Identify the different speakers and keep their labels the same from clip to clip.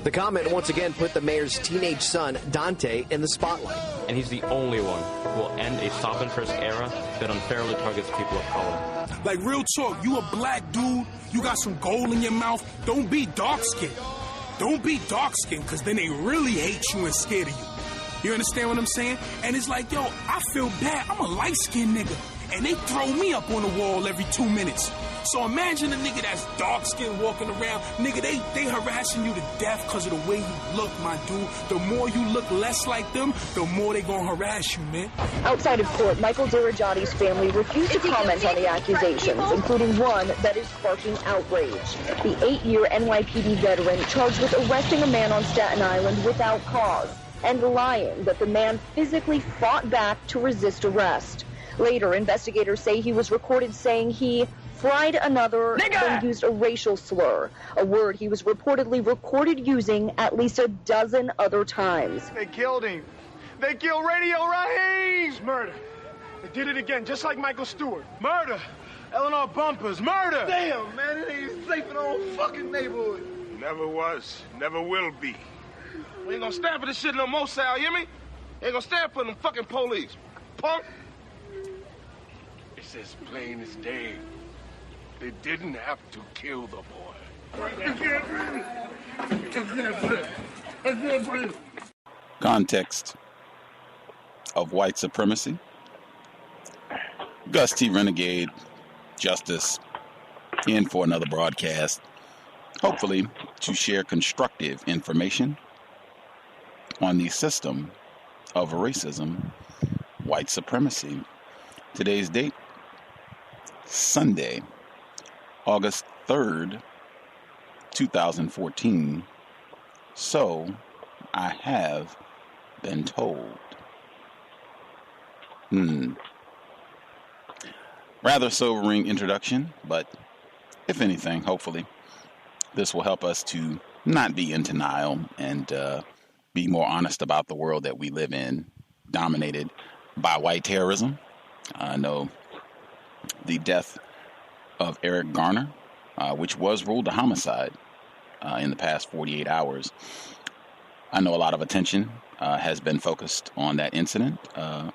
Speaker 1: The comment once again put the mayor's teenage son, Dante, in the spotlight.
Speaker 2: And he's the only one who will end a Stop and Frisk era that unfairly targets people of color.
Speaker 3: Like, real talk, you a black dude, you got some gold in your mouth, don't be dark-skinned. Don't be dark-skinned, because then they really hate you and scared of you. You understand what I'm saying? And it's like, yo, I feel bad. I'm a light-skinned nigga, and they throw me up on the wall every 2 minutes. So imagine a nigga that's dark-skinned walking around. Nigga, they harassing you to death because of the way you look, my dude. The more you look less like them, the more they gonna harass you, man.
Speaker 4: Outside of court, Michael Dirajati's family refused to comment on the accusations, including one that is sparking outrage. The 8-year NYPD veteran charged with arresting a man on Staten Island without cause and lying that the man physically fought back to resist arrest. Later, investigators say he was recorded saying he fried another and used a racial slur, a word he was reportedly recorded using at least a dozen other times.
Speaker 5: They killed him. They killed Radio Raheem. Murder. They did it again, just like Michael Stewart. Murder. Eleanor Bumpers. Murder. Damn, man, it ain't safe in the whole fucking neighborhood.
Speaker 6: Never was. Never will be.
Speaker 5: We ain't gonna stand for this shit no more, Sal, you hear me? Ain't gonna stand for them fucking police. Punk.
Speaker 6: It's as plain as day. They didn't have to kill the boy.
Speaker 7: Context of white supremacy. Gus T, Renegade, Justice, in for another broadcast, hopefully to share constructive information on the system of racism, white supremacy. Today's date, Sunday, August 3rd, 2014. So I have been told. Rather sobering introduction, but if anything, hopefully, this will help us to not be in denial and be more honest about the world that we live in, dominated by white terrorism. I know the death of Eric Garner, which was ruled a homicide in the past 48 hours. I know a lot of attention has been focused on that incident,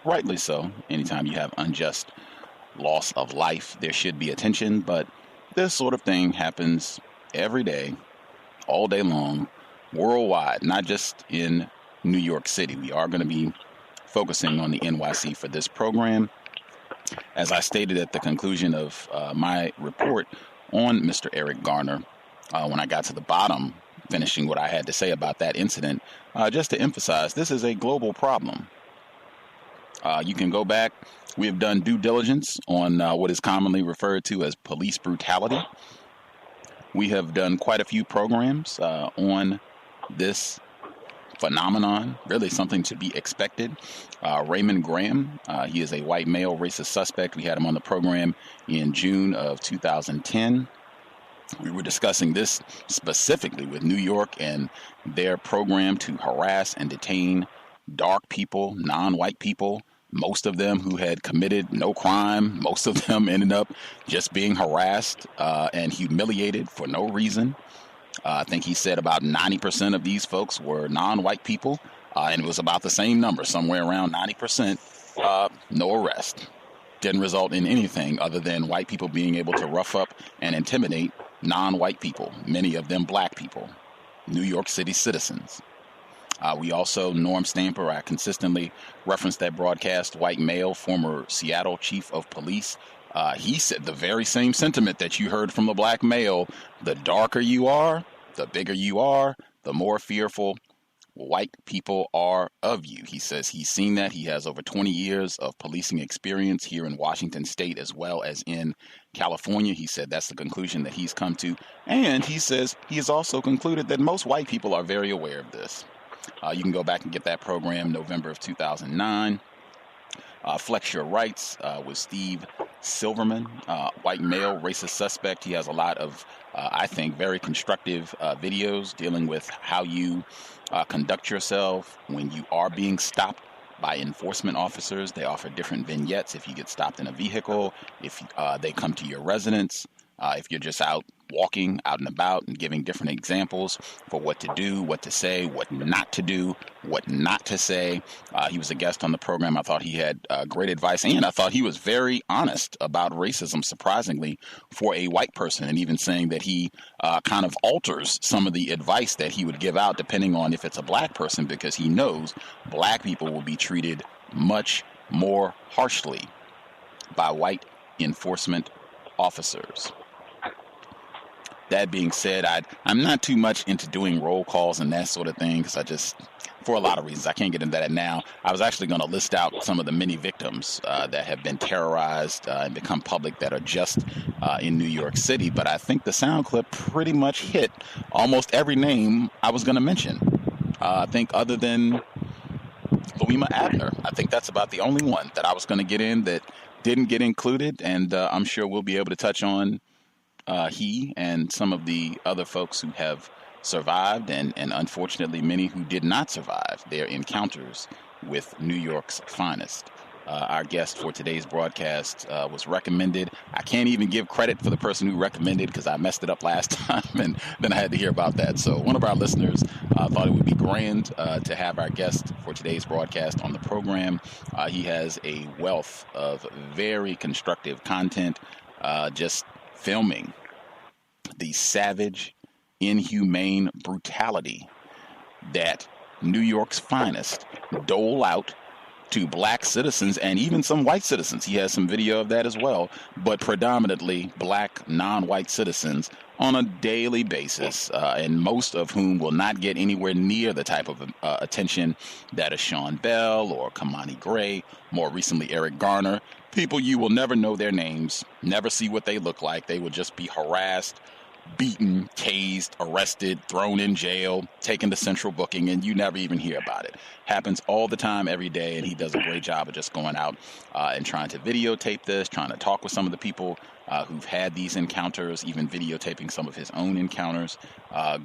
Speaker 7: rightly so. Anytime you have unjust loss of life, there should be attention, but this sort of thing happens every day, all day long, worldwide, not just in New York City. We are going to be focusing on the NYC for this program. As I stated at the conclusion of my report on Mr. Eric Garner, when I got to the bottom, finishing what I had to say about that incident, just to emphasize, this is a global problem. You can go back. We have done due diligence on what is commonly referred to as police brutality. We have done quite a few programs on this phenomenon, really something to be expected. Raymond Graham, he is a white male racist suspect. We had him on the program in June of 2010. We were discussing this specifically with New York and their program to harass and detain dark people, non-white people, most of them who had committed no crime. Most of them ended up just being harassed and humiliated for no reason. I think he said about 90% of these folks were non-white people, and it was about the same number, somewhere around 90%, no arrest. Didn't result in anything other than white people being able to rough up and intimidate non-white people, many of them black people, New York City citizens. We also, Norm Stamper, I consistently referenced that broadcast, white male, former Seattle chief of police. He said the very same sentiment that you heard from the black male. The darker you are, the bigger you are, the more fearful white people are of you. He says he's seen that. He has over 20 years of policing experience here in Washington State as well as in California. He said that's the conclusion that he's come to. And he says he has also concluded that most white people are very aware of this. You can go back and get that program November of 2009. Flex Your Rights with Steve Silverman, white male racist suspect. He has a lot of, I think, very constructive videos dealing with how you conduct yourself when you are being stopped by enforcement officers. They offer different vignettes if you get stopped in a vehicle, if they come to your residence, if you're just out walking out and about and giving different examples for what to do, what to say, what not to do, what not to say. He was a guest on the program. I thought he had great advice, and I thought he was very honest about racism, surprisingly, for a white person, and even saying that he kind of alters some of the advice that he would give out depending on if it's a black person, because he knows black people will be treated much more harshly by white enforcement officers. That being said, I'm not too much into doing roll calls and that sort of thing, because for a lot of reasons, I can't get into that now. I was actually going to list out some of the many victims that have been terrorized and become public that are just in New York City, but I think the sound clip pretty much hit almost every name I was going to mention. I think other than Louima Abner, I think that's about the only one that I was going to get in that didn't get included, and I'm sure we'll be able to touch on he and some of the other folks who have survived, and unfortunately many who did not survive their encounters with New York's finest. Our guest for today's broadcast was recommended. I can't even give credit for the person who recommended because I messed it up last time, and then I had to hear about that. So one of our listeners thought it would be grand to have our guest for today's broadcast on the program. He has a wealth of very constructive content, just filming the savage, inhumane brutality that New York's finest dole out to black citizens and even some white citizens. He has some video of that as well, but predominantly black non-white citizens on a daily basis, and most of whom will not get anywhere near the type of attention that a Sean Bell or Kamani Gray, more recently Eric Garner, people you will never know their names, never see what they look like. They will just be harassed, beaten, tased, arrested, thrown in jail, taken to central booking, and you never even hear about it. Happens all the time, every day, and he does a great job of just going out and trying to videotape this, trying to talk with some of the people who've had these encounters, even videotaping some of his own encounters.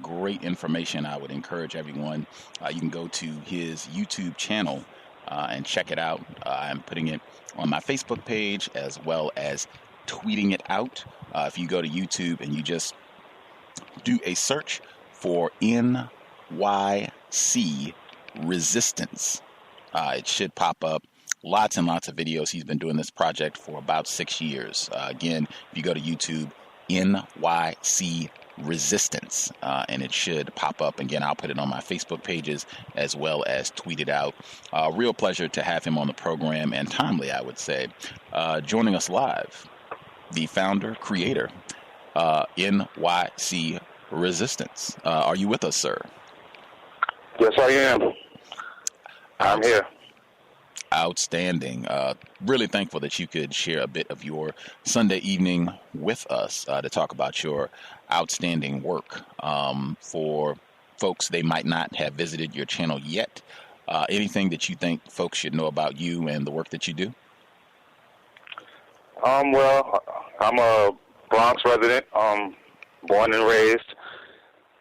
Speaker 7: Great information. I would encourage everyone. You can go to his YouTube channel and check it out. I'm putting it on my Facebook page as well as tweeting it out. If you go to YouTube and you just do a search for NYC Resistance, it should pop up. Lots and lots of videos. He's been doing this project for about 6 years. Again, if you go to YouTube, NYC Resistance, and it should pop up. Again, I'll put it on my Facebook pages as well as tweet it out. Real pleasure to have him on the program, and timely, I would say. Joining us live, the founder, creator, NYC Resistance. Are you with us, sir?
Speaker 8: Yes, I am. I'm here.
Speaker 7: Outstanding. Really thankful that you could share a bit of your Sunday evening with us to talk about your outstanding work. For folks, they might not have visited your channel yet. Anything that you think folks should know about you and the work that you do?
Speaker 8: Well, I'm a Bronx resident, born and raised,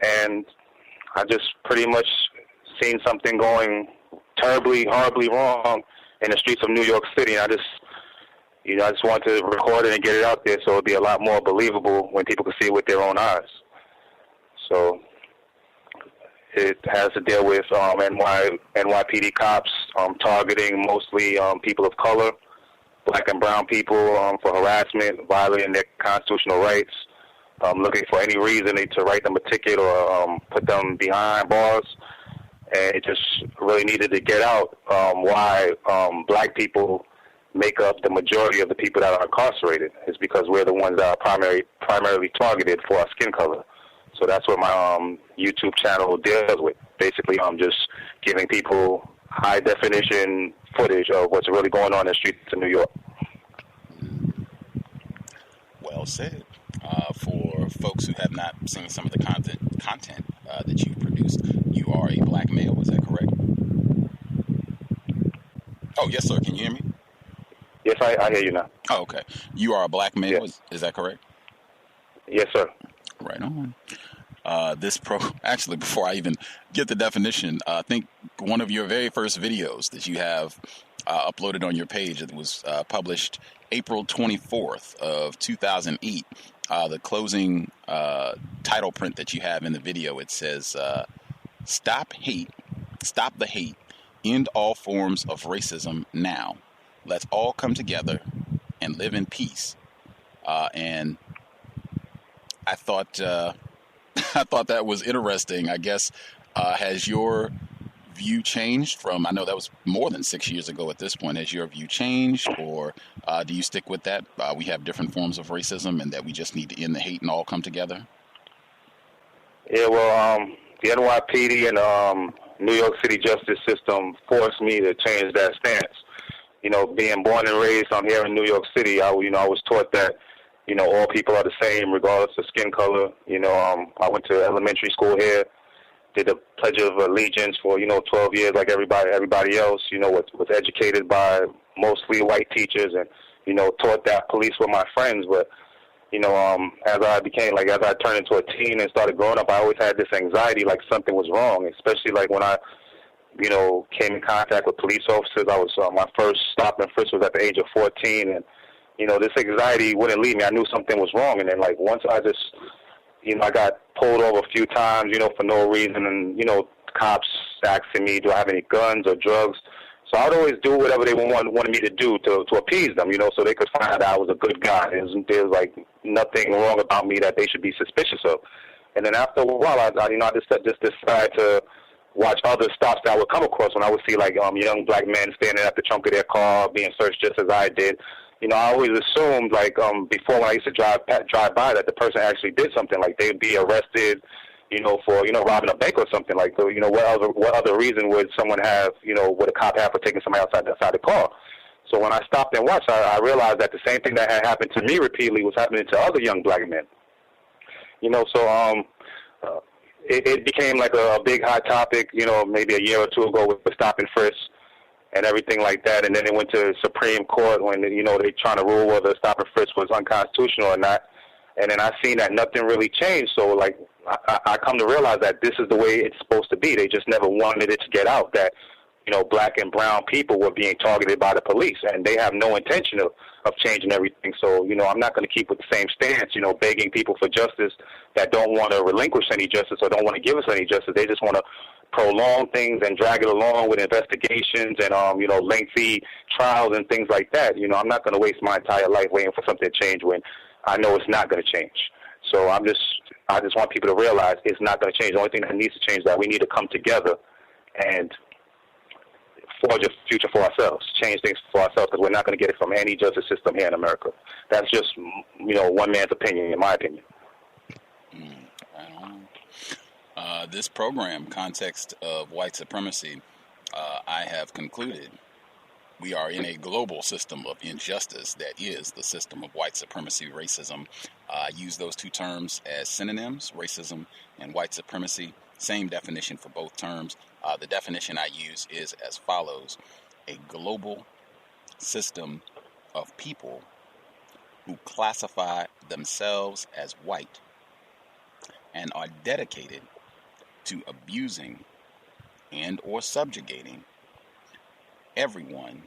Speaker 8: and I just pretty much seen something going terribly, horribly wrong in the streets of New York City. And I just want to record it and get it out there so it'll be a lot more believable when people can see it with their own eyes. So it has to deal with NYPD cops targeting mostly people of color, black and brown people for harassment, violating their constitutional rights, looking for any reason to write them a ticket or put them behind bars. And it just really needed to get out why black people make up the majority of the people that are incarcerated. It's because we're the ones that are primarily targeted for our skin color. So that's what my YouTube channel deals with. Basically, I'm just giving people high-definition footage of what's really going on in the streets of New York.
Speaker 7: Well said. For folks who have not seen some of the content that you produced, you are a black male, is that correct? Oh, yes, sir. Can you hear me?
Speaker 8: Yes, I hear you now.
Speaker 7: Oh, okay. You are a black male,
Speaker 8: yes.
Speaker 7: Is that correct?
Speaker 8: Yes, sir.
Speaker 7: Right on. Actually, before I even get the definition, I think one of your very first videos that you have uploaded on your page, it was published April 24th of 2008. The closing title print that you have in the video, it says, stop the hate, end all forms of racism now. Let's all come together and live in peace. And I thought I thought that was interesting. I guess has your view changed from? I know that was more than 6 years ago at this point. Has your view changed, or do you stick with that? We have different forms of racism, and that we just need to end the hate and all come together.
Speaker 8: Yeah, well, the NYPD and New York City justice system forced me to change that stance. You know, being born and raised here in New York City, I was taught that, you know, all people are the same regardless of skin color. You know, I went to elementary school here, did the Pledge of Allegiance for, 12 years like everybody else, was educated by mostly white teachers and, taught that police were my friends. But, as I turned into a teen and started growing up, I always had this anxiety like something was wrong, especially like when I, came in contact with police officers. I was, my first stop and frisk was at the age of 14, and, this anxiety wouldn't leave me. I knew something was wrong, and then like once I just, I got pulled over a few times, for no reason, and, cops asking me, do I have any guns or drugs? So I would always do whatever they wanted me to do to appease them, so they could find out I was a good guy. There's like nothing wrong about me that they should be suspicious of. And then after a while, I just decided to watch other stops that I would come across when I would see like young black men standing at the trunk of their car being searched just as I did. I always assumed like before when I used to drive by that the person actually did something, like they'd be arrested, for robbing a bank or something. Like, what other reason would someone have, would a cop have for taking somebody outside the car? So when I stopped and watched, I realized that the same thing that had happened to me repeatedly was happening to other young black men. So it became like a big hot topic, maybe a year or two ago with Stop and Frisk and everything like that. And then it went to Supreme Court when, they trying to rule whether Stop and Frisk was unconstitutional or not. And then I seen that nothing really changed. So, like, I come to realize that this is the way it's supposed to be. They just never wanted it to get out that, black and brown people were being targeted by the police, and they have no intention of changing everything. So, I'm not going to keep with the same stance, begging people for justice that don't want to relinquish any justice or don't want to give us any justice. They just want to prolong things and drag it along with investigations and, lengthy trials and things like that. I'm not going to waste my entire life waiting for something to change when I know it's not going to change. So I just want people to realize it's not going to change. The only thing that needs to change is that we need to come together and forge a future for ourselves, change things for ourselves, because we're not going to get it from any justice system here in America. That's just, one man's opinion, in my opinion.
Speaker 7: This program, Context of White Supremacy, I have concluded we are in a global system of injustice that is the system of white supremacy, racism. I use those two terms as synonyms, racism and white supremacy. Same definition for both terms. The definition I use is as follows: a global system of people who classify themselves as white and are dedicated to abusing and or subjugating everyone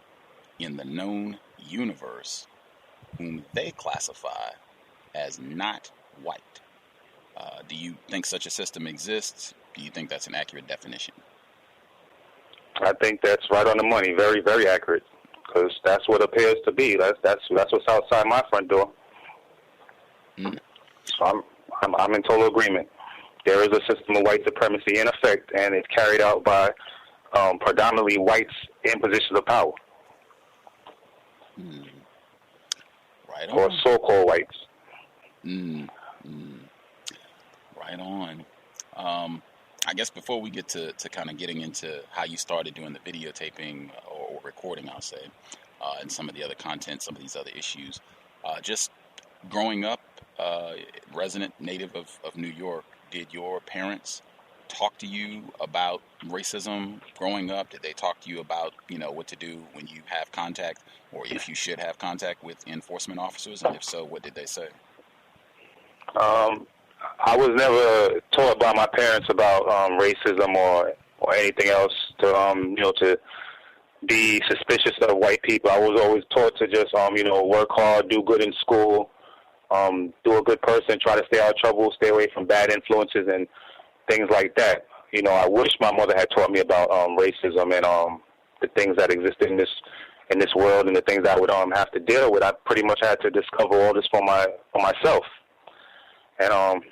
Speaker 7: in the known universe whom they classify as not white. Do you think such a system exists? Do you think that's an accurate definition?
Speaker 8: I think that's right on the money. Very, very accurate. Because that's what it appears to be. That's what's outside my front door. So I'm in total agreement. There is a system of white supremacy in effect, and it's carried out by predominantly whites in positions of power.
Speaker 7: Right on.
Speaker 8: Or so-called whites.
Speaker 7: Right on. I guess before we get to kind of getting into how you started doing the videotaping or recording, I'll say, and some of the other content, some of these other issues, just growing up, resident native of New York, did your parents talk to you about racism growing up? Did they talk to you about, what to do when you have contact, or if you should have contact with enforcement officers? And if so, what did they say?
Speaker 8: I was never taught by my parents about racism or anything else to be suspicious of white people. I was always taught to just work hard, do good in school, do a good person, try to stay out of trouble, stay away from bad influences and things like that. I wish my mother had taught me about racism and the things that exist in this world and the things I would have to deal with. I pretty much had to discover all this for myself, and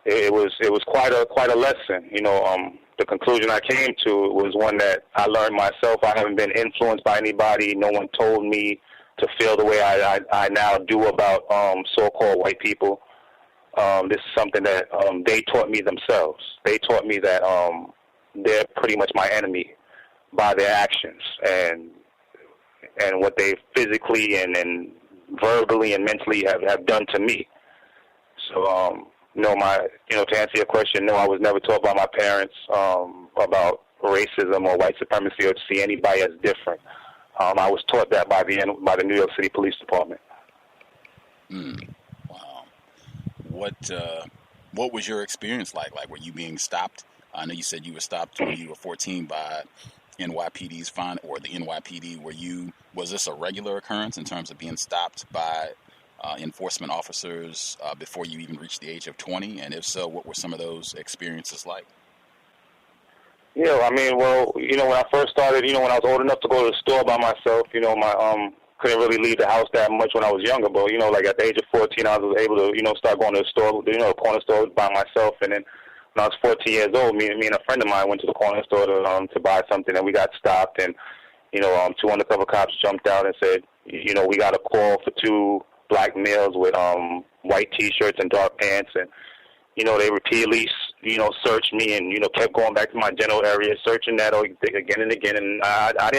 Speaker 8: it was quite a lesson. The conclusion I came to was one that I learned myself. I haven't been influenced by anybody. No one told me to feel the way I now do about so-called white people. This is something that they taught me themselves. They taught me that they're pretty much my enemy by their actions and what they physically and verbally and mentally have done to me. So no, to answer your question, no, I was never taught by my parents about racism or white supremacy or to see anybody as different. I was taught that by the New York City Police Department.
Speaker 7: Wow. What was your experience like? Like, were you being stopped? I know you said you were stopped when you were 14 by NYPD's or the NYPD. Was this a regular occurrence in terms of being stopped by enforcement officers before you even reached the age of 20? And if so, what were some of those experiences like?
Speaker 8: Yeah, I mean, well, when I first started, when I was old enough to go to the store by myself, my couldn't really leave the house that much when I was younger, but like at the age of 14, I was able to start going to the store, the corner store by myself. And then when I was 14 years old, me and a friend of mine went to the corner store to buy something, and we got stopped, and two undercover cops jumped out and said, we got a call for two black males with white T-shirts and dark pants, and they repeatedly searched me and kept going back to my general area, searching that again and again, and I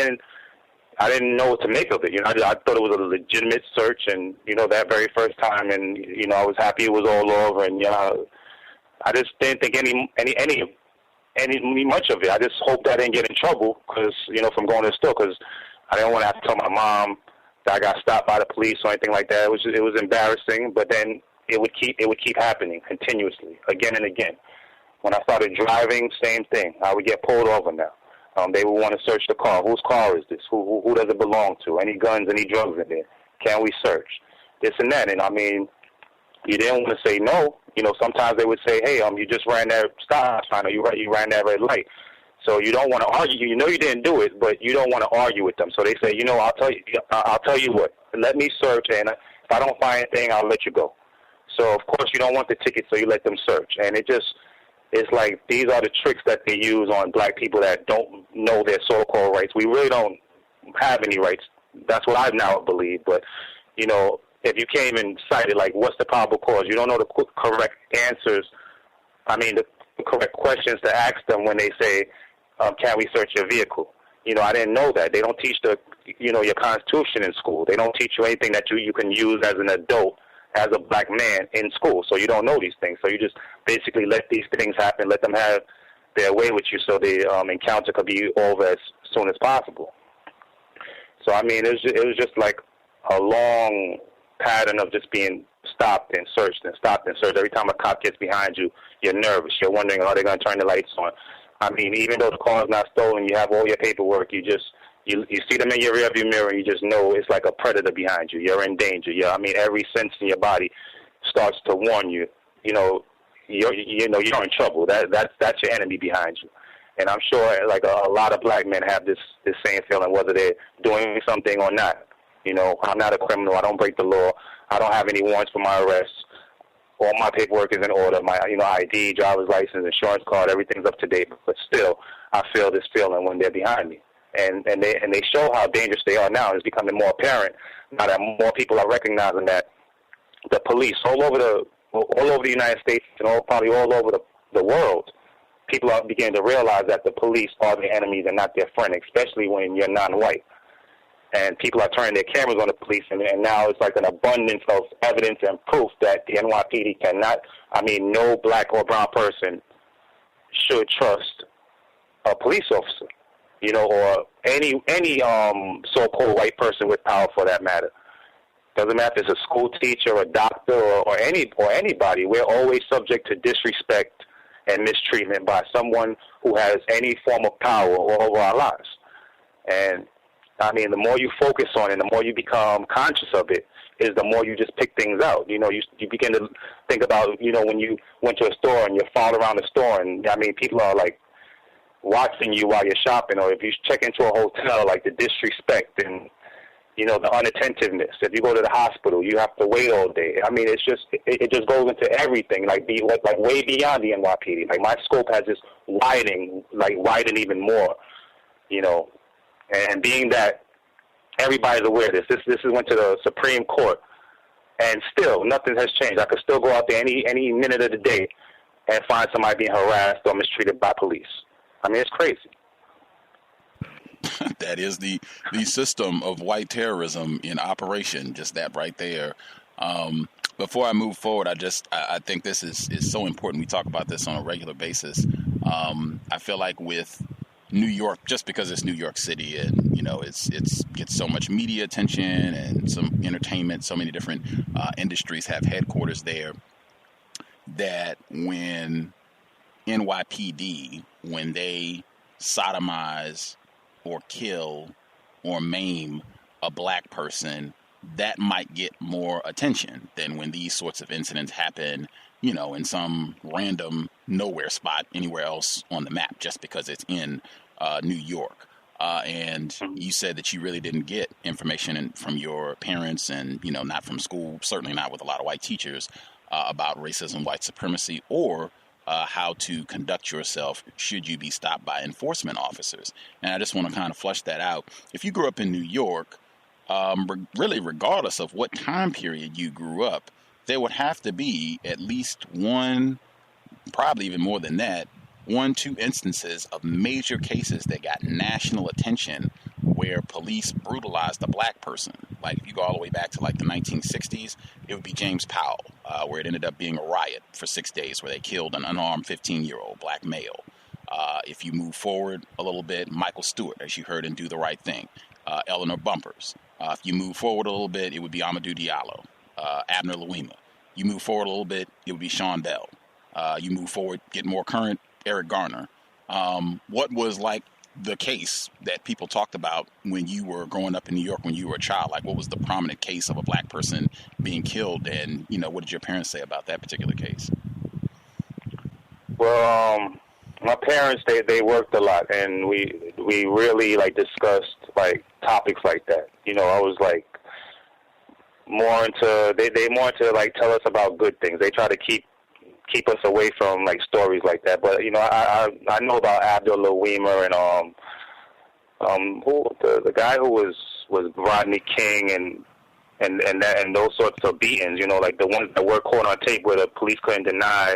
Speaker 8: didn't know what to make of it. I thought it was a legitimate search, and that very first time, and I was happy it was all over, and I just didn't think any much of it. I just hoped I didn't get in trouble because from going to the store, because I didn't want to have to tell my mom that I got stopped by the police or anything like that. It was embarrassing, but then it would keep happening continuously, again and again. When I started driving, same thing. I would get pulled over now. They would want to search the car. Whose car is this? Who does it belong to? Any guns, any drugs in there? Can we search? This and that. And I mean, you didn't want to say no. Sometimes they would say, hey, you just ran that stop sign, or you ran that red light. So you don't want to argue. You didn't do it, but you don't want to argue with them. So they say, I'll tell you what. Let me search, and if I don't find anything, I'll let you go. So of course you don't want the ticket, so you let them search. And it's like these are the tricks that they use on black people that don't know their so-called rights. We really don't have any rights. That's what I now believe. But, if you came and cited, like, what's the probable cause? You don't know the correct answers. I mean, the correct questions to ask them when they say, can we search your vehicle? I didn't know that. They don't teach your Constitution in school. They don't teach you anything that you can use as an adult, as a black man in school. So you don't know these things. So you just basically let these things happen, let them have their way with you so the encounter could be over as soon as possible. So, I mean, it was just like a long pattern of just being stopped and searched and stopped and searched. Every time a cop gets behind you, you're nervous. You're wondering, are they going to turn the lights on? I mean, even though the car is not stolen, you have all your paperwork. You see them in your rearview mirror, and you just know it's like a predator behind you. You're in danger. Every sense in your body starts to warn you. You're in trouble. That's your enemy behind you. And I'm sure, like a lot of black men have this same feeling, whether they're doing something or not. I'm not a criminal. I don't break the law. I don't have any warrants for my arrest. All my paperwork is in order. My ID, driver's license, insurance card, everything's up to date. But still, I feel this feeling when they're behind me. And they show how dangerous they are now. It's becoming more apparent now that more people are recognizing that the police all over the United States and probably all over the world, people are beginning to realize that the police are their enemies and not their friend, especially when you're non-white. And people are turning their cameras on the police, and now it's like an abundance of evidence and proof that the NYPD no black or brown person should trust a police officer, or any so-called white person with power for that matter. Doesn't matter if it's a school teacher, a doctor, or anybody. We're always subject to disrespect and mistreatment by someone who has any form of power over our lives. And I mean, the more you focus on it, the more you become conscious of it, is the more you just pick things out. You begin to think about, when you went to a store and you're followed around the store, and I mean, people are like watching you while you're shopping, or if you check into a hotel, like the disrespect and the unattentiveness. If you go to the hospital, you have to wait all day. I mean, it just goes into everything, like way beyond the NYPD. Like my scope has this widen even more, And being that everybody's aware of this went to the Supreme Court, and still nothing has changed. I could still go out there any minute of the day and find somebody being harassed or mistreated by police. I mean, it's crazy.
Speaker 7: That is the system of white terrorism in operation, just that right there. Before I move forward, I think this is so important. We talk about this on a regular basis. I feel like with New York, just because it's New York City and, it's gets so much media attention and some entertainment, so many different industries have headquarters there, that when NYPD, when they sodomize or kill or maim a black person, that might get more attention than when these sorts of incidents happen, in some random nowhere spot anywhere else on the map, just because it's in New York. And you said that you really didn't get information from your parents and, not from school, certainly not with a lot of white teachers, about racism, white supremacy, or how to conduct yourself should you be stopped by enforcement officers. And I just want to kind of flesh that out. If you grew up in New York, really regardless of what time period you grew up, there would have to be at least one, probably even more than that, 1-2 instances of major cases that got national attention where police brutalized a black person. Like if you go all the way back to like the 1960s, it would be James Powell, where it ended up being a riot for 6 days where they killed an unarmed 15-year-old black male. If you move forward a little bit, Michael Stewart, as you heard in Do the Right Thing, Eleanor Bumpers. If you move forward a little bit, it would be Amadou Diallo, Abner Louima. You move forward a little bit, it would be Sean Bell. You move forward, get more current, Eric Garner. What was like the case that people talked about when you were growing up in New York, when you were a child? Like, what was the prominent case of a black person being killed? And, what did your parents say about that particular case?
Speaker 8: Well, my parents, they worked a lot, and we really, discussed, topics like that. I was, more into, they more into, tell us about good things. They try to keep us away from stories like that. But I know about Abdul Louima and the guy who was Rodney King and those sorts of beatings. The ones that were caught on tape where the police couldn't deny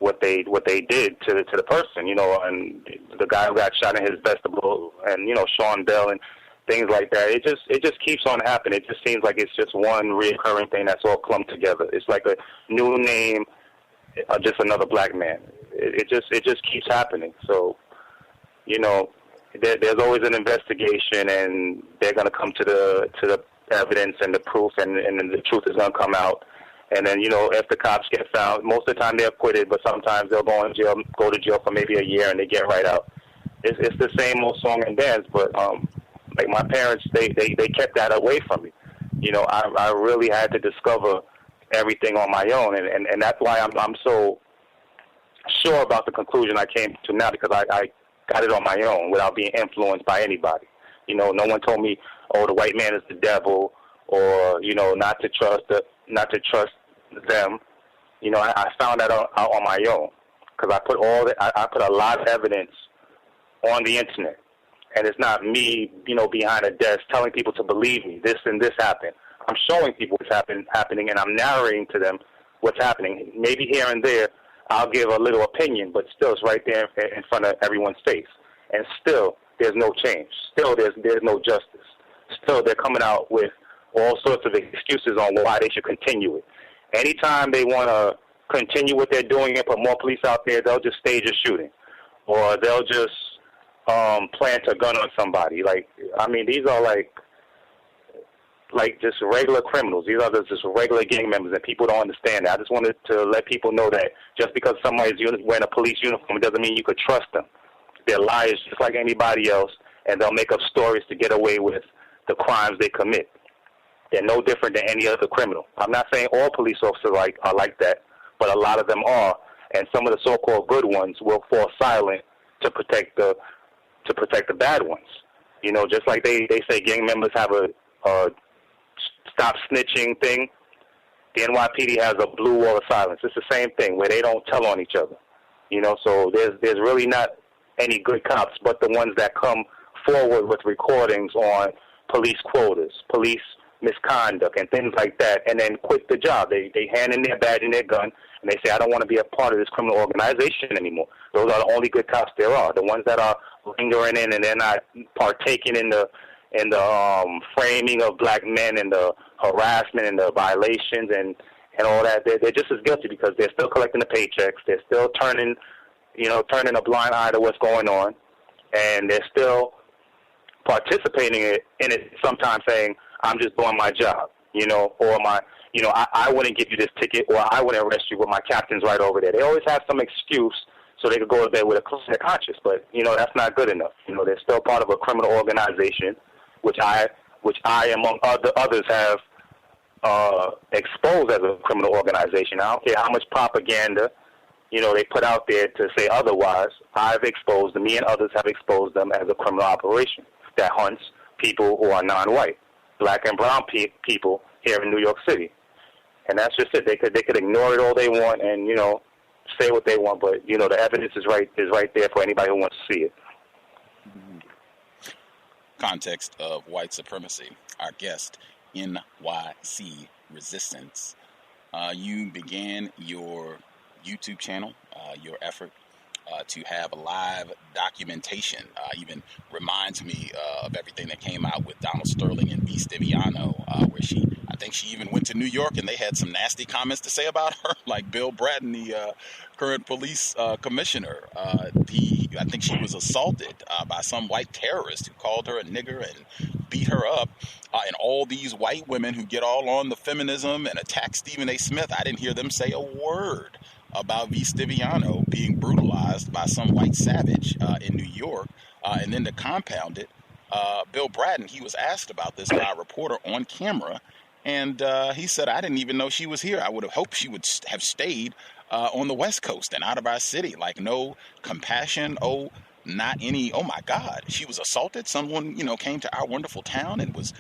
Speaker 8: what they did to the person. And the guy who got shot in his vestibule, and Sean Bell and things like that. It just keeps on happening. It just seems like it's just one reoccurring thing that's all clumped together. It's like a new name. Just another black man. It just keeps happening. So, there's always an investigation, and they're going to come to the evidence and the proof, and the truth is going to come out. And then, if the cops get found, most of the time they're acquitted, but sometimes they'll go to jail for maybe a year, and they get right out. It's the same old song and dance. But my parents, they kept that away from me. I really had to discover everything on my own, and that's why I'm so sure about the conclusion I came to now, because I got it on my own without being influenced by anybody. No one told me, oh, the white man is the devil, or not to trust them. I found that out on my own, because I put a lot of evidence on the internet, and it's not me behind a desk telling people to believe me. This and this happened. I'm showing people what's happening, and I'm narrating to them what's happening. Maybe here and there I'll give a little opinion, but still it's right there in front of everyone's face. And still there's no change. Still there's no justice. Still they're coming out with all sorts of excuses on why they should continue it. Anytime they want to continue what they're doing and put more police out there, they'll just stage a shooting. Or they'll just plant a gun on somebody. These are like just regular criminals. These are just regular gang members, and people don't understand that. I just wanted to let people know that just because somebody's wearing a police uniform, it doesn't mean you could trust them. They're liars just like anybody else, and they'll make up stories to get away with the crimes they commit. They're no different than any other criminal. I'm not saying all police officers are like that, but a lot of them are, and some of the so-called good ones will fall silent to protect the bad ones. You know, just like they say gang members have a stop snitching thing, the NYPD has a blue wall of silence. It's the same thing where they don't tell on each other. You know, so there's really not any good cops, but the ones that come forward with recordings on police quotas, police misconduct, and things like that, and then quit the job. They hand in their badge and their gun, and they say, I don't want to be a part of this criminal organization anymore. Those are the only good cops there are. The ones that are lingering in and they're not partaking in the framing of black men and the harassment and the violations and all that, they're just as guilty because they're still collecting the paychecks. They're still turning a blind eye to what's going on, and they're still participating in it, sometimes saying, I'm just doing my job, or I wouldn't give you this ticket, or I wouldn't arrest you, but my captain's right over there. They always have some excuse so they could go to bed with a clear conscience, but, that's not good enough. They're still part of a criminal organization, which I, among others, have exposed as a criminal organization. I don't care how much propaganda, they put out there to say otherwise. I've exposed them, me and others have exposed them as a criminal operation that hunts people who are non-white, black and brown people here in New York City. And that's just it. They could ignore it all they want and, say what they want, but, the evidence is right there for anybody who wants to see it.
Speaker 7: Context of white supremacy. Our guest, Nycresistance. You began your YouTube channel, your effort to have a live documentation. Even reminds me of everything that came out with Donald Sterling and V. Stiviano, where I think she even went to New York and they had some nasty comments to say about her, like Bill Bratton, the current police commissioner. I think she was assaulted by some white terrorist who called her a nigger and beat her up. And all these white women who get all on the feminism and attack Stephen A. Smith, I didn't hear them say a word about V. Stiviano being brutalized by some white savage in New York. And then to compound it, Bill Bratton, he was asked about this by a reporter on camera, and he said, I didn't even know she was here. I would have hoped she would have stayed on the West Coast and out of our city. Like, no compassion, not any, oh my God, she was assaulted. Someone, came to our wonderful town and was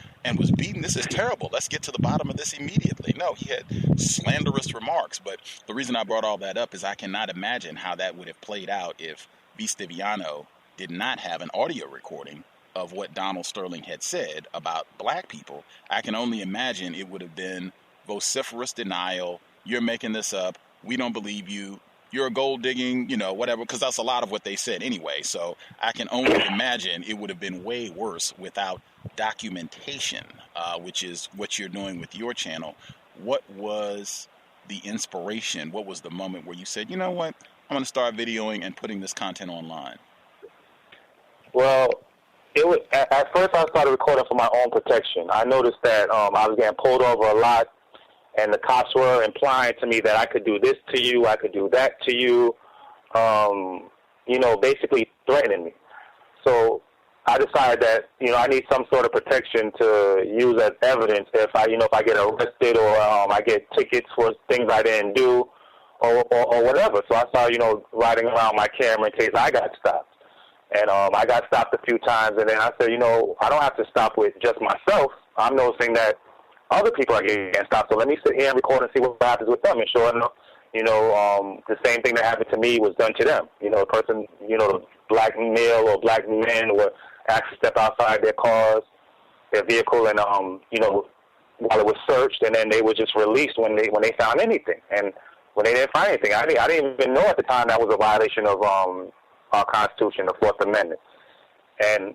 Speaker 7: beaten. This is terrible. Let's get to the bottom of this immediately. No, he had slanderous remarks. But the reason I brought all that up is I cannot imagine how that would have played out if V. Stiviano did not have an audio recording of what Donald Sterling had said about black people. I can only imagine it would have been vociferous denial. You're making this up. We don't believe you. You're a gold digging, whatever, because that's a lot of what they said anyway. So I can only imagine it would have been way worse without documentation, which is what you're doing with your channel. What was the inspiration? What was the moment where you said, you know what, I'm going to start videoing and putting this content online?
Speaker 8: Well, at first I started recording for my own protection. I noticed that I was getting pulled over a lot, and the cops were implying to me that I could do this to you, I could do that to you, basically threatening me. So I decided that, I need some sort of protection to use as evidence if I get arrested or I get tickets for things I didn't do or whatever. So I started, riding around my camera in case I got stopped. And I got stopped a few times, and then I said, I don't have to stop with just myself. I'm noticing that other people are getting stopped, so let me sit here and record and see what happens with them. And sure enough, the same thing that happened to me was done to them. A person, the black male or black men were asked to step outside their cars, their vehicle, and while it was searched, and then they were just released when they found anything. And when they didn't find anything, I didn't even know at the time that was a violation of our Constitution, the Fourth Amendment. And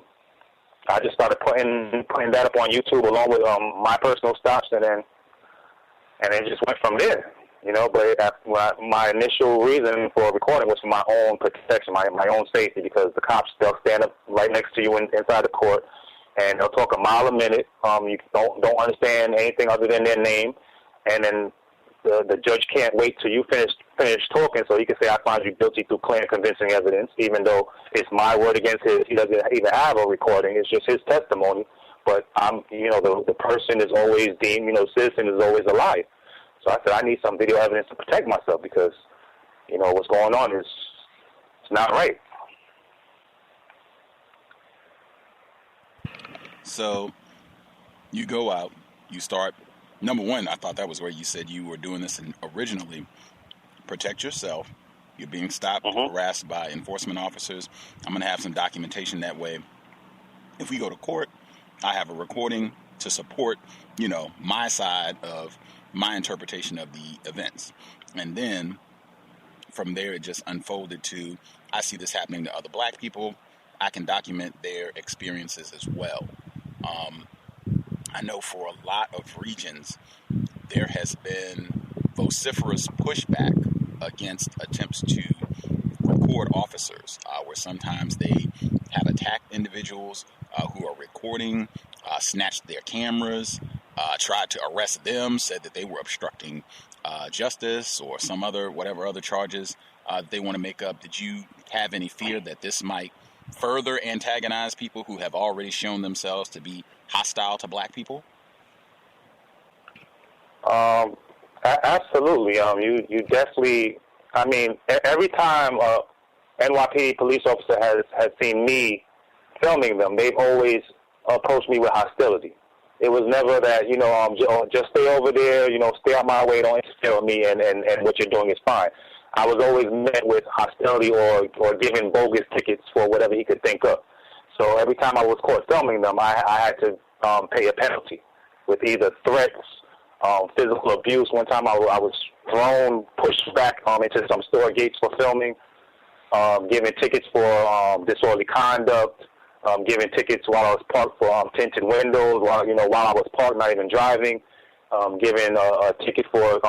Speaker 8: I just started putting that up on YouTube along with my personal stops, and it just went from there. But my initial reason for recording was for my own protection, my own safety, because the cops, they'll stand up right next to you inside the court, and they'll talk a mile a minute. You don't understand anything other than their name, and then the judge can't wait till you finish talking so he can say, I find you guilty through clear and convincing evidence, even though it's my word against his. He doesn't even have a recording. It's just his testimony. But the person is always deemed, citizen is always alive. So I said, I need some video evidence to protect myself because, what's going on is it's not right.
Speaker 7: So you go out, you start. Number one, I thought that was where you said you were doing this originally. Protect yourself. You're being stopped, harassed by enforcement officers. I'm going to have some documentation that way. If we go to court, I have a recording to support, my side of my interpretation of the events. And then from there, it just unfolded to, I see this happening to other black people. I can document their experiences as well. I know for a lot of regions, there has been vociferous pushback against attempts to record officers, where sometimes they have attacked individuals who are recording, snatched their cameras, tried to arrest them, said that they were obstructing justice or some whatever other charges they want to make up. Did you have any fear that this might further antagonize people who have already shown themselves to be hostile to black people?
Speaker 8: Absolutely. You definitely, every time NYPD police officer has seen me filming them, they've always approached me with hostility. It was never that, just stay over there, stay out my way, don't interfere with me, and what you're doing is fine. I was always met with hostility or given bogus tickets for whatever he could think of. So every time I was caught filming them, I had to pay a penalty with either threats, physical abuse. One time I was thrown, pushed back into some store gates for filming, given tickets for disorderly conduct, given tickets while I was parked for tinted windows, while I was parked, not even driving, given a ticket for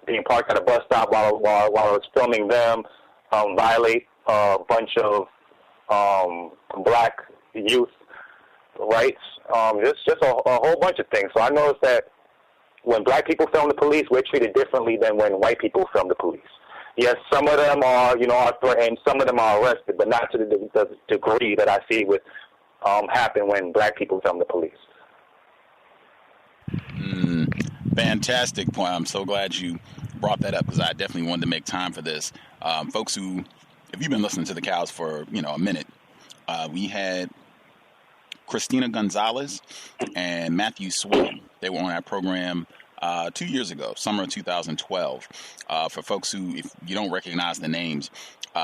Speaker 8: being parked at a bus stop while I was filming them, violate a bunch of black youth rights, just a whole bunch of things. So I noticed that when black people film the police, we're treated differently than when white people film the police. Yes, some of them are threatened, some of them are arrested, but not to the degree that I see with happen when black people film the police.
Speaker 7: Fantastic point. I'm so glad you brought that up because I definitely wanted to make time for this. Folks who, if you've been listening to the Cows for a minute, we had Christina Gonzalez and Matthew Sway. They were on our program 2 years ago, summer of 2012. For folks who, if you don't recognize the names,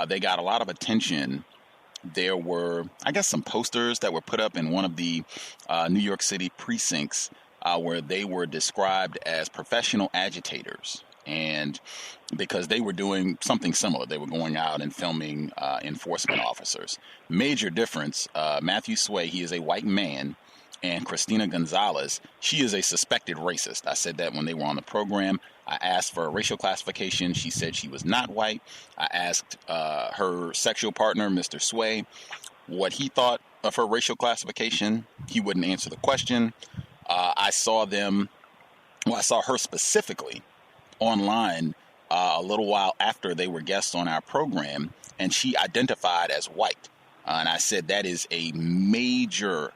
Speaker 7: they got a lot of attention. There were, I guess, some posters that were put up in one of the New York City precincts where they were described as professional agitators. And because they were doing something similar, they were going out and filming enforcement officers. Major difference, Matthew Sway, he is a white man, and Christina Gonzalez, she is a suspected racist. I said that when they were on the program. I asked for a racial classification. She said she was not white. I asked her sexual partner, Mr. Sway, what he thought of her racial classification. He wouldn't answer the question. I saw her specifically online a little while after they were guests on our program, and she identified as white. And I said that is a major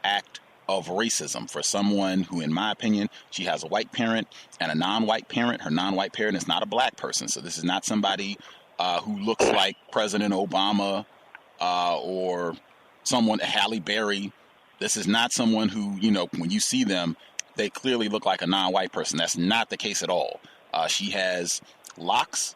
Speaker 7: act of racism for someone who, in my opinion, she has a white parent and a non-white parent. Her non-white parent is not a black person. So this is not somebody who looks like President Obama or someone, Halle Berry. This is not someone who, when you see them, they clearly look like a non-white person. That's not the case at all. She has locks,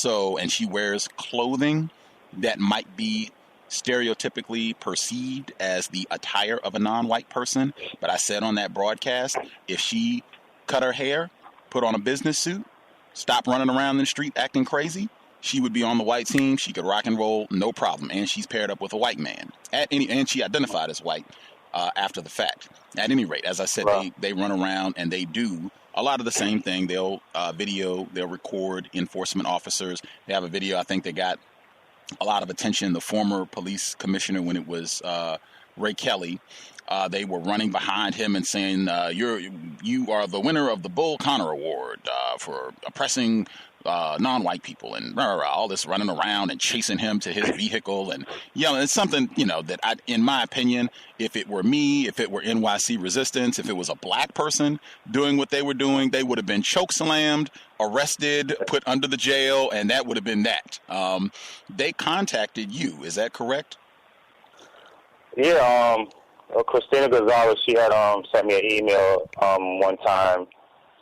Speaker 7: and she wears clothing that might be stereotypically perceived as the attire of a non-white person. But I said on that broadcast, if she cut her hair, put on a business suit, stopped running around the street acting crazy, she would be on the white team. She could rock and roll, no problem. And she's paired up with a white man. And she identified as white after the fact. At any rate, as I said, they run around and they do a lot of the same thing. They'll they'll record enforcement officers. They have a video, I think, that got a lot of attention. The former police commissioner, when it was Ray Kelly, They were running behind him and saying, you are the winner of the Bull Connor Award for oppressing non-white people, and all this running around and chasing him to his vehicle and yelling. It's something, that in my opinion, if it were me, if it were NYC Resistance, if it was a black person doing what they were doing, they would have been chokeslammed, arrested, put under the jail, and that would have been that. They contacted you, is that correct?
Speaker 8: Yeah, Christina Gonzalez, she had sent me an email one time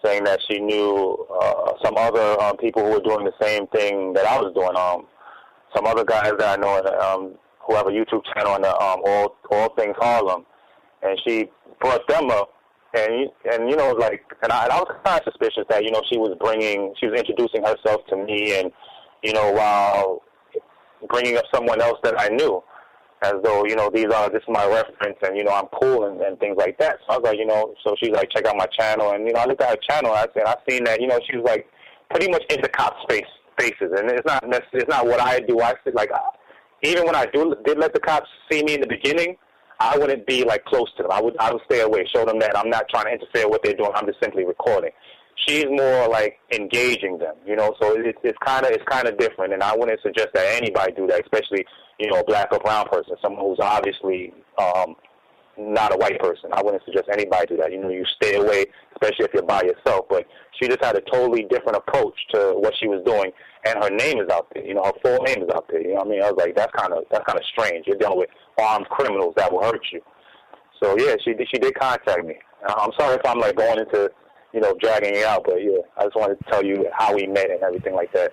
Speaker 8: saying that she knew some other people who were doing the same thing that I was doing. Some other guys that I know who have a YouTube channel on All Things Harlem, and she brought them up, and I was kind of suspicious that she was introducing herself to me, and while bringing up someone else that I knew, as though, this is my reference, and, I'm cool and things like that. So I was like, so she's like, check out my channel. And, I looked at her channel, and I seen that, she was like pretty much into cop spaces. And it's not what I do. I said, like, even when I did let the cops see me in the beginning, I wouldn't be like close to them. I would stay away, show them that I'm not trying to interfere with what they're doing. I'm just simply recording. She's more like engaging them, so it's kind of different, and I wouldn't suggest that anybody do that, especially, a black or brown person, someone who's obviously not a white person. I wouldn't suggest anybody do that. You stay away, especially if you're by yourself, but she just had a totally different approach to what she was doing, and her name is out there, her full name is out there, I was like, that's kind of strange. You're dealing with armed criminals that will hurt you. So, yeah, she did contact me. I'm sorry if I'm, like, going into dragging it out, but yeah, I just wanted to tell you how we met and everything like that.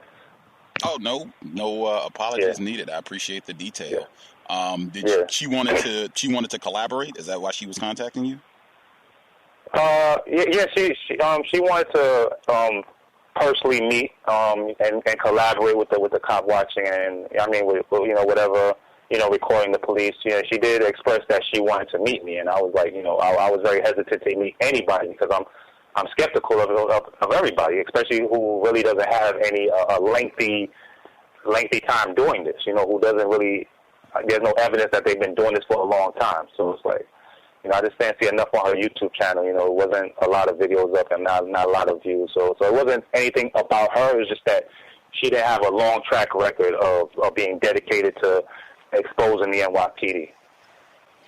Speaker 7: Oh, no apologies needed. I appreciate the detail. Yeah. She wanted to collaborate? Is that why she was contacting you? She wanted to personally meet and collaborate with the cop watching, and with whatever recording the police. She did express that she wanted to meet me, and I was like, I was very hesitant to meet anybody because I'm skeptical of everybody, especially who really doesn't have any lengthy time doing this. Who doesn't really. There's no evidence that they've been doing this for a long time. So it's like, I just didn't see enough on her YouTube channel. It wasn't a lot of videos up and not a lot of views. So it wasn't anything about her. It was just that she didn't have a long track record of being dedicated to exposing the NYPD.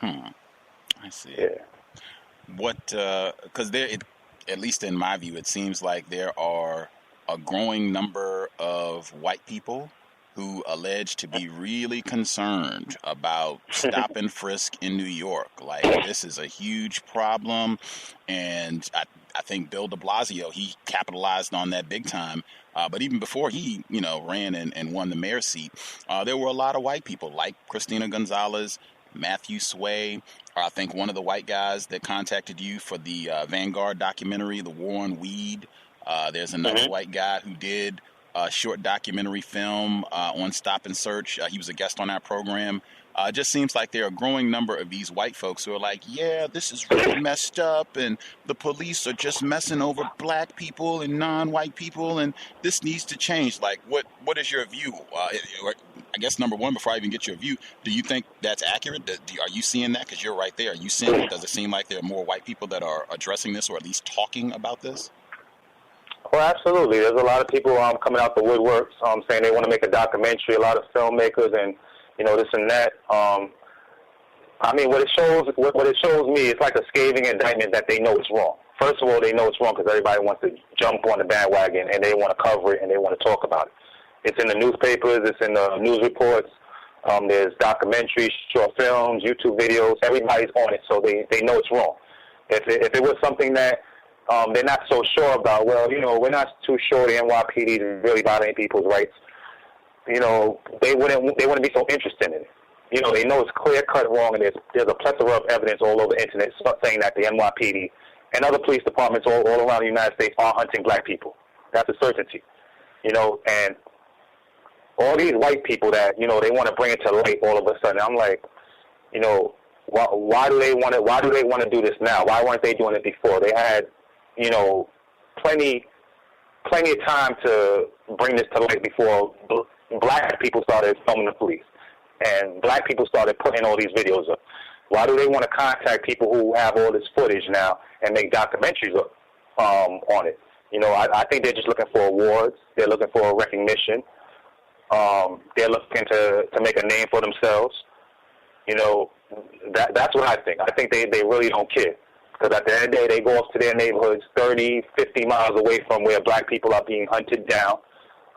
Speaker 7: I see.
Speaker 8: Yeah.
Speaker 7: What? Because at least in my view, it seems like there are a growing number of white people who allege to be really concerned about stop and frisk in New York. Like, this is a huge problem, and I think Bill de Blasio, he capitalized on that big time. But even before he, ran and won the mayor's seat, there were a lot of white people like Christina Gonzalez, Matthew Sway, I think one of the white guys that contacted you for the Vanguard documentary, The War on Weed. There's another white guy who did a short documentary film on Stop and Search. He was a guest on our program. It just seems like there are a growing number of these white folks who are like, yeah, this is really messed up, and the police are just messing over black people and non-white people, and this needs to change. Like, what is your view? I guess, number one, before I even get your view, do you think that's accurate? Are you seeing that? Because you're right there. Are you seeing it? Does it seem like there are more white people that are addressing this, or at least talking about this?
Speaker 8: Well, absolutely. There's a lot of people coming out the woodworks saying they want to make a documentary, a lot of filmmakers and, this and that. What it shows me, it's like a scathing indictment that they know it's wrong. First of all, they know it's wrong because everybody wants to jump on the bandwagon and they want to cover it and they want to talk about it. It's in the newspapers, it's in the news reports, there's documentaries, short films, YouTube videos, everybody's on it, so they know it's wrong. If it was something that they're not so sure about, well, we're not too sure the NYPD is really violating people's rights, they wouldn't be so interested in it. They know it's clear-cut wrong, and there's a plethora of evidence all over the internet saying that the NYPD and other police departments all around the United States are hunting black people. That's a certainty. And all these white people that, they want to bring it to light all of a sudden, I'm like, why do they want to do this now? Why weren't they doing it before? They had, plenty of time to bring this to light before black people started filming the police and black people started putting all these videos up. Why do they want to contact people who have all this footage now and make documentaries on it? You know, I think they're just looking for awards. They're looking for recognition. They're looking to make a name for themselves. You know, that's what I think. I think they really don't care. Because at the end of the day, they go off to their neighborhoods 30, 50 miles away from where black people are being hunted down.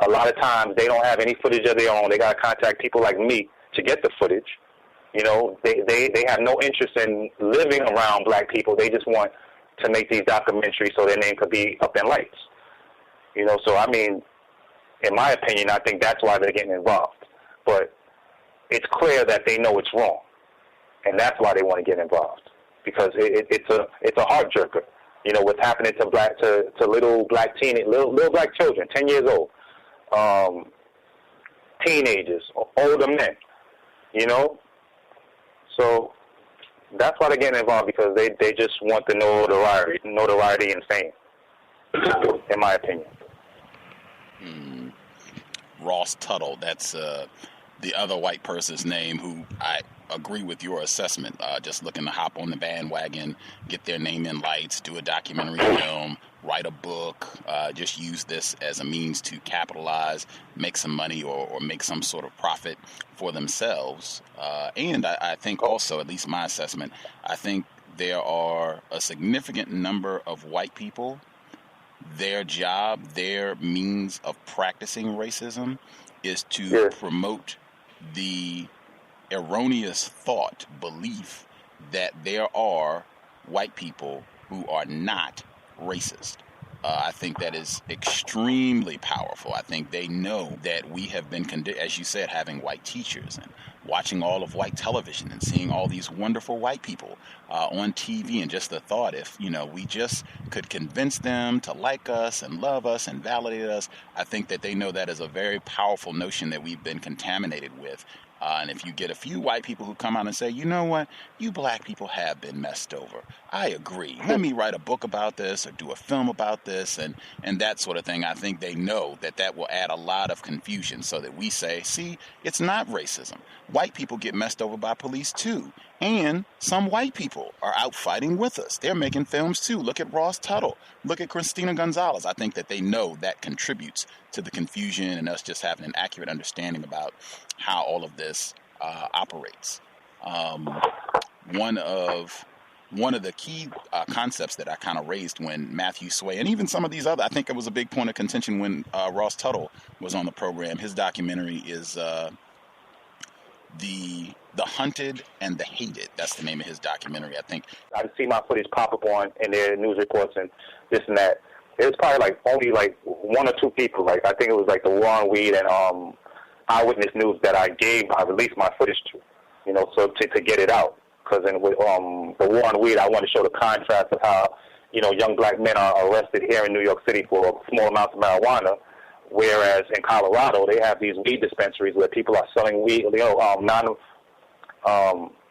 Speaker 8: A lot of times, they don't have any footage of their own. They got to contact people like me to get the footage. You know, they have no interest in living around black people. They just want to make these documentaries so their name could be up in lights. You know, so, I mean, in my opinion, I think that's why they're getting involved. But it's clear that they know it's wrong. And that's why they want to get involved. Because it's a heart jerker, you know, what's happening to little black black children, 10 years old, teenagers, older men, you know. So that's why they're getting involved, because they just want the notoriety and fame, in my opinion.
Speaker 7: Ross Tuttle, that's the other white person's name who I agree with your assessment, just looking to hop on the bandwagon, get their name in lights, do a documentary film, write a book, just use this as a means to capitalize, make some money or make some sort of profit for themselves. And I think also, at least my assessment, I think there are a significant number of white people, their job, their means of practicing racism is to promote the erroneous belief that there are white people who are not racist. I think that is extremely powerful. I think they know that we have been, as you said, having white teachers and watching all of white television and seeing all these wonderful white people on TV, and just the thought, if, you know, we just could convince them to like us and love us and validate us, I think that they know that is a very powerful notion that we've been contaminated with. And if you get a few white people who come out and say, you know what, you black people have been messed over, I agree. Let me write a book about this or do a film about this and that sort of thing. I think they know that will add a lot of confusion, so that we say, see, it's not racism. White people get messed over by police too. And some white people are out fighting with us. They're making films too. Look at Ross Tuttle. Look at Christina Gonzalez. I think that they know that contributes to the confusion and us just having an accurate understanding about how all of this operates. One of the key concepts that I kind of raised when Matthew Sway, and even some of these other, I think it was a big point of contention when Ross Tuttle was on the program. His documentary is The Hunted and the Hated. That's the name of his documentary, I think.
Speaker 8: I see my footage pop up in their news reports and this and that. It was probably only one or two people. I think it was the War on Weed and Eyewitness News that I released my footage to, you know, so to get it out. Because with the War on Weed, I want to show the contrast of how, you know, young black men are arrested here in New York City for small amounts of marijuana, whereas in Colorado they have these weed dispensaries where people are selling weed. You know,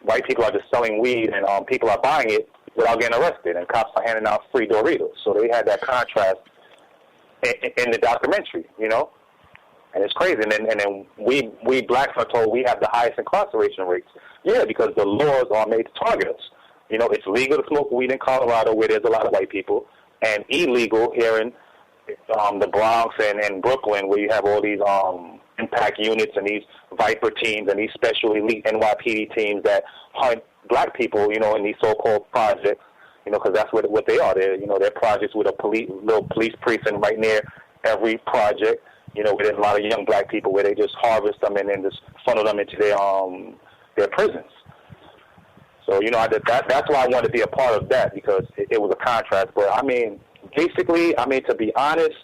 Speaker 8: white people are just selling weed and people are buying it without getting arrested, and cops are handing out free Doritos. So they had that contrast in the documentary, you know, and it's crazy. And then we blacks are told we have the highest incarceration rates. Yeah, because the laws are made to target us. You know, it's legal to smoke weed in Colorado where there's a lot of white people, and illegal here in the Bronx and Brooklyn where you have all these impact units and these Viper teams and these special elite NYPD teams that hunt black people, you know, in these so-called projects, you know, because that's what they are. They're projects with a little police precinct right near every project, you know, where there's a lot of young black people where they just harvest them and then just funnel them into their prisons. So, you know, that's why I wanted to be a part of that, because it was a contrast. But, I mean, basically, to be honest,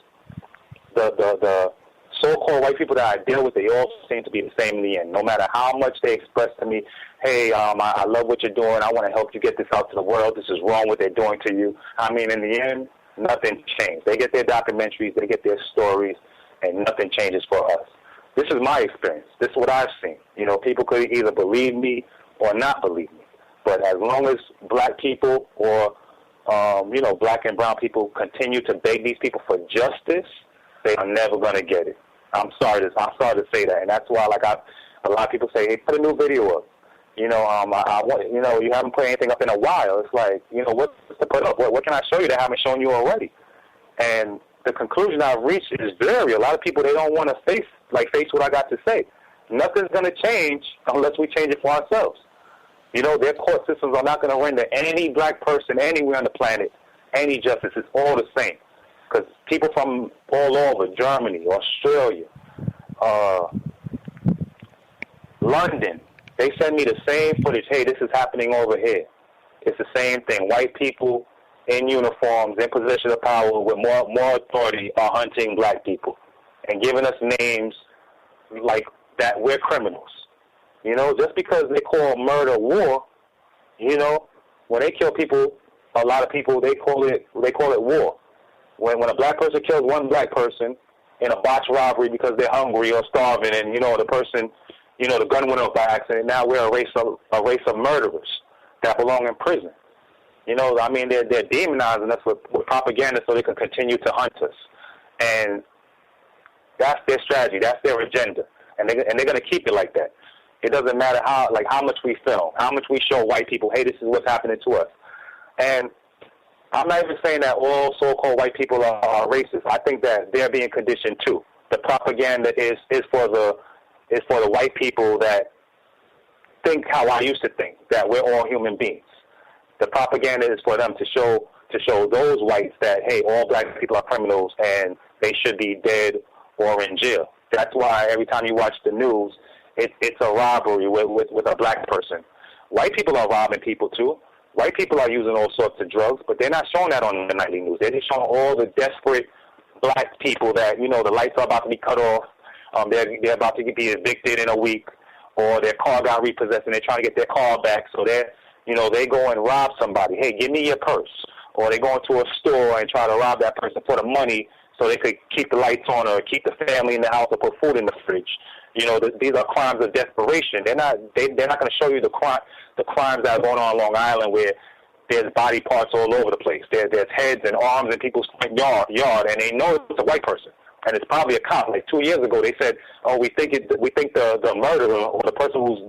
Speaker 8: the so-called white people that I deal with, they all seem to be the same in the end. No matter how much they express to me, hey, I love what you're doing. I want to help you get this out to the world. This is wrong what they're doing to you. I mean, in the end, nothing changed. They get their documentaries, they get their stories, and nothing changes for us. This is my experience. This is what I've seen. You know, people could either believe me or not believe me. But as long as black people or, you know, black and brown people continue to beg these people for justice, they are never going to get it. I'm sorry to say that. And that's why, a lot of people say, hey, put a new video up. You haven't put anything up in a while. It's like, what's to put up? What can I show you that I haven't shown you already? And the conclusion I've reached is blurry. A lot of people, they don't want to face what I got to say. Nothing's going to change unless we change it for ourselves. Their court systems are not going to render any black person anywhere on the planet any justice. It's all the same. Because people from all over, Germany, Australia, London, they send me the same footage. Hey, this is happening over here. It's the same thing. White people in uniforms, in position of power with more authority are hunting black people and giving us names like that we're criminals. Just because they call murder war, when they kill people, a lot of people, they call it war. When a black person kills one black person in a botched robbery because they're hungry or starving, and the person, the gun went off by accident. Now we're a race of murderers that belong in prison. They're demonizing us with propaganda so they can continue to hunt us, and that's their strategy. That's their agenda, and they're going to keep it like that. It doesn't matter how much we film, how much we show white people, hey, this is what's happening to us. And I'm not even saying that all so-called white people are racist. I think that they're being conditioned too. The propaganda is for the white people that think how I used to think, that we're all human beings. The propaganda is for them to show those whites that, hey, all black people are criminals and they should be dead or in jail. That's why every time you watch the news, it's a robbery with a black person. White people are robbing people too. White people are using all sorts of drugs, but they're not showing that on the nightly news. They're just showing all the desperate black people that, the lights are about to be cut off. They're about to be evicted in a week, or their car got repossessed and they're trying to get their car back. So they go and rob somebody. Hey, give me your purse. Or they go into a store and try to rob that person for the money so they could keep the lights on or keep the family in the house or put food in the fridge. These are crimes of desperation. They're not going to show you the crimes that are going on Long Island where there's body parts all over the place. There's heads and arms in people's front yard, and they know it's a white person. And it's probably a cop. Like 2 years ago, they said, "Oh, we think the murderer or the person who's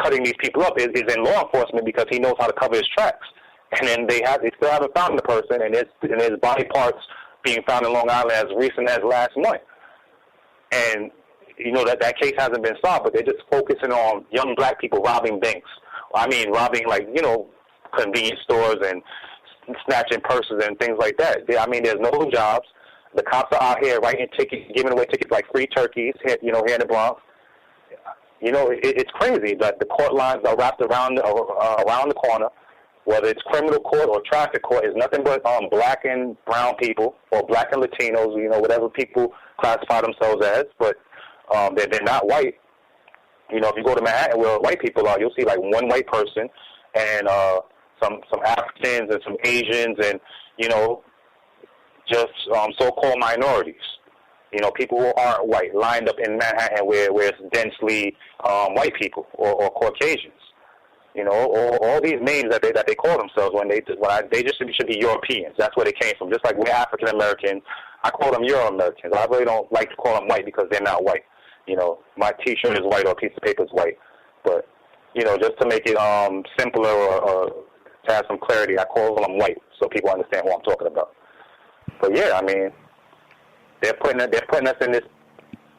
Speaker 8: cutting these people up is in law enforcement because he knows how to cover his tracks." And then they still haven't found the person, and there's body parts being found in Long Island as recent as last month. And that case hasn't been solved, but they're just focusing on young black people robbing banks. Robbing convenience stores and snatching purses and things like that. There's no jobs. The cops are out here writing tickets, giving away tickets like free turkeys here in the Bronx. It's crazy that the court lines are wrapped around the corner. Whether it's criminal court or traffic court, is nothing but black and brown people or black and Latinos, whatever people classify themselves as. But they're not white. If you go to Manhattan where white people are, you'll see like one white person and some Africans and some Asians and, just so-called minorities. People who aren't white lined up in Manhattan where it's densely white people or Caucasians. All these names that they call themselves when they just should be Europeans. That's where they came from. Just like we're African Americans, I call them Euro-Americans. I really don't like to call them white because they're not white. My T-shirt is white or a piece of paper is white. But, just to make it simpler or to have some clarity, I call them white so people understand what I'm talking about. But yeah, they're putting us in this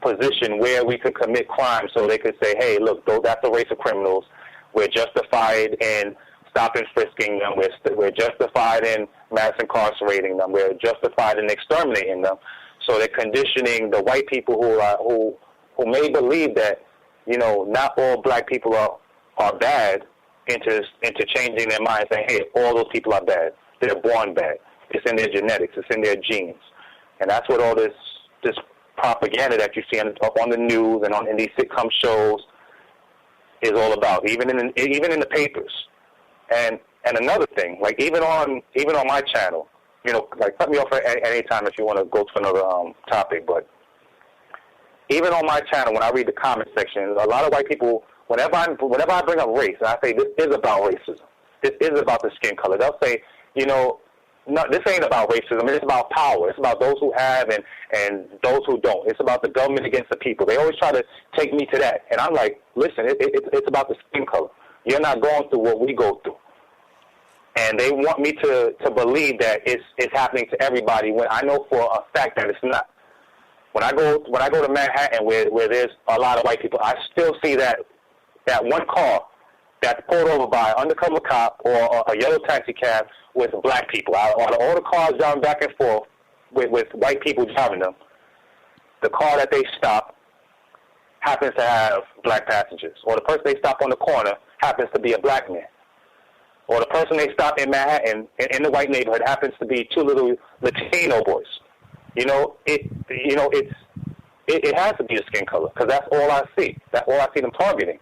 Speaker 8: position where we could commit crime so they could say, hey, look, that's a race of criminals. We're justified in stop and frisking them. We're justified in mass incarcerating them. We're justified in exterminating them. So they're conditioning the white people who may believe that, not all black people are bad into changing their mind, saying, hey, all those people are bad. They're born bad. It's in their genetics. It's in their genes. And that's what all this propaganda that you see on the news and in these sitcom shows is all about, even in the papers. And another thing, like even on my channel, cut me off at any time if you want to go to another topic, but even on my channel, when I read the comment section, a lot of white people, whenever I bring up race, and I say this is about racism, this is about the skin color, they'll say, no, this ain't about racism. It's about power. It's about those who have and those who don't. It's about the government against the people. They always try to take me to that. And I'm like, listen, it's about the skin color. You're not going through what we go through. And they want me to believe that it's happening to everybody when I know for a fact that it's not. When I go to Manhattan where there's a lot of white people, I still see that one car that's pulled over by an undercover cop or a yellow taxi cab with black people. Out of all the cars driving back and forth with white people driving them, the car that they stop happens to have black passengers. Or the person they stop on the corner happens to be a black man. Or the person they stop in Manhattan in the white neighborhood happens to be two little Latino boys. It has to be the skin color because that's all I see. That's all I see them targeting.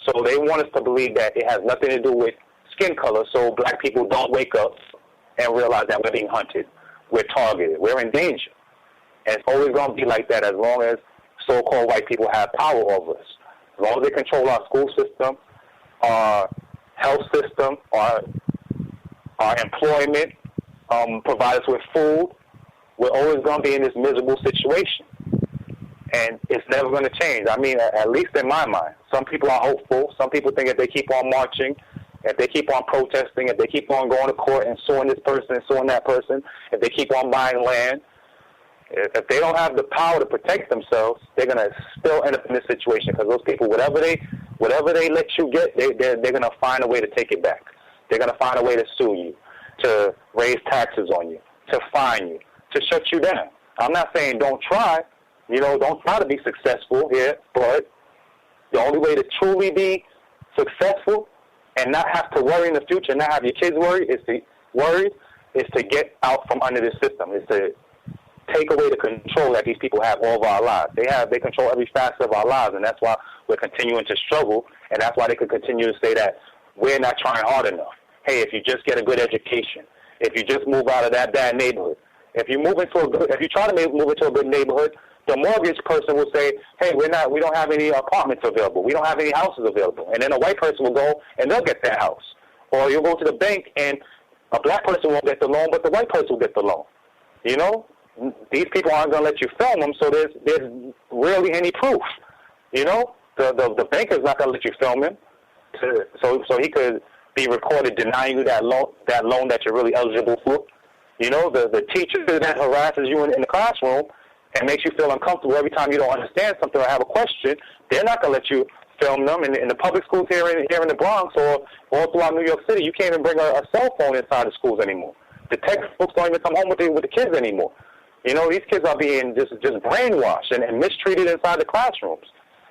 Speaker 8: So they want us to believe that it has nothing to do with skin color, so black people don't wake up and realize that we're being hunted, we're targeted, we're in danger. And it's always going to be like that as long as so-called white people have power over us. As long as they control our school system, our health system, our employment, provide us with food, we're always going to be in this miserable situation. And it's never going to change. I mean, at least in my mind. Some people are hopeful. Some people think if they keep on marching, if they keep on protesting, if they keep on going to court and suing this person and suing that person, if they keep on buying land, if they don't have the power to protect themselves, they're going to still end up in this situation because those people, whatever they let you get, they're going to find a way to take it back. They're going to find a way to sue you, to raise taxes on you, to fine you, to shut you down. I'm not saying don't try. Don't try to be successful here, but the only way to truly be successful and not have to worry in the future, not have your kids worried, is to get out from under this system, is to take away the control that these people have over our lives. They control every facet of our lives, and that's why we're continuing to struggle, and that's why they could continue to say that we're not trying hard enough. Hey, if you just get a good education, if you just move out of that bad neighborhood, if you try to move into a good neighborhood, the mortgage person will say, hey, we don't have any apartments available. We don't have any houses available. And then a white person will go and they'll get that house. Or you'll go to the bank and a black person won't get the loan, but the white person will get the loan. These people aren't going to let you film them, so there's rarely any proof. The banker's not going to let you film him, so he could be recorded denying you that loan that you're really eligible for. The teacher that harasses you in the classroom and makes you feel uncomfortable every time you don't understand something or have a question, they're not going to let you film them. In the public schools here in the Bronx or all throughout New York City, you can't even bring a cell phone inside the schools anymore. The textbooks don't even come home with the kids anymore. These kids are being just brainwashed and mistreated inside the classrooms.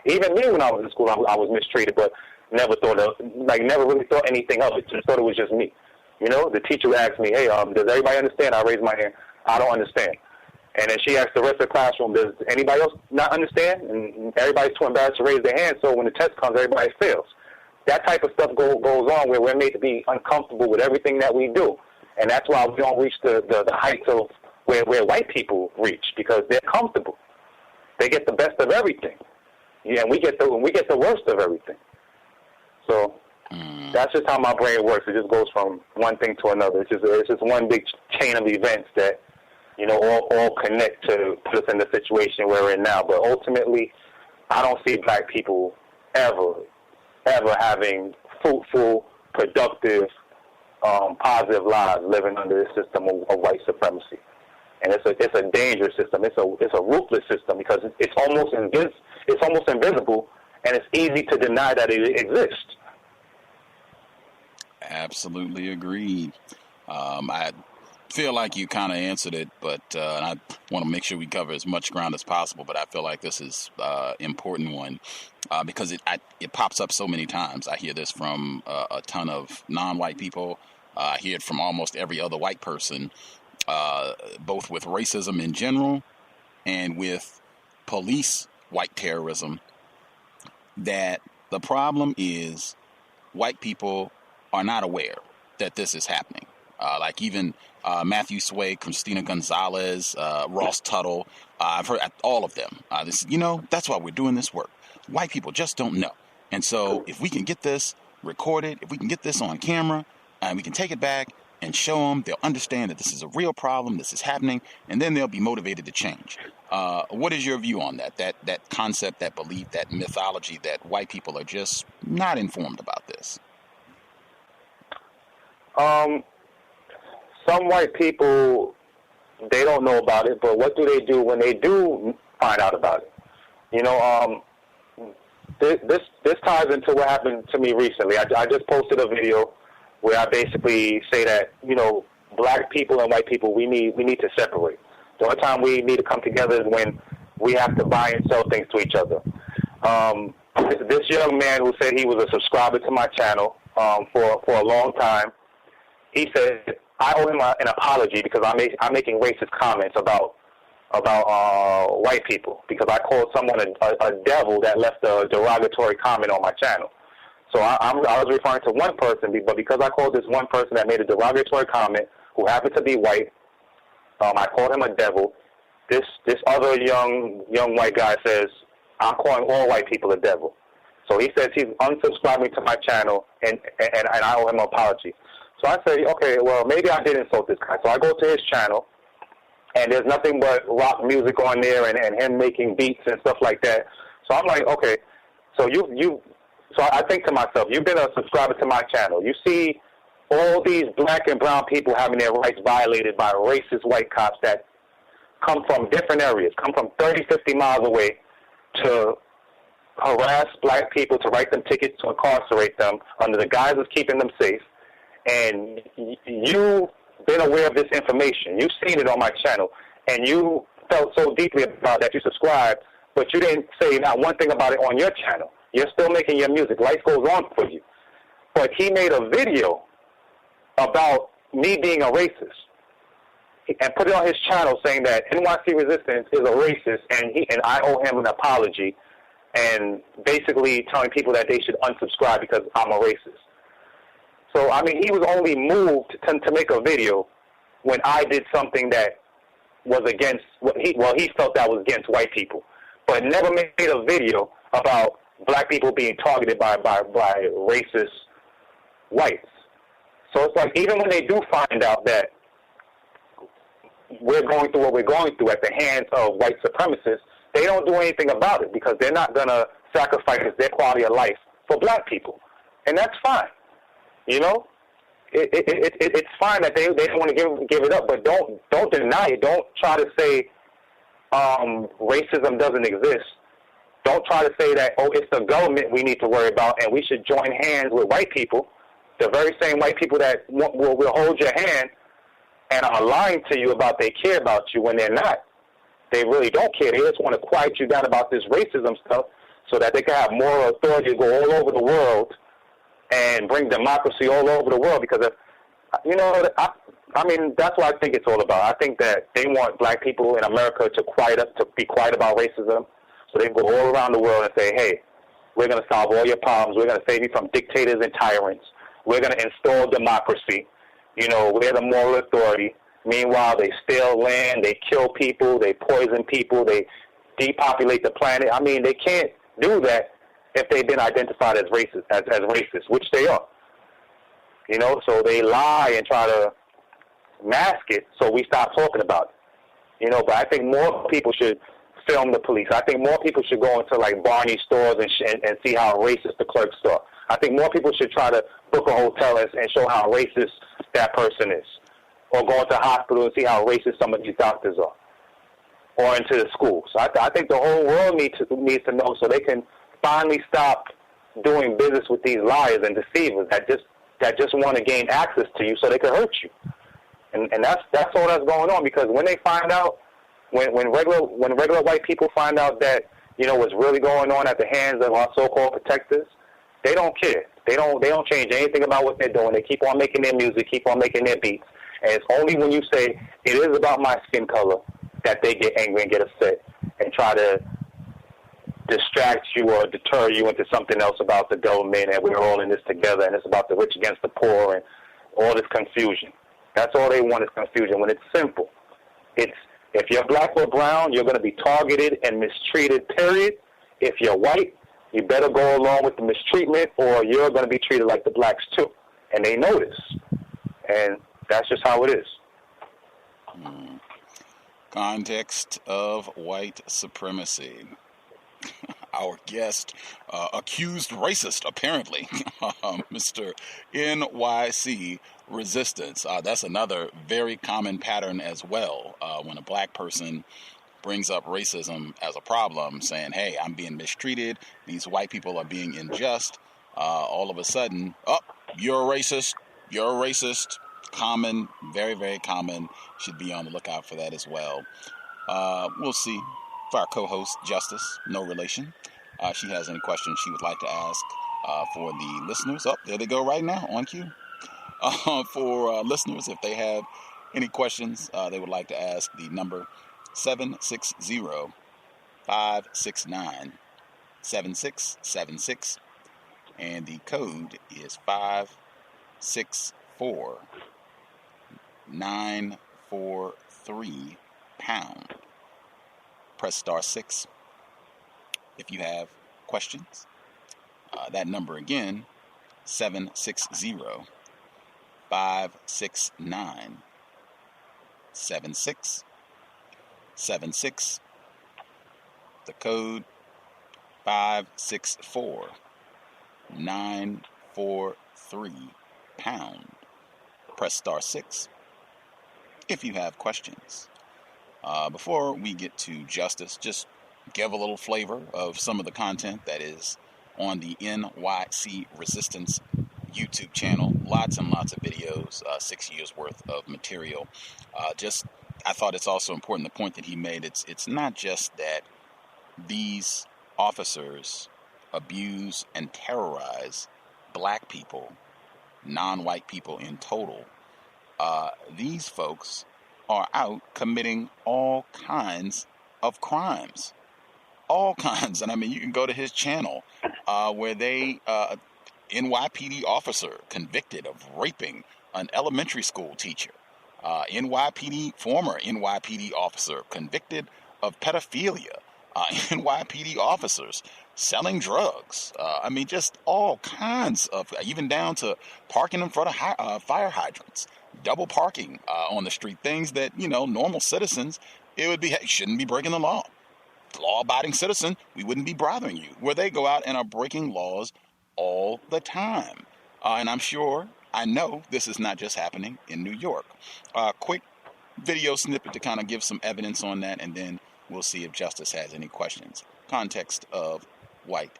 Speaker 8: Even me, when I was in school, I was mistreated, but never really thought anything of it. Just thought it was just me. The teacher would ask me, hey, does everybody understand? I raise my hand. I don't understand. And then she asked the rest of the classroom, does anybody else not understand? And everybody's too embarrassed to raise their hand, so when the test comes, everybody fails. That type of stuff goes on where we're made to be uncomfortable with everything that we do. And that's why we don't reach the heights of where white people reach, because they're comfortable. They get the best of everything. Yeah, and we get the worst of everything. So that's just how my brain works. It just goes from one thing to another. It's just one big chain of events that all connect to put us in the situation where we're in now. But ultimately, I don't see black people ever having fruitful, productive, positive lives living under this system of white supremacy. And it's a dangerous system. It's a ruthless system because it's almost invisible, and it's easy to deny that it exists.
Speaker 7: Absolutely agreed. I feel like you kind of answered it, but I want to make sure we cover as much ground as possible. But I feel like this is an important one because it pops up so many times. I hear this from a ton of non-white people. I hear it from almost every other white person, both with racism in general and with police white terrorism, that the problem is white people are not aware that this is happening. Like even Matthew Sway, Christina Gonzalez, Ross Tuttle, I've heard all of them. That's why we're doing this work. White people just don't know. And so if we can get this recorded, if we can get this on camera, and we can take it back and show them, they'll understand that this is a real problem, this is happening, and then they'll be motivated to change. What is your view on that? That concept, that belief, that mythology that white people are just not informed about this?
Speaker 8: Some white people, they don't know about it, but what do they do when they do find out about it? You know, this ties into what happened to me recently. I just posted a video where I basically say that, you know, black people and white people, we need to separate. The only time we need to come together is when we have to buy and sell things to each other. This young man who said he was a subscriber to my channel for a long time, he said, I owe him an apology because I'm making racist comments about white people because I called someone a devil that left a derogatory comment on my channel. So I was referring to one person, but because I called this one person that made a derogatory comment who happened to be white, I called him a devil. This other young white guy says, I'm calling all white people a devil. So he says he's unsubscribing to my channel, and I owe him an apology. So I say, okay, well, maybe I did insult this guy. So I go to his channel, and there's nothing but rock music on there and him making beats and stuff like that. So I'm like, okay, so so I think to myself, you've been a subscriber to my channel. You see all these black and brown people having their rights violated by racist white cops that come from different areas, come from 30, 50 miles away to harass black people, to write them tickets, to incarcerate them under the guise of keeping them safe. And you've been aware of this information. You've seen it on my channel, and you felt so deeply about that you subscribed, but you didn't say not one thing about it on your channel. You're still making your music. Life goes on for you. But he made a video about me being a racist and put it on his channel saying that Nycresistance is a racist and I owe him an apology, and basically telling people that they should unsubscribe because I'm a racist. So, I mean, he was only moved to make a video when I did something that was against he felt that was against white people, but never made a video about black people being targeted by racist whites. So it's like even when they do find out that we're going through what we're going through at the hands of white supremacists, they don't do anything about it because they're not going to sacrifice their quality of life for black people. And that's fine. You know, it's fine that they don't want to give it up, but don't deny it. Don't try to say racism doesn't exist. Don't try to say that, oh, it's the government we need to worry about and we should join hands with white people, the very same white people that will hold your hand and are lying to you about they care about you when they're not. They really don't care. They just want to quiet you down about this racism stuff so that they can have moral authority to go all over the world and bring democracy all over the world because, I mean, that's what I think it's all about. I think that they want black people in America to be quiet about racism so they can go all around the world and say, hey, we're going to solve all your problems. We're going to save you from dictators and tyrants. We're going to install democracy. You know, we're the moral authority. Meanwhile, they steal land, they kill people, they poison people, they depopulate the planet. I mean, they can't do that if they've been identified as racist, as racist, which they are. You know, so they lie and try to mask it so we stop talking about it. You know, but I think more people should film the police. I think more people should go into, like, Barney stores and see how racist the clerks are. I think more people should try to book a hotel and show how racist that person is. Or go into the hospital and see how racist some of these doctors are. Or into the schools. So I think the whole world needs to know so they can finally stop doing business with these liars and deceivers that just want to gain access to you so they can hurt you. And that's all that's going on, because when they find out, when regular white people find out that, you know, what's really going on at the hands of our so-called protectors, they don't care. They don't change anything about what they're doing. They keep on making their music, keep on making their beats. And it's only when you say it is about my skin color that they get angry and get upset and try to distract you or deter you into something else about the government and we're all in this together and it's about the rich against the poor and all this confusion. That's all they want is confusion when it's simple. It's if you're black or brown, you're going to be targeted and mistreated, period. If you're white, you better go along with the mistreatment or you're going to be treated like the blacks too. And they know this. And that's just how it is.
Speaker 7: Context of white supremacy. Our guest, accused racist, apparently, Mr. Nycresistance. That's another very common pattern as well. When a black person brings up racism as a problem, saying, hey, I'm being mistreated, these white people are being unjust, all of a sudden, you're a racist, common, very, very common, should be on the lookout for that as well. We'll see if our co-host, Justice, no relation, she has any questions she would like to ask for the listeners. There they go right now, on cue. For listeners, if they have any questions they would like to ask, the number 760-569-7676, and the code is 564943#. Press star 6 if you have questions. That number again, 760-569-7676. The code 564943#. Press star 6 if you have questions. Before we get to Justice, just give a little flavor of some of the content that is on the Nycresistance YouTube channel. Lots and lots of videos, 6 years worth of material. I thought it's also important, the point that he made, it's not just that these officers abuse and terrorize black people, non-white people in total. These folks are out committing all kinds of crimes. All kinds. And I mean, you can go to his channel where NYPD officer convicted of raping an elementary school teacher. Former NYPD officer convicted of pedophilia. NYPD officers selling drugs. I mean, just all kinds of, even down to parking in front of fire hydrants, double parking on the street, things that, normal citizens, it would be, hey, shouldn't be breaking the law. Law-abiding citizen, we wouldn't be bothering you. Where they go out and are breaking laws all the time. And I know this is not just happening in New York. Quick video snippet to kind of give some evidence on that, and then we'll see if Justice has any questions. Context of white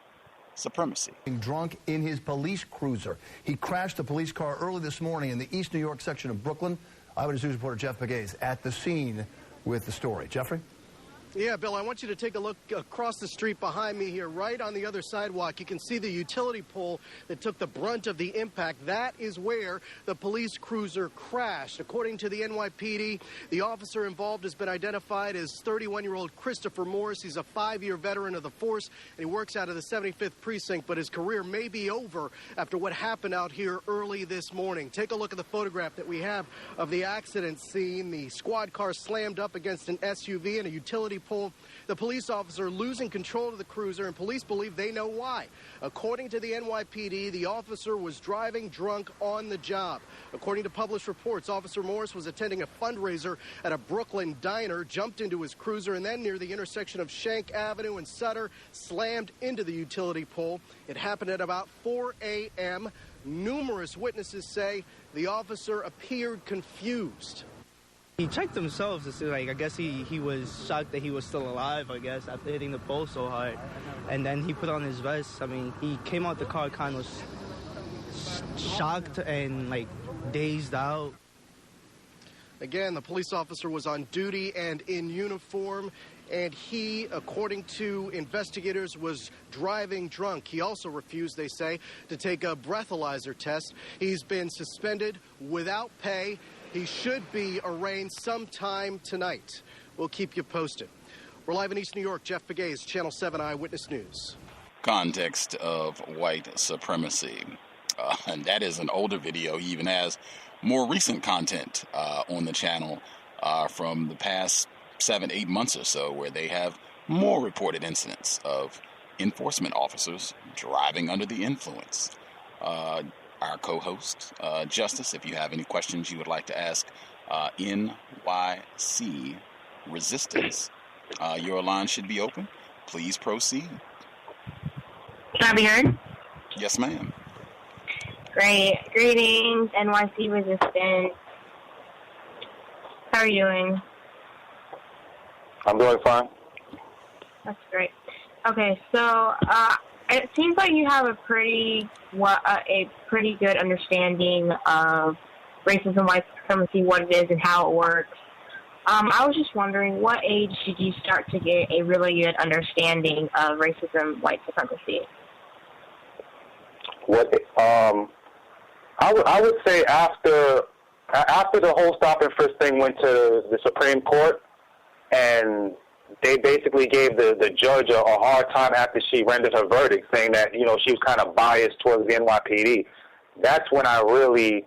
Speaker 7: supremacy.
Speaker 9: Drunk in his police cruiser. He crashed a police car early this morning in the East New York section of Brooklyn. Eyewitness News reporter Jeff Begay is at the scene with the story. Jeffrey?
Speaker 10: Yeah, Bill, I want you to take a look across the street behind me here, right on the other sidewalk. You can see the utility pole that took the brunt of the impact. That is where the police cruiser crashed. According to the NYPD, the officer involved has been identified as 31-year-old Christopher Morris. He's a 5-year veteran of the force, and he works out of the 75th Precinct, but his career may be over after what happened out here early this morning. Take a look at the photograph that we have of the accident scene. The squad car slammed up against an SUV and a utility pole. The police officer losing control of the cruiser, and police believe they know why. According to the NYPD, the officer was driving drunk on the job. According to published reports, Officer Morris was attending a fundraiser at a Brooklyn diner, jumped into his cruiser, and then near the intersection of Shank Avenue and Sutter, slammed into the utility pole. It happened at about 4 a.m. Numerous witnesses say the officer appeared confused.
Speaker 11: He checked himself to see, I guess he was shocked that he was still alive, I guess, after hitting the pole so hard. And then he put on his vest. I mean, he came out the car kind of shocked and, dazed out.
Speaker 10: Again, the police officer was on duty and in uniform, and he, according to investigators, was driving drunk. He also refused, they say, to take a breathalyzer test. He's been suspended without pay. He should be arraigned sometime tonight. We'll keep you posted. We're live in East New York. Jeff Begay, Channel 7 Eyewitness News.
Speaker 7: Context of white supremacy. And that is an older video. He even has more recent content on the channel from the past 7-8 months or so, where they have more reported incidents of enforcement officers driving under the influence. our co-host, Justice. If you have any questions you would like to ask NYC Resistance, your line should be open. Please proceed.
Speaker 12: Can I be heard?
Speaker 7: Yes, ma'am.
Speaker 12: Great. Greetings, NYC Resistance. How are you doing?
Speaker 8: I'm doing fine.
Speaker 12: That's great. Okay, so it seems like you have a pretty good understanding of racism, white supremacy, what it is, and how it works. I was just wondering, what age did you start to get a really good understanding of racism, white supremacy?
Speaker 8: I would say after the whole Stop and Frisk thing went to the Supreme Court, and they basically gave the judge a hard time after she rendered her verdict, saying that, you know, she was kind of biased towards the NYPD. That's when I really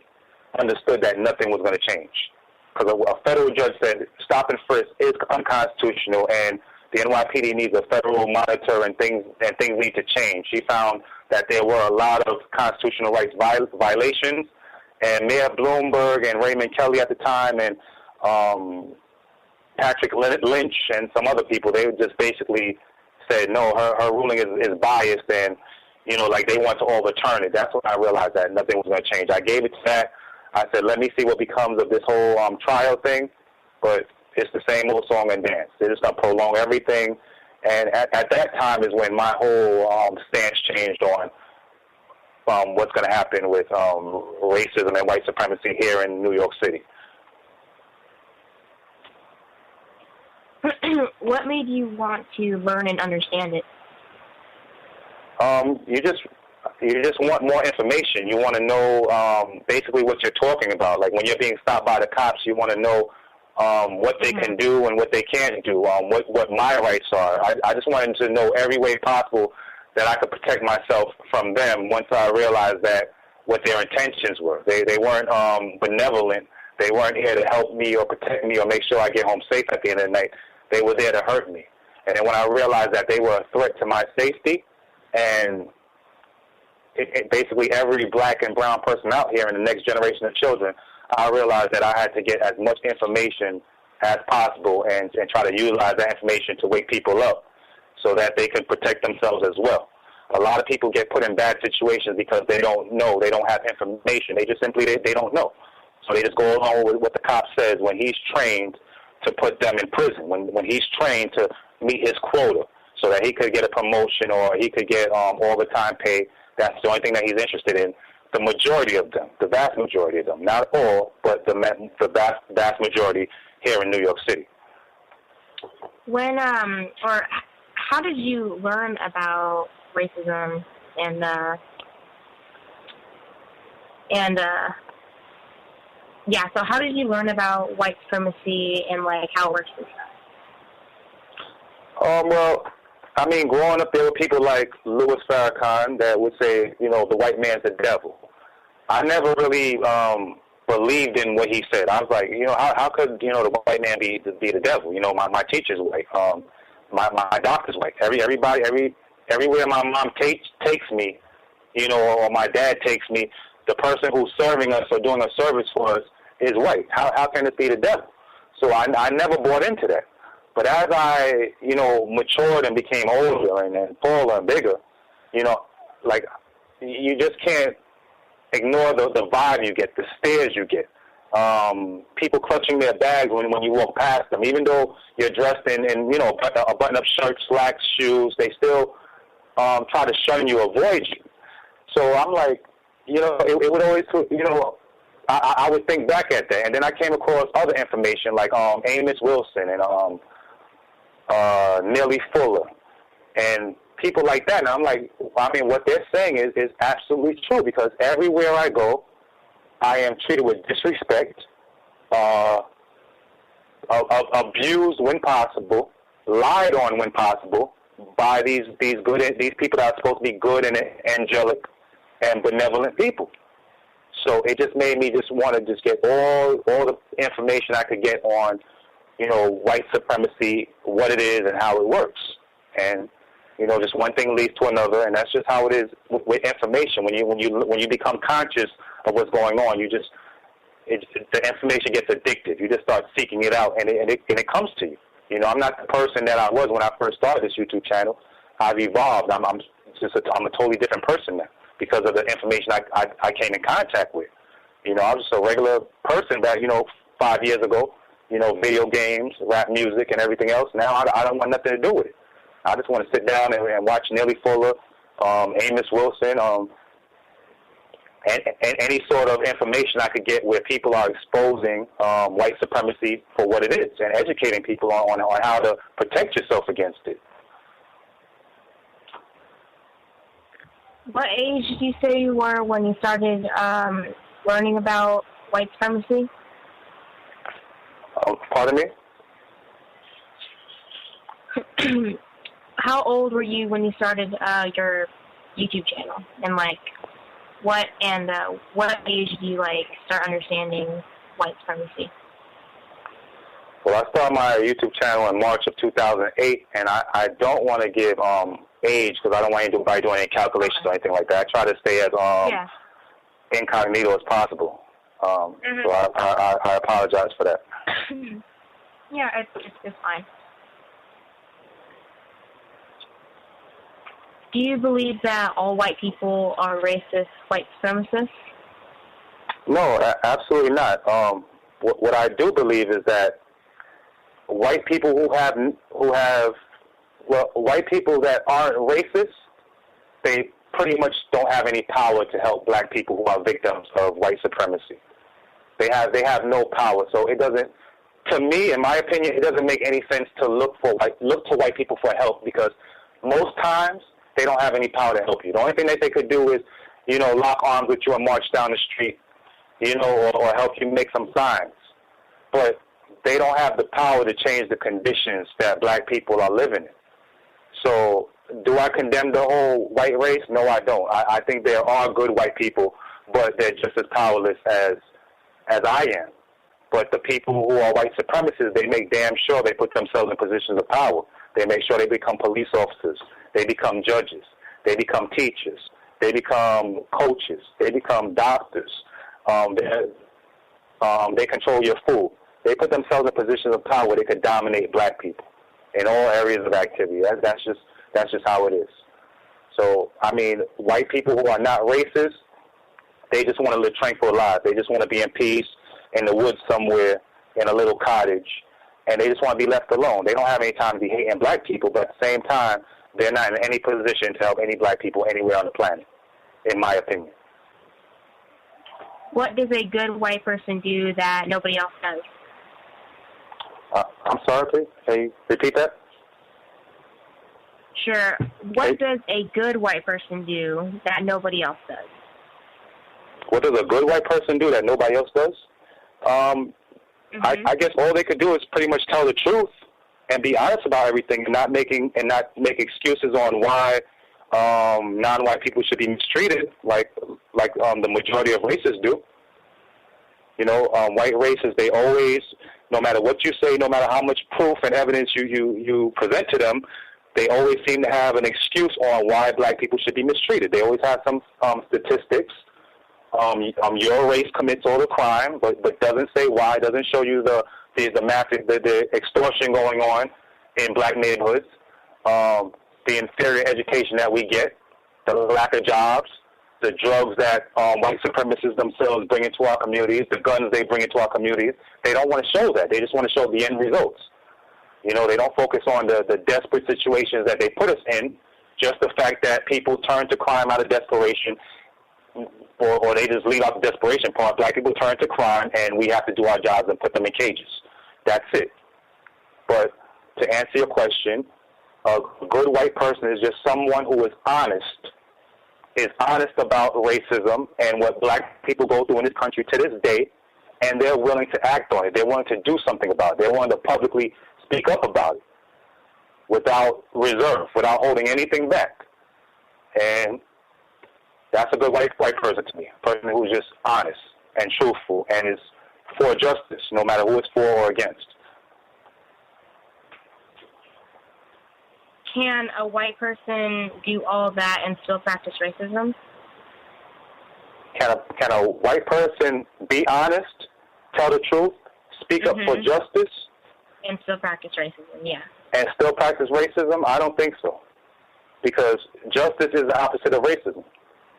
Speaker 8: understood that nothing was going to change. Because a federal judge said Stop and Frisk is unconstitutional, and the NYPD needs a federal monitor, and things need to change. She found that there were a lot of constitutional rights violations, and Mayor Bloomberg and Raymond Kelly at the time, and Patrick Lynch and some other people, they just basically said, no, her ruling is biased, and, you know, like, they want to overturn it. That's when I realized that nothing was going to change. I gave it to that. I said, let me see what becomes of this whole trial thing, but it's the same old song and dance. They're just going to prolong everything, and at that time is when my whole stance changed on what's going to happen with racism and white supremacy here in New York City.
Speaker 12: What made you want to learn and understand it?
Speaker 8: You just want more information. You want to know basically what you're talking about. Like when you're being stopped by the cops, you want to know what they can do and what they can't do, what my rights are. I just wanted to know every way possible that I could protect myself from them once I realized that what their intentions were. They weren't benevolent. They weren't here to help me or protect me or make sure I get home safe at the end of the night. They were there to hurt me. And then when I realized that they were a threat to my safety, and basically every black and brown person out here in the next generation of children, I realized that I had to get as much information as possible and try to utilize that information to wake people up so that they can protect themselves as well. A lot of people get put in bad situations because they don't know, they don't have information. They just simply, they don't know. So they just go along with what the cop says when he's trained to put them in prison, when he's trained to meet his quota so that he could get a promotion or he could get overtime pay. That's the only thing that he's interested in. The majority of them, the vast majority of them, not all, but the vast majority here in New York City.
Speaker 12: When, or how did you learn about racism and so how did you learn about white supremacy and, like, how it works and stuff?
Speaker 8: Well, I mean, growing up, there were people like Louis Farrakhan that would say, you know, the white man's the devil. I never really believed in what he said. I was like, you know, how could, you know, the white man be the devil? You know, my teacher's white, my doctor's white. Everywhere my mom takes me, you know, or my dad takes me, the person who's serving us or doing a service for us is white. How can it be the devil? So I never bought into that. But as I, you know, matured and became older and taller and bigger, you know, like, you just can't ignore the vibe you get, the stares you get. People clutching their bags when you walk past them. Even though you're dressed in you know, a button-up shirt, slacks, shoes, they still try to shun you, avoid you. So I'm like, you know, it would always, you know, I would think back at that. And then I came across other information like Amos Wilson and Nellie Fuller and people like that. And I'm like, I mean, what they're saying is absolutely true, because everywhere I go, I am treated with disrespect, abused when possible, lied on when possible by these people that are supposed to be good and angelic and benevolent people. So it just made me just want to just get all the information I could get on, you know, white supremacy, what it is and how it works. And, You know, just one thing leads to another, and that's just how it is with information. When you become conscious of what's going on, the information gets addictive. You just start seeking it out, and it comes to you. You know, I'm not the person that I was when I first started this YouTube channel. I've evolved. I'm a totally different person now because of the information I came in contact with. You know, I was just a regular person back, 5 years ago. You know, video games, rap music, and everything else. Now I don't want nothing to do with it. I just want to sit down and watch Nelly Fuller, Amos Wilson, and any sort of information I could get where people are exposing white supremacy for what it is and educating people on how to protect yourself against it.
Speaker 12: What age did you say you were when you started learning about white supremacy?
Speaker 8: Pardon me?
Speaker 12: How old were you when you started your YouTube channel? And what age did you start understanding white supremacy?
Speaker 8: Well, I started my YouTube channel in March of 2008, and I don't want to give age because I don't want anybody doing any calculations or anything like that. I try to stay as incognito as possible. So I apologize for that.
Speaker 12: Yeah, it's fine. Do you believe that all white people are racist white supremacists?
Speaker 8: No, absolutely not. What I do believe is that white people white people that aren't racist, they pretty much don't have any power to help black people who are victims of white supremacy. They have no power. So it doesn't, to me, in my opinion, it doesn't make any sense to look to white people for help because most times they don't have any power to help you. The only thing that they could do is, lock arms with you and march down the street, or help you make some signs. But they don't have the power to change the conditions that black people are living in. So do I condemn the whole white race? No, I don't. I think there are good white people, but they're just as powerless as I am. But the people who are white supremacists, they make damn sure they put themselves in positions of power. They make sure they become police officers. They become judges. They become teachers. They become coaches. They become doctors. They control your food. They put themselves in positions of power where they could dominate black people in all areas of activity. That's just how it is. So, I mean, white people who are not racist, they just want to live tranquil lives. They just want to be in peace in the woods somewhere in a little cottage, and they just want to be left alone. They don't have any time to be hating black people, but at the same time, they're not in any position to help any black people anywhere on the planet, in my opinion.
Speaker 12: What does a good white person do that nobody else does?
Speaker 8: I'm sorry, please. Can you repeat that?
Speaker 12: Sure. What does a good white person do that nobody else does?
Speaker 8: What does a good white person do that nobody else does? I guess all they could do is pretty much tell the truth and be honest about everything, and not make excuses on why non-white people should be mistreated like the majority of racists do. White racists, they always, no matter what you say, no matter how much proof and evidence you present to them, they always seem to have an excuse on why black people should be mistreated. They always have some statistics. Your race commits all the crime, but doesn't say why. Doesn't show you the extortion going on in black neighborhoods, the inferior education that we get, the lack of jobs, the drugs that white supremacists themselves bring into our communities, the guns they bring into our communities. They don't want to show that. They just want to show the end results. They don't focus on the desperate situations that they put us in, just the fact that people turn to crime out of desperation, or they just leave out the desperation part. Black people turn to crime, and we have to do our jobs and put them in cages. That's it. But to answer your question, a good white person is just someone who is honest about racism and what black people go through in this country to this day, and they're willing to act on it. They're willing to do something about it. They're willing to publicly speak up about it without reserve, without holding anything back. And that's a good white person to me, a person who's just honest and truthful and is for justice, no matter who it's for or against.
Speaker 12: can a white person do all of that and still practice racism?
Speaker 8: Can a white person be honest, tell the truth, speak up for justice?
Speaker 12: And still practice racism, yeah.
Speaker 8: And still practice racism? I don't think so. Because justice is the opposite of racism.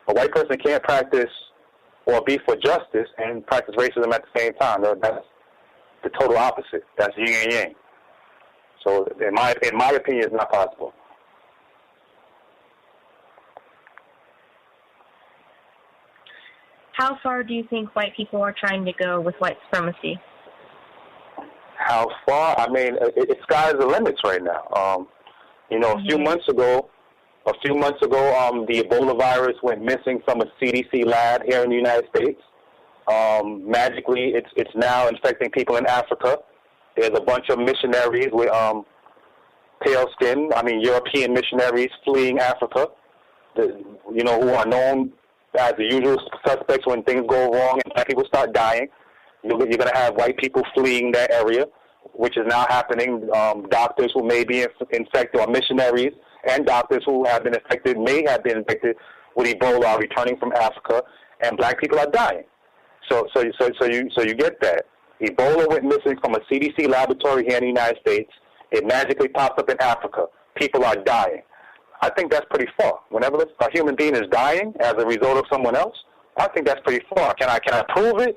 Speaker 8: A white person can't practice or be for justice and practice racism at the same time. That's the total opposite. That's yin and yang. So in my opinion, it's not possible.
Speaker 12: How far do you think white people are trying to go with white supremacy?
Speaker 8: How far? I mean, it's sky's the limits right now. A few months ago, the Ebola virus went missing from a CDC lab here in the United States. Magically, it's now infecting people in Africa. There's a bunch of missionaries with pale skin, European missionaries fleeing Africa, who are known as the usual suspects when things go wrong and black people start dying. You're going to have white people fleeing that area, which is now happening. Doctors who may be infected, or missionaries and doctors who have been infected, may have been infected with Ebola, are returning from Africa, and black people are dying. So you get that. Ebola went missing from a CDC laboratory here in the United States. It magically popped up in Africa. People are dying. I think that's pretty far. Whenever a human being is dying as a result of someone else, I think that's pretty far. Can I prove it?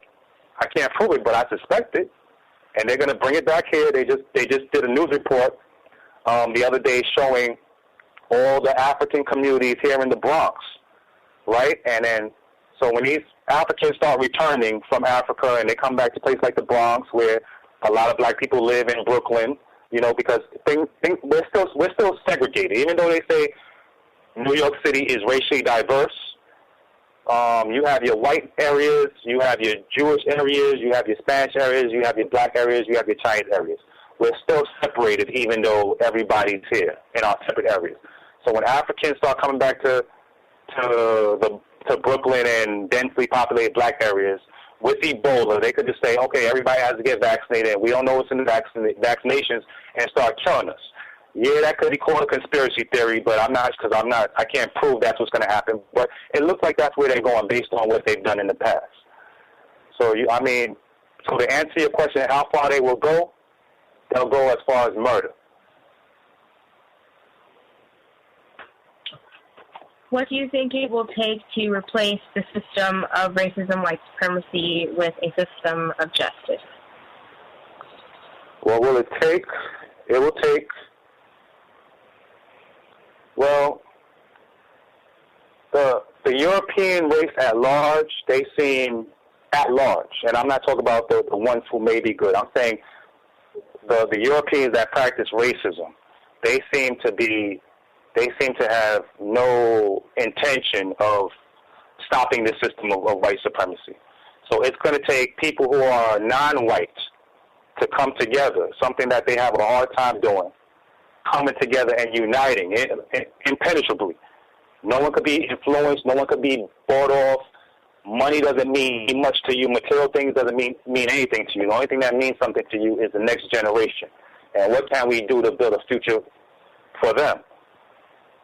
Speaker 8: I can't prove it, but I suspect it. And they're going to bring it back here. They just did a news report the other day showing all the African communities here in the Bronx, right? And then, so when these Africans start returning from Africa and they come back to places like the Bronx, where a lot of black people live, in Brooklyn, because we're still segregated. Even though they say New York City is racially diverse, you have your white areas, you have your Jewish areas, you have your Spanish areas, you have your black areas, you have your Chinese areas. We're still separated, even though everybody's here in our separate areas. So when Africans start coming back to Brooklyn and densely populated black areas with Ebola, they could just say, okay, everybody has to get vaccinated. We don't know what's in the vaccinations, and start killing us. Yeah, that could be called a conspiracy theory, but I can't prove that's what's going to happen. But it looks like that's where they're going based on what they've done in the past. So to answer your question, how far they will go, they'll go as far as murder.
Speaker 12: What do you think it will take to replace the system of racism, white supremacy with a system of justice?
Speaker 8: What will it take? It will take, the European race at large, they seem at large, and I'm not talking about the ones who may be good. I'm saying the Europeans that practice racism, they seem to have no intention of stopping the system of white supremacy. So it's going to take people who are non-white to come together, something that they have a hard time doing, coming together and uniting impenetrably. No one could be influenced. No one could be bought off. Money doesn't mean much to you. Material things doesn't mean anything to you. The only thing that means something to you is the next generation. And what can we do to build a future for them?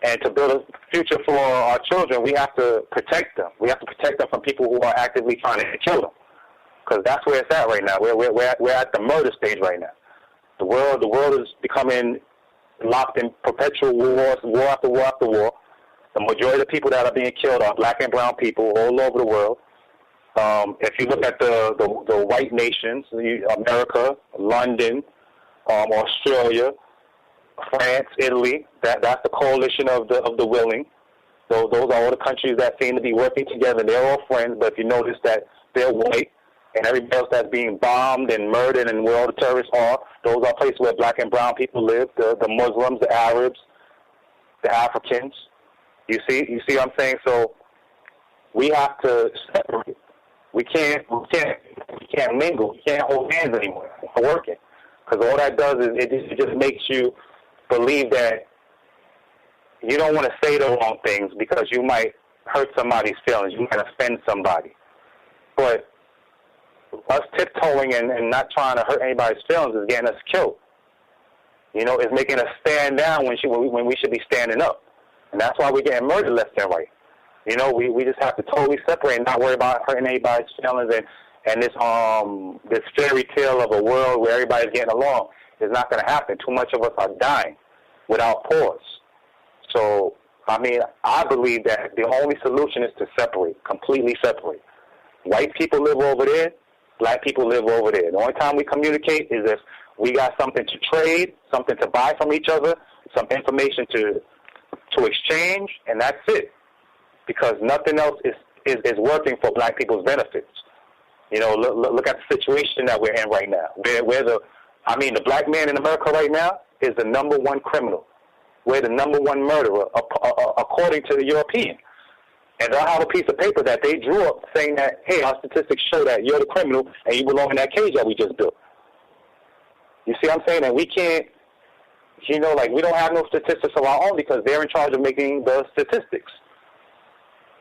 Speaker 8: And to build a future for our children, we have to protect them. We have to protect them from people who are actively trying to kill them. Because that's where it's at right now. We're at the murder stage right now. The world is becoming locked in perpetual wars, war after war after war. The majority of the people that are being killed are black and brown people all over the world. If you look at the white nations, America, London, Australia, France, Italy, that's the coalition of the willing. Those are all the countries that seem to be working together. They're all friends, but if you notice that they're white, and everybody else that's being bombed and murdered and where all the terrorists are, those are places where black and brown people live, the Muslims, the Arabs, the Africans. You see what I'm saying? So we have to separate. We can't mingle. We can't hold hands anymore. It's not working. Because all that does is it just makes you believe that you don't want to say the wrong things because you might hurt somebody's feelings. You might offend somebody. But us tiptoeing and not trying to hurt anybody's feelings is getting us killed. you know, is making us stand down when we should be standing up. And that's why we're getting murdered left and right. You know, we just have to totally separate and not worry about hurting anybody's feelings, and this fairy tale of a world where everybody's getting along is not going to happen. Too much of us are dying without pause. So, I mean, I believe that the only solution is to separate, completely separate. White people live over there, black people live over there. The only time we communicate is if we got something to trade, something to buy from each other, some information to exchange, and that's it. Because nothing else is working for black people's benefits. You know, look at the situation that we're in right now. The black man in America right now is the number one criminal. We're the number one murderer, according to the European. And they'll have a piece of paper that they drew up saying that, hey, our statistics show that you're the criminal and you belong in that cage that we just built. You see what I'm saying? And we can't, you know, like, we don't have no statistics of our own because they're in charge of making the statistics.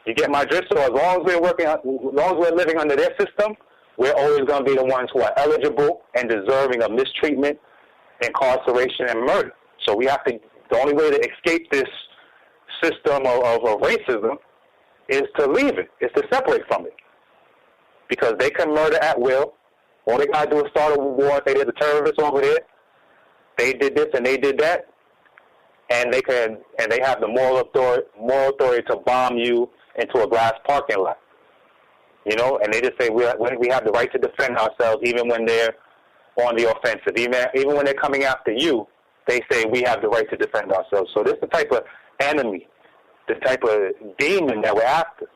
Speaker 8: You get my drift? So as long as we're living under their system, we're always going to be the ones who are eligible and deserving of mistreatment, incarceration, and murder. So we have to, the only way to escape this system of racism is to leave it, is to separate from it. Because they can murder at will. All they got to do is start a war and say there's a terrorist over there. They did this and they did that. And they have the moral authority to bomb you into a glass parking lot. You know, and they just say we have the right to defend ourselves even when they're on the offensive. Even when they're coming after you, they say we have the right to defend ourselves. So this is the type of enemy, the type of demon that we're after.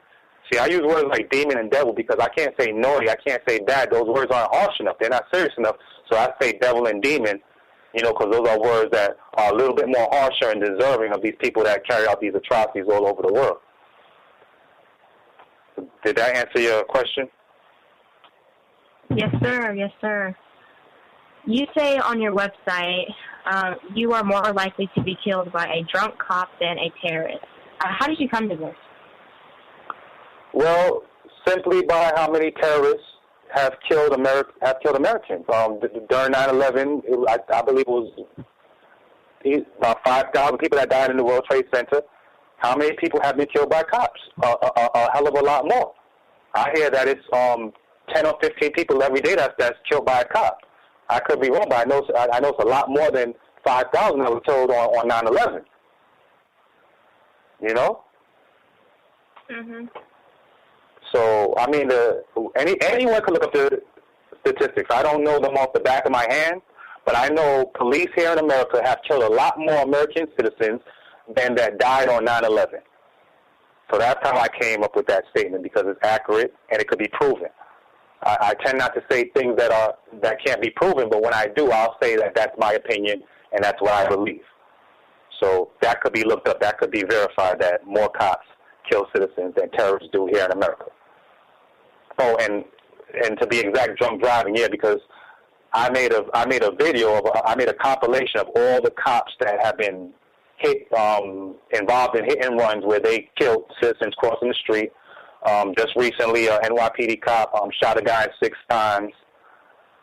Speaker 8: See, I use words like demon and devil because I can't say naughty, I can't say bad. Those words aren't harsh enough. They're not serious enough. So I say devil and demon, you know, because those are words that are a little bit more harsher and deserving of these people that carry out these atrocities all over the world. Did that answer your question?
Speaker 12: Yes, sir. Yes, sir. You say on your website you are more likely to be killed by a drunk cop than a terrorist. How did you come to this?
Speaker 8: Well, simply by how many terrorists have killed Americans. During 9/11, I believe it was about 5,000 people that died in the World Trade Center. How many people have been killed by cops? A hell of a lot more. I hear that it's 10 or 15 people every day that's killed by a cop. I could be wrong, but I know it's a lot more than 5,000 that were killed on 9/11. You know?
Speaker 12: Mm-hmm.
Speaker 8: So, I mean, anyone can look up the statistics. I don't know them off the back of my hand, but I know police here in America have killed a lot more American citizens than that died on 9/11. So that's how I came up with that statement, because it's accurate and it could be proven. I tend not to say things that can't be proven, but when I do, I'll say that that's my opinion and that's what I believe. So that could be looked up, that could be verified, that more cops kill citizens than terrorists do here in America. Oh, and to be exact, drunk driving, yeah, because I made a compilation of all the cops that have been involved in hit and runs where they killed citizens crossing the street. Just recently, an NYPD cop shot a guy 6 times.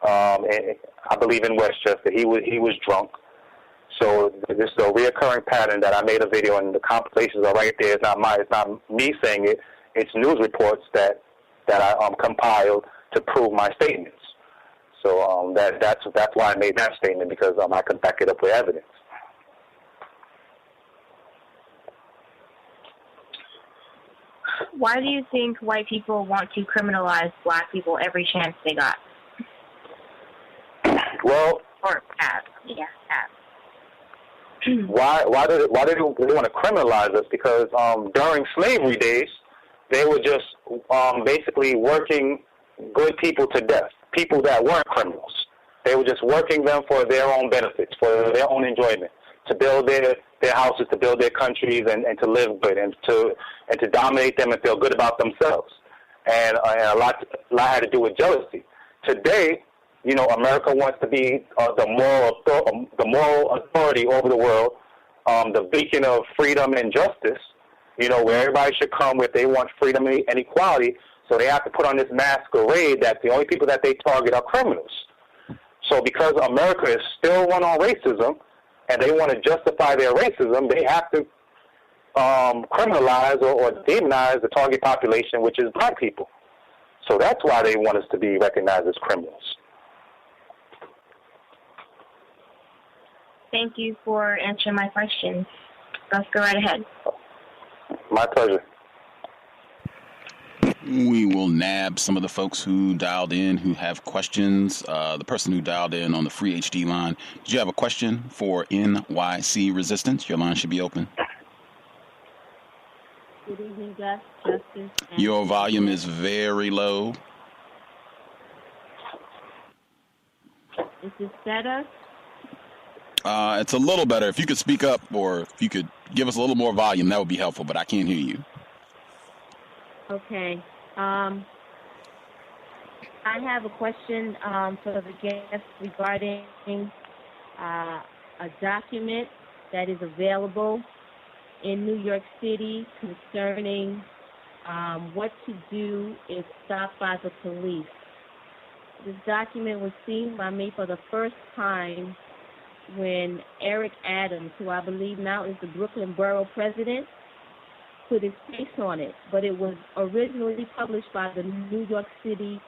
Speaker 8: I believe in Westchester. He was drunk. So this is a reoccurring pattern that I made a video, and the compilations are right there. It's not me saying it. It's news reports that I compiled to prove my statements. So that's why I made that statement, because I could back it up with evidence.
Speaker 12: Why do you think white people want to criminalize black people every chance they got?
Speaker 8: Well,
Speaker 12: or have.
Speaker 8: Why do they want to criminalize us? Because during slavery days, they were just basically working good people to death, people that weren't criminals. They were just working them for their own benefits, for their own enjoyment, to build their houses, to build their countries, and to live good, and to dominate them and feel good about themselves. And a lot had to do with jealousy. Today, you know, America wants to be the moral authority over the world, the beacon of freedom and justice, you know, where everybody should come if they want freedom and equality. So they have to put on this masquerade that the only people that they target are criminals. So because America is still run on racism, and they want to justify their racism, they have to criminalize or demonize the target population, which is black people. So that's why they want us to be recognized as criminals.
Speaker 12: Thank you for answering my questions. Let's go right ahead.
Speaker 8: My pleasure.
Speaker 7: We will nab some of the folks who dialed in who have questions. The person who dialed in on the free HD line, did you have a question for NYC Resistance? Your line should be open.
Speaker 13: Good evening, Gus, Justice.
Speaker 7: Your volume is very low.
Speaker 13: Is this better?
Speaker 7: It's a little better. If you could speak up or if you could give us a little more volume, that would be helpful, but I can't hear you.
Speaker 13: Okay. I have a question for the guest regarding a document that is available in New York City concerning what to do if stopped by the police. This document was seen by me for the first time when Eric Adams, who I believe now is the Brooklyn Borough President, put his face on it. But it was originally published by the New York City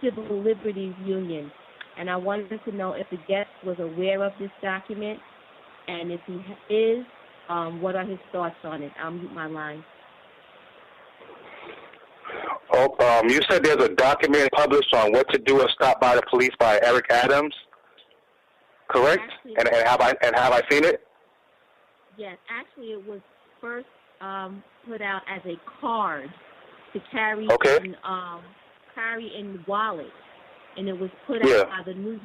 Speaker 13: Civil Liberties Union. And I wanted to know if the guest was aware of this document, and if he is, what are his thoughts on it? I'll mute my line.
Speaker 8: You said there's a document published on what to do if stopped by the police by Eric Adams, correct?
Speaker 13: Actually,
Speaker 8: and have I seen it?
Speaker 13: Yes, actually, it was first put out as a card to carry in the wallet, and it was put out by the New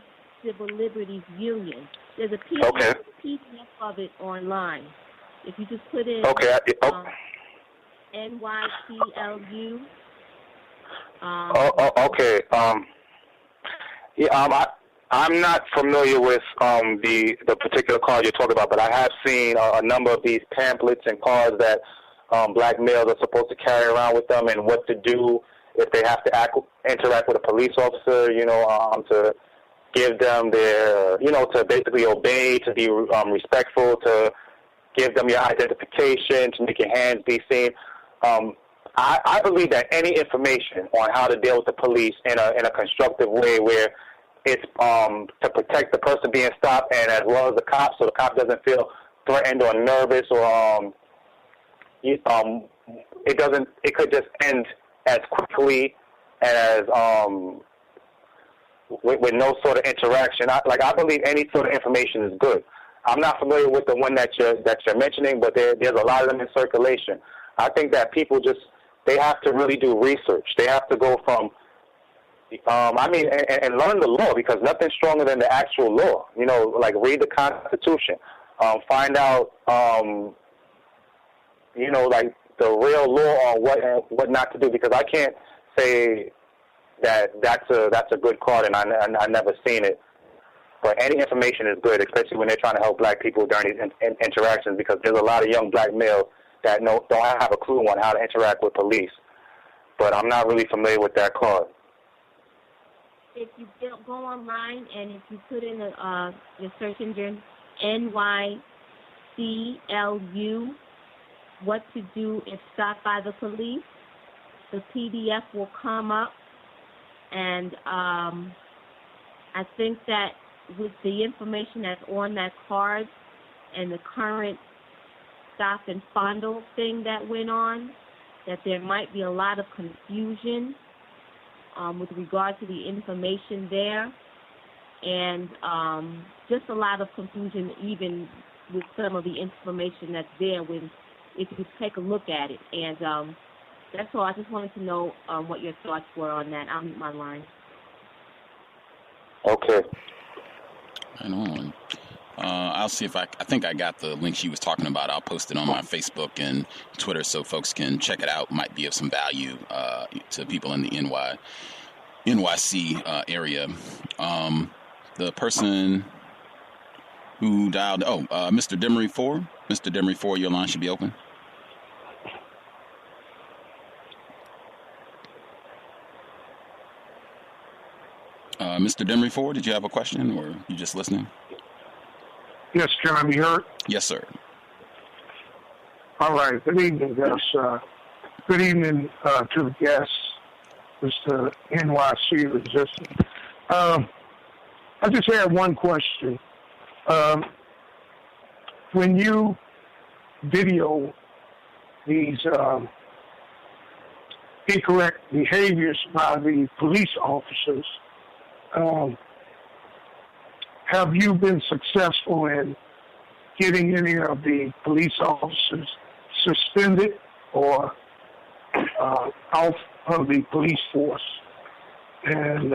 Speaker 13: Civil Liberties Union. There's a PDF of it online. If you just put in NYCLU.
Speaker 8: I'm not familiar with the particular card you're talking about, but I have seen a number of these pamphlets and cards that black males are supposed to carry around with them, and what to do if they have to interact with a police officer. To give them their, to basically obey, to be respectful, to give them your identification, to make your hands be seen. I believe that any information on how to deal with the police in a constructive way, where it's to protect the person being stopped and as well as the cop, so the cop doesn't feel threatened or nervous, or it could just end as quickly and as with no sort of interaction. I believe any sort of information is good. I'm not familiar with the one that you're mentioning, but there's a lot of them in circulation. I think that people they have to really do research. They have to go from, and learn the law, because nothing's stronger than the actual law. Read the Constitution, find out, the real law on what not to do. Because I can't say that's a good card, and I never seen it. But any information is good, especially when they're trying to help black people during these interactions, because there's a lot of young black males that don't have a clue on how to interact with police. But I'm not really familiar with that card.
Speaker 13: If you go online and if you put in your search engine NYCLU, what to do if stopped by the police, the PDF will come up. And I think that with the information that's on that card and the current stop and fondle thing that went on, that there might be a lot of confusion with regard to the information there, and just a lot of confusion even with some of the information that's there if you take a look at it. And that's all. I just wanted to know what your thoughts were on that. I'll mute my line.
Speaker 8: Okay.
Speaker 7: Right on. I'll see if I think I got the link she was talking about. I'll post it on my Facebook and Twitter so folks can check it out. Might be of some value to people in the NYC area. The person who dialed, Mr. Demery 4. Mr. Demery 4, your line should be open. Mr. Demry, did you have a question, or you just listening?
Speaker 14: Yes, can I be heard?
Speaker 7: Yes, sir.
Speaker 14: All right. Good evening, Gus. Good evening to the guests, Mr. NYC Resistance. I just had one question. When you video these incorrect behaviors by the police officers, have you been successful in getting any of the police officers suspended or out of the police force? And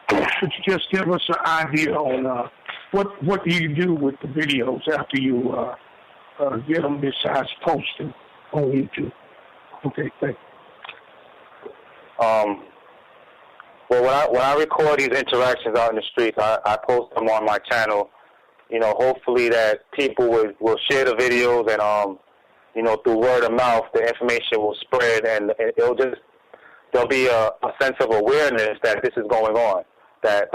Speaker 14: could you just give us an idea on what do you do with the videos after you get them besides posting on YouTube? Okay, thank you.
Speaker 8: Well, when I record these interactions out in the streets, I post them on my channel. You know, hopefully that people will share the videos, and you know, through word of mouth, the information will spread, and there'll be a sense of awareness that this is going on. That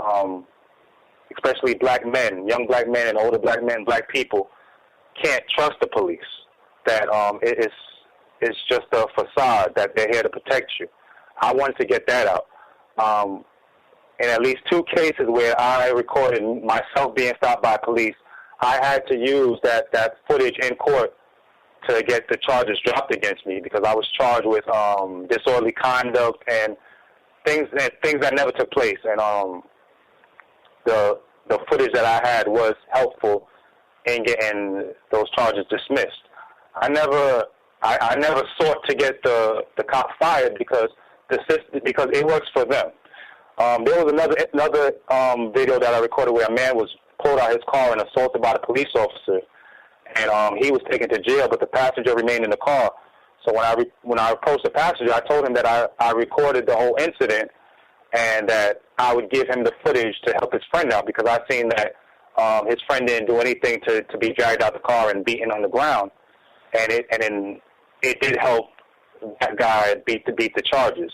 Speaker 8: especially black men, young black men, and older black men, black people can't trust the police. That it's just a facade, that they're here to protect you. I wanted to get that out. In at least 2 cases where I recorded myself being stopped by police, I had to use that footage in court to get the charges dropped against me, because I was charged with disorderly conduct and things that never took place. And the footage that I had was helpful in getting those charges dismissed. I never sought to get the cop fired because it works for them. There was another video that I recorded where a man was pulled out his car and assaulted by the police officer, and he was taken to jail, but the passenger remained in the car. So when I approached the passenger, I told him that I recorded the whole incident and that I would give him the footage to help his friend out, because I seen that his friend didn't do anything to be dragged out the car and beaten on the ground, and it did help that guy beat the charges,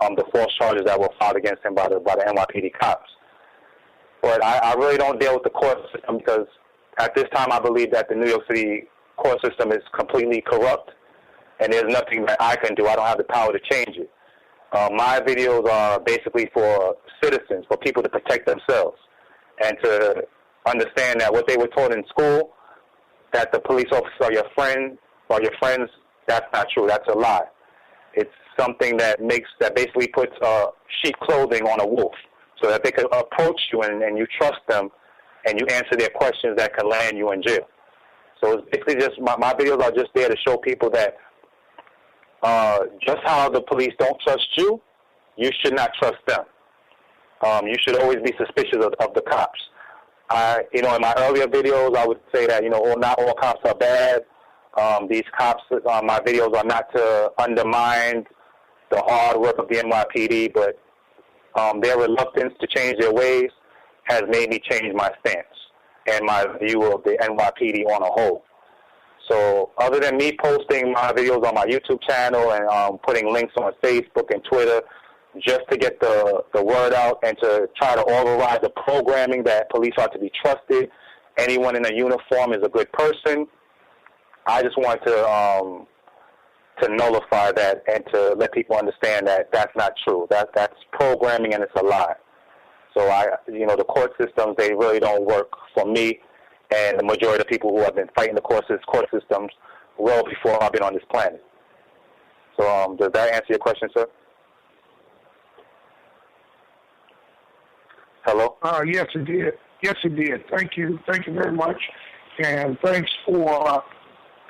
Speaker 8: the false charges that were filed against him by the NYPD cops. But I really don't deal with the court system, because at this time I believe that the New York City court system is completely corrupt, and there's nothing that I can do. I don't have the power to change it. My videos are basically for citizens, for people to protect themselves, and to understand that what they were taught in school, that the police officers are your friend or your friends, that's not true. That's a lie. It's something that basically puts sheep clothing on a wolf, so that they can approach you and you trust them, and you answer their questions that can land you in jail. So it's basically just my videos are just there to show people that just how the police don't trust you, you should not trust them. You should always be suspicious of the cops. In my earlier videos, I would say that not all cops are bad. These cops, my videos are not to undermine the hard work of the NYPD, but their reluctance to change their ways has made me change my stance and my view of the NYPD on a whole. So other than me posting my videos on my YouTube channel and putting links on Facebook and Twitter just to get the word out and to try to override the programming that police are to be trusted, anyone in a uniform is a good person, I just want to nullify that and to let people understand that that's not true. That's programming and it's a lie. So the court systems, they really don't work for me and the majority of people who have been fighting the court systems well before I've been on this planet. So does that answer your question, sir? Hello?
Speaker 14: Yes, it did. Yes, it did. Thank you. Thank you very much. And thanks for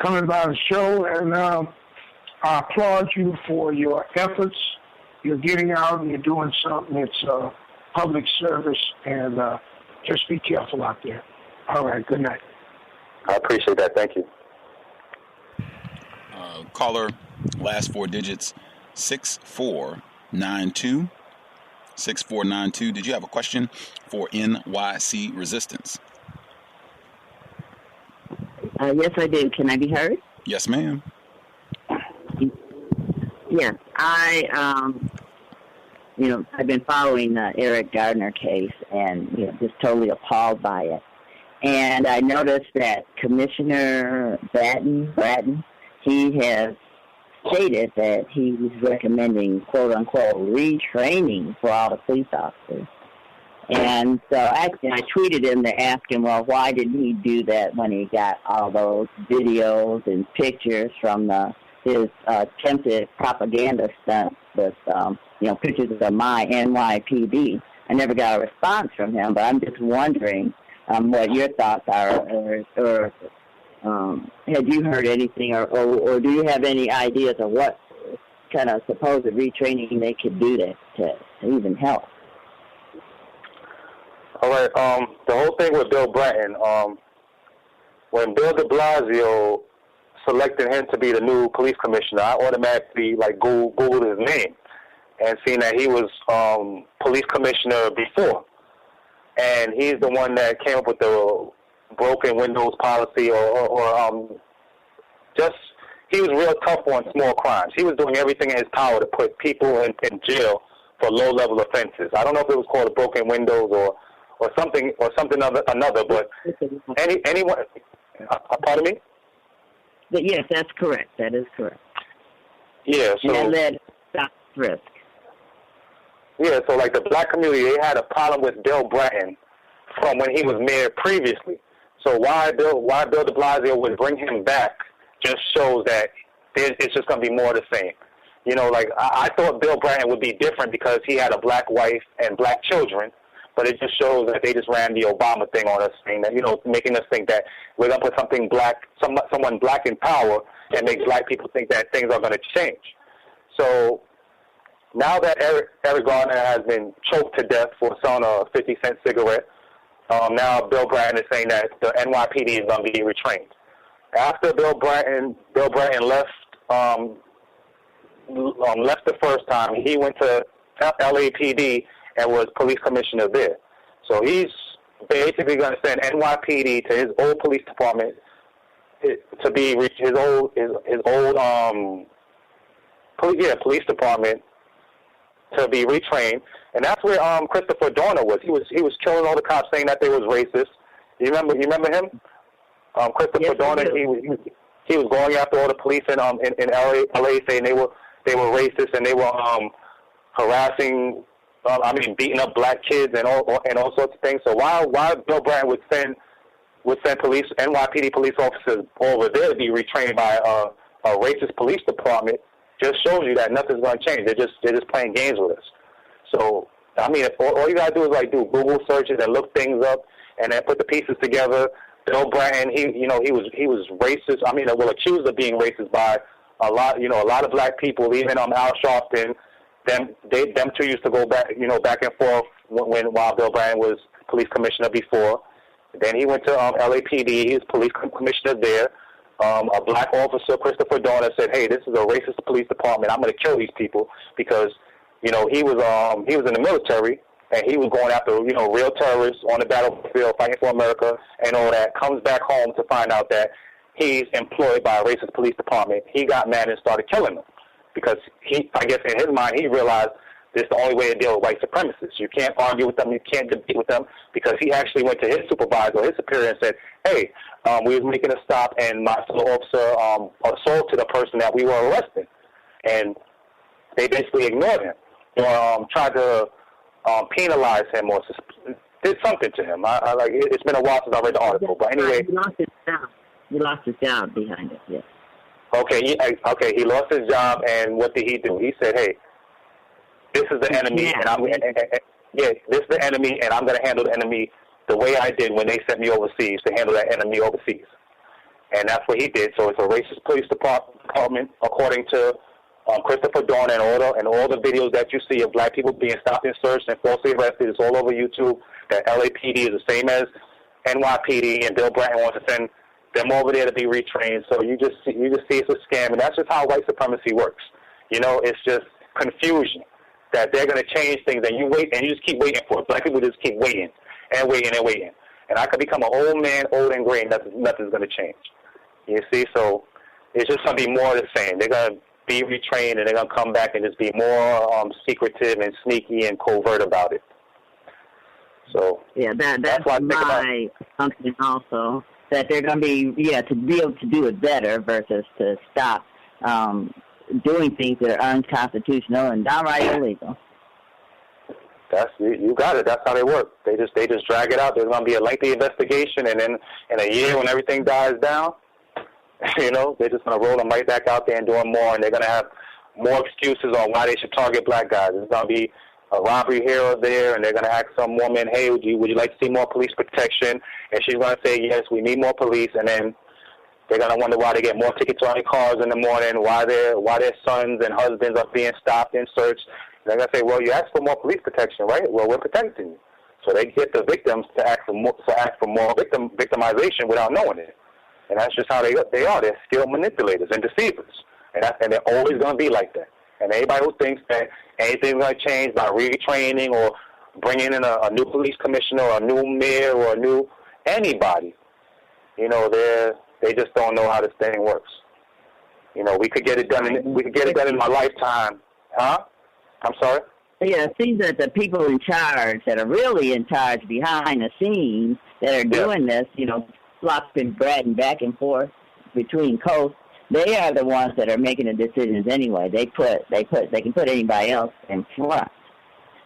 Speaker 14: coming by the show. And I applaud you for your efforts. You're getting out and you're doing something that's public service. And just be careful out there. All right. Good night.
Speaker 8: I appreciate that. Thank you.
Speaker 7: Caller, last 4 digits, 6492. 6492. Did you have a question for NYC Resistance?
Speaker 15: Yes, I do. Can I be heard?
Speaker 7: Yes, ma'am.
Speaker 15: Yeah, I I've been following the Eric Gardner case and, just totally appalled by it. And I noticed that Commissioner Bratton, he has stated that he was recommending, quote-unquote, retraining for all the police officers. And so I tweeted him to ask him, well, why didn't he do that when he got all those videos and pictures from his attempted propaganda stunt with, pictures of my NYPD. I never got a response from him, but I'm just wondering what your thoughts are, or had you heard anything, or do you have any ideas of what kind of supposed retraining they could do to even help?
Speaker 8: All right. The whole thing with Bill Bratton, when Bill de Blasio selected him to be the new police commissioner, I automatically Googled his name and seen that he was police commissioner before, and he's the one that came up with the broken windows policy, he was real tough on small crimes. He was doing everything in his power to put people in jail for low-level offenses. I don't know if it was called broken windows or something another, but anyone. Pardon me?
Speaker 15: But yes, that's correct. That is correct.
Speaker 8: Yeah. So
Speaker 15: that led Stop Frisk.
Speaker 8: Yeah. So the black community, they had a problem with Bill Bratton from when he was mayor previously. So why Bill de Blasio would bring him back just shows that it's just going to be more of the same. I thought Bill Bratton would be different because he had a black wife and black children, but it just shows that they just ran the Obama thing on us, saying that, making us think that we're going to put someone black in power and make black people think that things are going to change. So now that Eric Garner has been choked to death for selling a 50-cent cigarette, now Bill Bratton is saying that the NYPD is going to be retrained. After Bill Bratton left the first time, he went to LAPD and was police commissioner there. So he's basically going to send NYPD to his old police department to be his old police department to be retrained. And that's where Christopher Dorner was. He was killing all the cops, saying that they was racist. You remember him? Christopher Dorner. He was going after all the police in LA, saying they were racist and they were harassing, beating up black kids and all sorts of things. So why Bill Bratton would send NYPD police officers over there to be retrained by a racist police department just shows you that nothing's going to change. They're just playing games with us. So all you gotta do is do Google searches and look things up and then put the pieces together. Bill Bratton, he was racist. Accused of being racist by a lot of black people, even Al Sharpton. Them two used to go back and forth while Bill Bratton was police commissioner before. Then he went to LAPD. He was police commissioner there. A black officer, Christopher Dorner, said, "Hey, this is a racist police department. I'm going to kill these people," because he was in the military and he was going after real terrorists on the battlefield, fighting for America and all that. Comes back home to find out that he's employed by a racist police department. He got mad and started killing them because I guess in his mind, he realized this is the only way to deal with white supremacists. You can't argue with them. You can't debate with them, because he actually went to his supervisor, his superior, and said, "Hey, we was making a stop, and my fellow officer assaulted a person that we were arresting." And they basically ignored him or tried to penalize him or did something to him. It's been a while since I read the article. But anyway.
Speaker 15: He lost his job behind it, yes.
Speaker 8: Okay, he lost his job, and what did he do? He said, "Hey, this is the enemy, this is the enemy, and I'm going to handle the enemy the way I did when they sent me overseas to handle that enemy overseas." And that's what he did. So it's a racist police department, according to Christopher Dorner, and all the videos that you see of black people being stopped and searched and falsely arrested. It's all over YouTube. That LAPD is the same as NYPD, and Bill Bratton wants to send them over there to be retrained. So you just see it's a scam, and that's just how white supremacy works. It's just confusion that they're going to change things, and you just keep waiting for it. Black people just keep waiting and waiting and waiting. And I could become an old man, old and gray, and nothing's going to change. You see, so it's just going to be more of the same. They're going to be retrained, and they're going to come back and just be more secretive and sneaky and covert about it. So
Speaker 15: yeah, that's my assumption also, that they're going to be, to be able to do it better versus to stop doing things that are unconstitutional and downright illegal.
Speaker 8: You got it. That's how they work. They just drag it out. There's going to be a lengthy investigation, and then in a year when everything dies down, they're just going to roll them right back out there and doing more, and they're going to have more excuses on why they should target black guys. There's going to be a robbery here or there, and they're going to ask some woman, hey, would you like to see more police protection? And she's going to say, yes, we need more police, and then they're going to wonder why they get more tickets on their cars in the morning, why their sons and husbands are being stopped and searched. And they're going to say, well, you asked for more police protection, right? Well, we're protecting you. So they get the victims to ask for more victimization without knowing it. And that's just how they are. They're skilled manipulators and deceivers. And they're always going to be like that. And anybody who thinks that anything's going to change by retraining or bringing in a new police commissioner or a new mayor or a new anybody, they just don't know how this thing works. We could get it done. We could get it done in my lifetime, huh? I'm sorry.
Speaker 15: Yeah, it seems that the people in charge that are really in charge behind the scenes that are doing this, flopping bread and back and forth between coasts, they are the ones that are making the decisions anyway. They can put anybody else in front.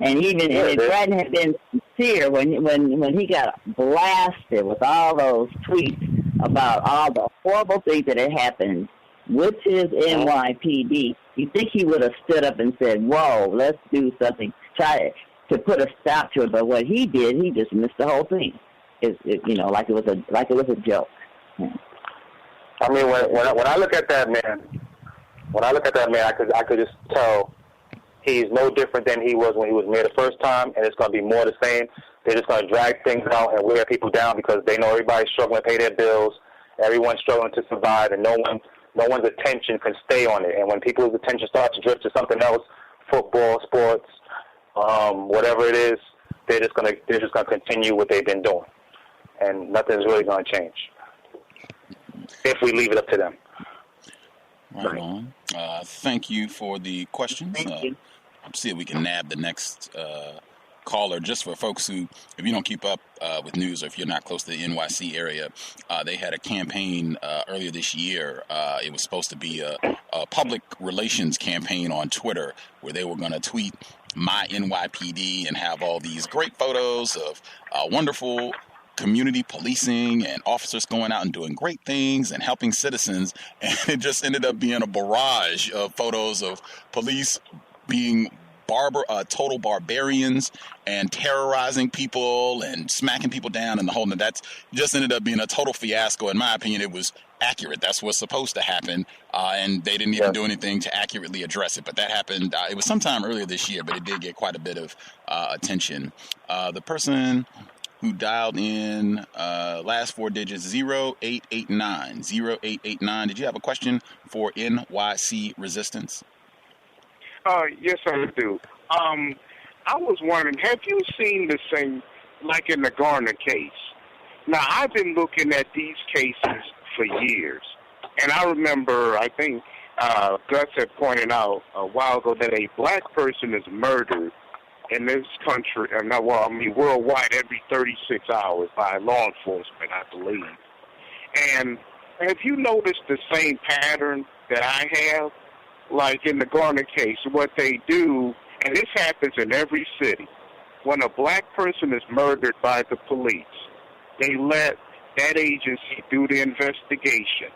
Speaker 15: And even if Bratton had been sincere when he got blasted with all those tweets about all the horrible things that had happened with his NYPD, you think he would have stood up and said, whoa, let's do something, try to put a stop to it. But what he did, he just missed the whole thing. Like it was a joke. Yeah.
Speaker 8: I mean, when I look at that man, I could just tell he's no different than he was when he was mayor the first time, and it's going to be more the same. They're just going to drag things out and wear people down because they know everybody's struggling to pay their bills, everyone's struggling to survive, and no one's attention can stay on it. And when people's attention starts to drift to something else, football, sports, whatever it is, they're just going to continue what they've been doing, and nothing's really going to change if we leave it up to them.
Speaker 7: Right on. Thank you for the questions.
Speaker 15: Thank you.
Speaker 7: I'll see if we can nab the next caller, just for folks who, if you don't keep up with news or if you're not close to the NYC area, they had a campaign earlier this year. It was supposed to be a public relations campaign on Twitter where they were going to tweet my NYPD and have all these great photos of wonderful community policing and officers going out and doing great things and helping citizens. And it just ended up being a barrage of photos of police being total barbarians and terrorizing people and smacking people down and the whole. That's just ended up being a total fiasco. In my opinion, it was accurate. That's what's supposed to happen. And they didn't even do anything to accurately address it. But that happened. It was sometime earlier this year, but it did get quite a bit of attention. The person who dialed in last four digits, 0889. 0889. Did you have a question for NYC Resistance?
Speaker 14: Yes, I do. I was wondering, have you seen the same, like in the Garner case? Now, I've been looking at these cases for years, and I remember, I think Gus had pointed out a while ago that a black person is murdered in this country, worldwide, every 36 hours by law enforcement, I believe. And have you noticed the same pattern that I have? Like in the Garner case, what they do, and this happens in every city, when a black person is murdered by the police, they let that agency do the investigation.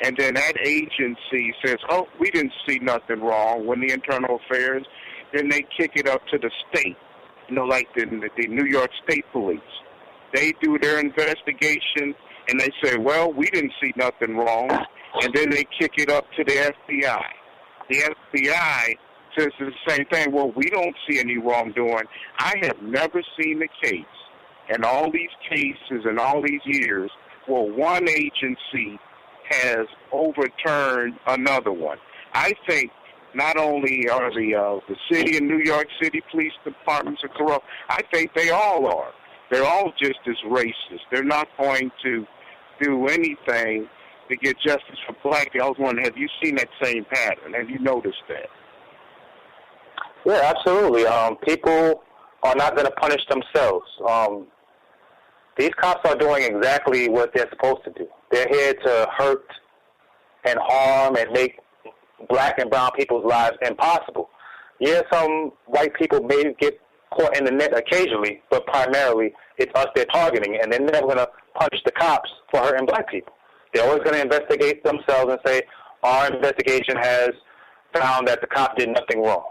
Speaker 14: And then that agency says, oh, we didn't see nothing wrong when the internal affairs. Then they kick it up to the state, like the New York State Police. They do their investigation, and they say, well, we didn't see nothing wrong. And then they kick it up to the FBI. The FBI says the same thing. Well, we don't see any wrongdoing. I have never seen a case in all these cases in all these years where one agency has overturned another one. I think not only are the city and New York City police departments are corrupt, I think they all are. They're all just as racist. They're not going to do anything
Speaker 6: to get justice for black people. I was wondering, have you seen that same pattern? Have you noticed that?
Speaker 8: Yeah, absolutely. People are not going to punish themselves. These cops are doing exactly what they're supposed to do. They're here to hurt and harm and make black and brown people's lives impossible. Yeah, some white people may get caught in the net occasionally, but primarily it's us they're targeting, and they're never going to punish the cops for hurting black people. They're always going to investigate themselves and say, our investigation has found that the cop did nothing wrong.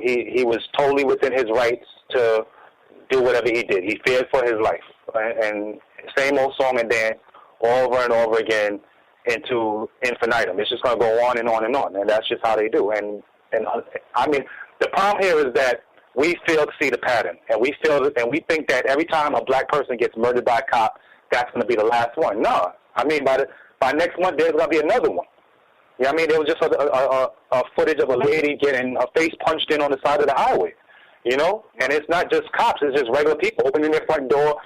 Speaker 8: He was totally within his rights to do whatever he did. He feared for his life. Right? And same old song and dance over and over again into infinitum. It's just going to go on and on and on, and that's just how they do. And I mean, the problem here is that we fail to see the pattern, and we think that every time a black person gets murdered by a cop, that's going to be the last one. No, I mean by next month there's going to be another one. You know what I mean? There was just a footage of a lady getting her face punched in on the side of the highway. You know, and it's not just cops; it's just regular people opening their front door,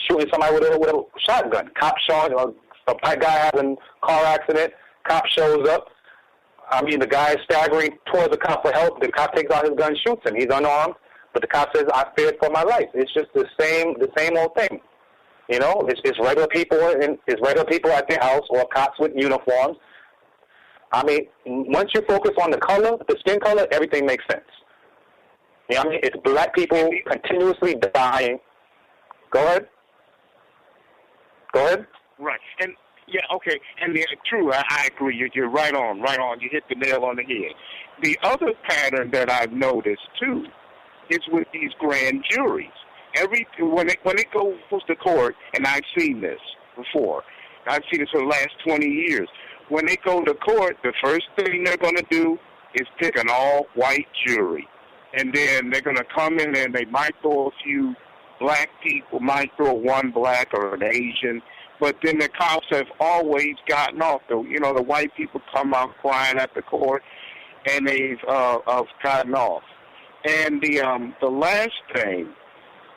Speaker 8: shooting somebody with a shotgun. Cops showing a black guy having a car accident. Cop shows up. I mean, the guy is staggering towards the cop for help. The cop takes out his gun, shoots him. He's unarmed, but the cop says, "I feared for my life." It's just the same old thing. You know, it's regular people it's regular people at their house or cops with uniforms. I mean, once you focus on the skin color, everything makes sense. You know what I mean? It's black people continuously dying. Go ahead.
Speaker 6: Right. And yeah, okay. And true, I agree. You're right on. You hit the nail on the head. The other pattern that I've noticed too is with these grand juries. When it goes to court, and I've seen this before. I've seen this for the last 20 years. When they go to court, the first thing they're going to do is pick an all-white jury. And then they're going to come in and they might throw a few black people, might throw one black or an Asian. But then the cops have always gotten off. The white people come out crying at the court, and they've gotten off. And the last thing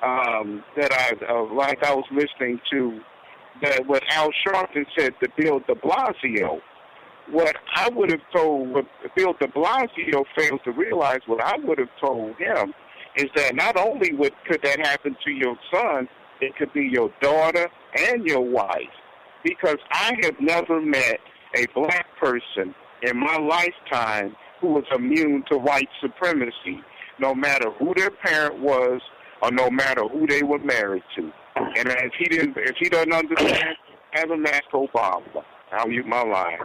Speaker 6: that I was listening to, that what Al Sharpton said to Bill de Blasio, what I would have told, what Bill de Blasio fails to realize, what I would have told him is that not only could that happen to your son, it could be your daughter and your wife. Because I have never met a black person in my lifetime who was immune to white supremacy, no matter who their parent was or no matter who they were married to. And if he doesn't understand, have him ask Obama. I'll mute my line.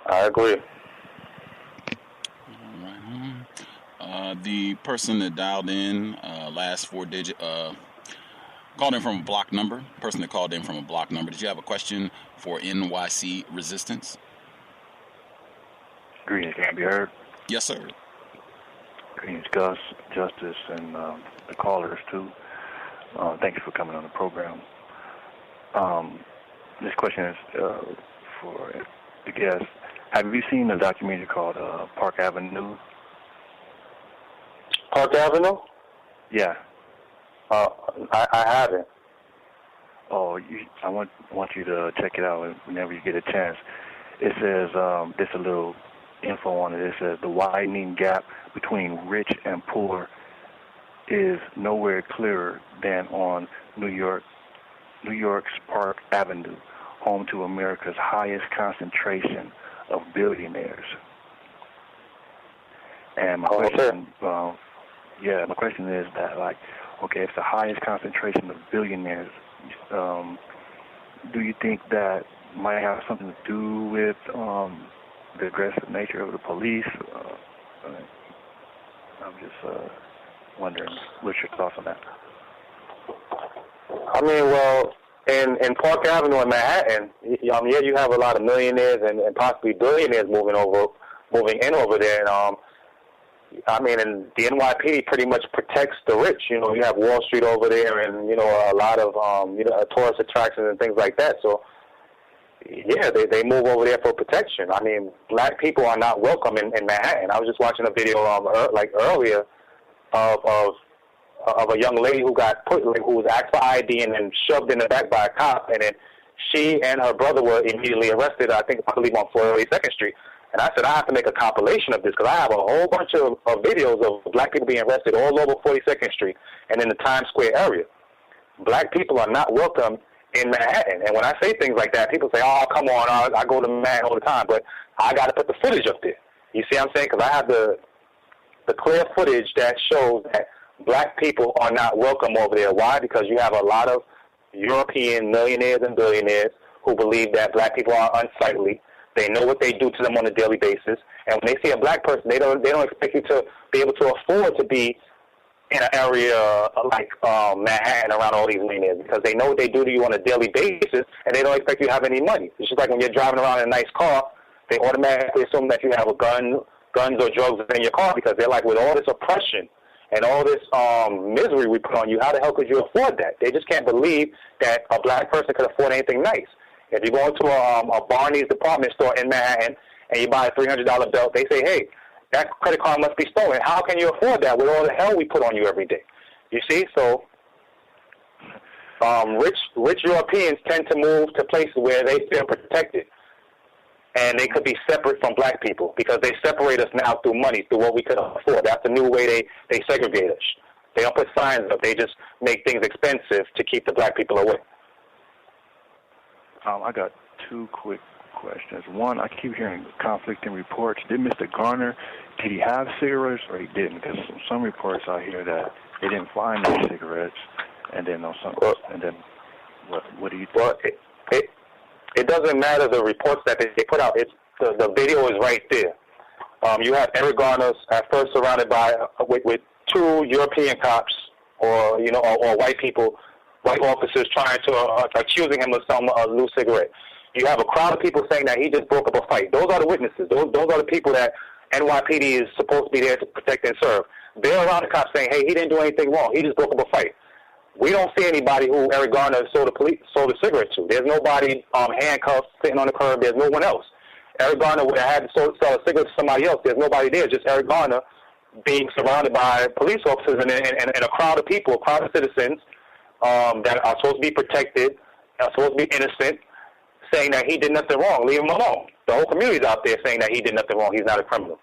Speaker 8: I agree.
Speaker 7: All right. The person that dialed in, last 4 digit, called in from a block number. Person that called in from a block number. Did you have a question for Nycresistance?
Speaker 16: Greetings, can I be heard?
Speaker 7: Yes, sir.
Speaker 16: Greetings, Gus, Justice, and the callers, too. Thank you for coming on the program. This question is for the guest. Have you seen a documentary called Park Avenue?
Speaker 8: Park Avenue?
Speaker 16: Yeah.
Speaker 8: I haven't.
Speaker 16: Oh, I want you to check it out whenever you get a chance. It says, there's a little info on it. It says the widening gap between rich and poor is nowhere clearer than on New York's Park Avenue, home to America's highest concentration of billionaires. And my question, my question is that, like, okay, it's the highest concentration of billionaires. Do you think that might have something to do with the aggressive nature of the police? I'm just wondering, what's your thoughts on that?
Speaker 8: I mean, well, in Park Avenue in Manhattan, you have a lot of millionaires and possibly billionaires moving in over there. And and the NYPD pretty much protects the rich. You know, you have Wall Street over there, and a lot of tourist attractions and things like that. So, yeah, they move over there for protection. I mean, black people are not welcome in Manhattan. I was just watching a video earlier of a young lady who got who was asked for ID and then shoved in the back by a cop, and then she and her brother were immediately arrested, I believe on 482nd Street. And I said, I have to make a compilation of this because I have a whole bunch of videos of black people being arrested all over 42nd Street and in the Times Square area. Black people are not welcome in Manhattan. And when I say things like that, people say, oh, come on, I go to Manhattan all the time. But I got to put the footage up there. You see what I'm saying? Because I have the clear footage that shows that black people are not welcome over there. Why? Because you have a lot of European millionaires and billionaires who believe that black people are unsightly. They know what they do to them on a daily basis. And when they see a black person, they don't expect you to be able to afford to be in an area like Manhattan around all these millionaires because they know what they do to you on a daily basis, and they don't expect you to have any money. It's just like when you're driving around in a nice car, they automatically assume that you have guns or drugs in your car because they're like, with all this oppression and all this misery we put on you, how the hell could you afford that? They just can't believe that a black person could afford anything nice. If you go into a Barney's department store in Manhattan and you buy a $300 belt, they say, hey, that credit card must be stolen. How can you afford that with all the hell we put on you every day? You see? So rich Europeans tend to move to places where they feel protected. And they could be separate from black people because they separate us now through money, through what we could afford. That's the new way they segregate us. They don't put signs up. They just make things expensive to keep the black people away.
Speaker 16: I got two quick questions. One, I keep hearing conflicting reports. Did Mr. Garner, did he have cigarettes or he didn't? Because some reports I hear that they didn't find any cigarettes, and then what do you think? Well,
Speaker 8: it doesn't matter the reports that they put out. It's the video is right there. You have Eric Garner at first surrounded by with two European cops or white people. White officers trying to accusing him of some loose cigarette. You have a crowd of people saying that he just broke up a fight. Those are the witnesses. Those are the people that NYPD is supposed to be there to protect and serve. They're around the cops saying, hey, he didn't do anything wrong. He just broke up a fight. We don't see anybody who Eric Garner sold a cigarette to. There's nobody handcuffed sitting on the curb. There's no one else. Eric Garner would have had to sell a cigarette to somebody else. There's nobody there. Just Eric Garner being surrounded by police officers and a crowd of people, a crowd of citizens that are supposed to be protected, are supposed to be innocent, saying that he did nothing wrong. Leave him alone. The whole community's out there saying that he did nothing wrong. He's not a criminal.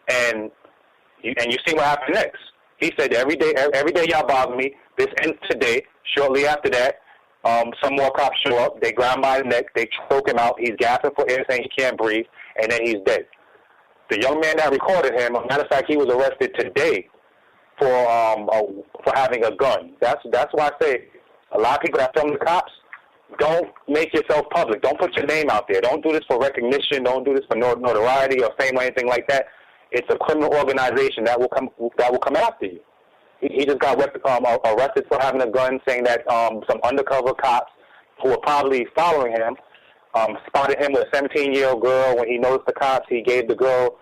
Speaker 8: And you see what happened next. He said, every day y'all bother me. This ends today. Shortly after that, some more cops show up. They grab him by the neck. They choke him out. He's gasping for air, saying he can't breathe, and then he's dead. The young man that recorded him, as a matter of fact, he was arrested today for having a gun. That's why I say a lot of people that film the cops, don't make yourself public. Don't put your name out there. Don't do this for recognition. Don't do this for notoriety or fame or anything like that. It's a criminal organization that will come after you. He just got arrested for having a gun, saying that some undercover cops who were probably following him spotted him with a 17-year-old girl. When he noticed the cops, he gave the girl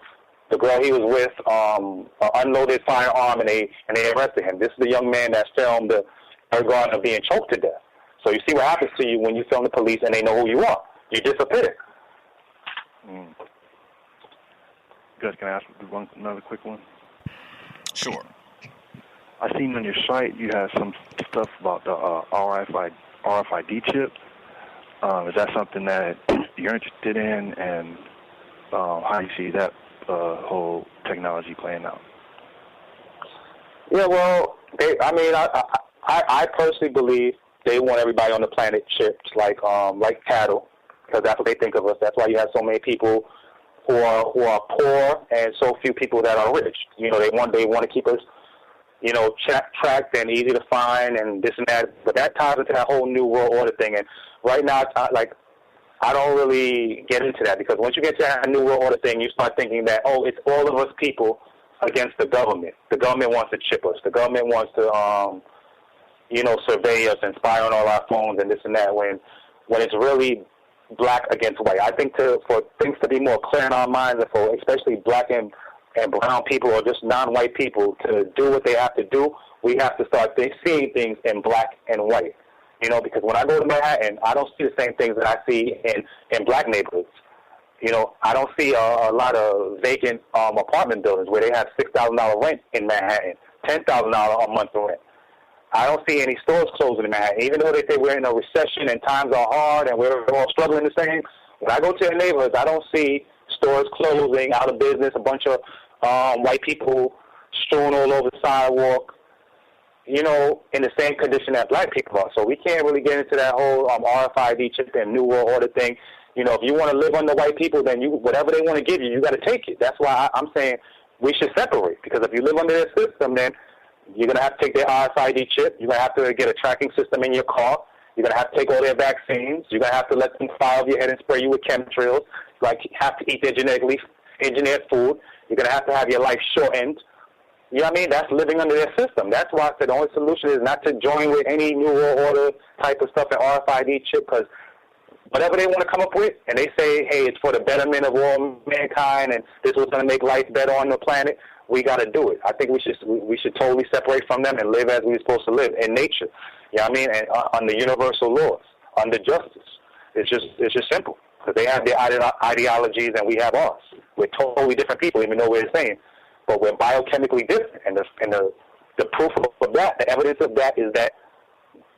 Speaker 8: he was with an unloaded firearm, and they arrested him. This is the young man that filmed Eric Garner being choked to death. So you see what happens to you when you film the police and they know who you are. You disappear.
Speaker 16: Gus, can I ask another quick one?
Speaker 7: Sure.
Speaker 16: I seen on your site you have some stuff about the RFID chip. Is that something that you're interested in, and how do you see that whole technology playing out?
Speaker 8: Yeah, well, I personally believe they want everybody on the planet chipped like cattle, because that's what they think of us. That's why you have so many people who are poor and so few people that are rich. They want to keep us, tracked and easy to find and this and that. But that ties into that whole new world order thing. And right now, I don't really get into that, because once you get to that new world order thing, you start thinking that, it's all of us people against the government. The government wants to chip us. The government wants to, survey us and spy on all our phones and this and that, when it's really black against white. I think for things to be more clear in our minds, and for especially black and brown people or just non-white people to do what they have to do, we have to start seeing things in black and white. Because when I go to Manhattan, I don't see the same things that I see in black neighborhoods. I don't see a lot of vacant apartment buildings where they have $6,000 rent in Manhattan, $10,000 a month rent. I don't see any stores closing in Manhattan. Even though they say we're in a recession and times are hard and we're all struggling the same, when I go to the neighborhoods, I don't see stores closing, out of business, a bunch of white people strewn all over the sidewalk, you know, in the same condition that black people are. So we can't really get into that whole RFID chip and New World Order thing. You know, if you want to live under white people, then whatever they want to give you, you got to take it. That's why I'm saying we should separate, because if you live under their system, then you're going to have to take their RFID chip. You're going to have to get a tracking system in your car. You're going to have to take all their vaccines. You're going to have to let them fire over your head and spray you with chemtrails. Like, have to eat their genetically engineered food. You're going to have your life shortened. You know what I mean? That's living under their system. That's why I said the only solution is not to join with any New World Order type of stuff and RFID chip, because whatever they want to come up with, and they say, hey, it's for the betterment of all mankind and this was going to make life better on the planet, we got to do it. I think we should totally separate from them and live as we're supposed to live in nature. You know what I mean? And under universal laws, under justice. It's just simple, because they have their ideologies and we have ours. We're totally different people, even though we're the same. But we're biochemically different, and the proof of that, the evidence of that, is that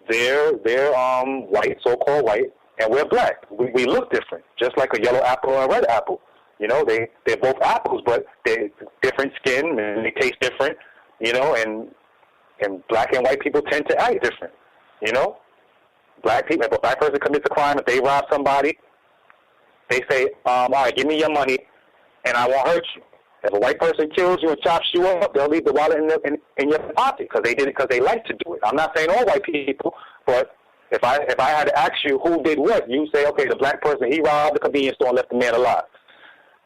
Speaker 8: they're white, so-called white, and we're black. We look different, just like a yellow apple or a red apple. You know, they're both apples, but they're different skin and they taste different. You know, and black and white people tend to act different. You know, black people, if a black person commits a crime, if they rob somebody, they say, all right, give me your money, and I won't hurt you. If a white person kills you and chops you up, they'll leave the wallet in your pocket because they did it because they like to do it. I'm not saying all white people, but if I had to ask you who did what, you say, okay, the black person, he robbed the convenience store and left the man alive.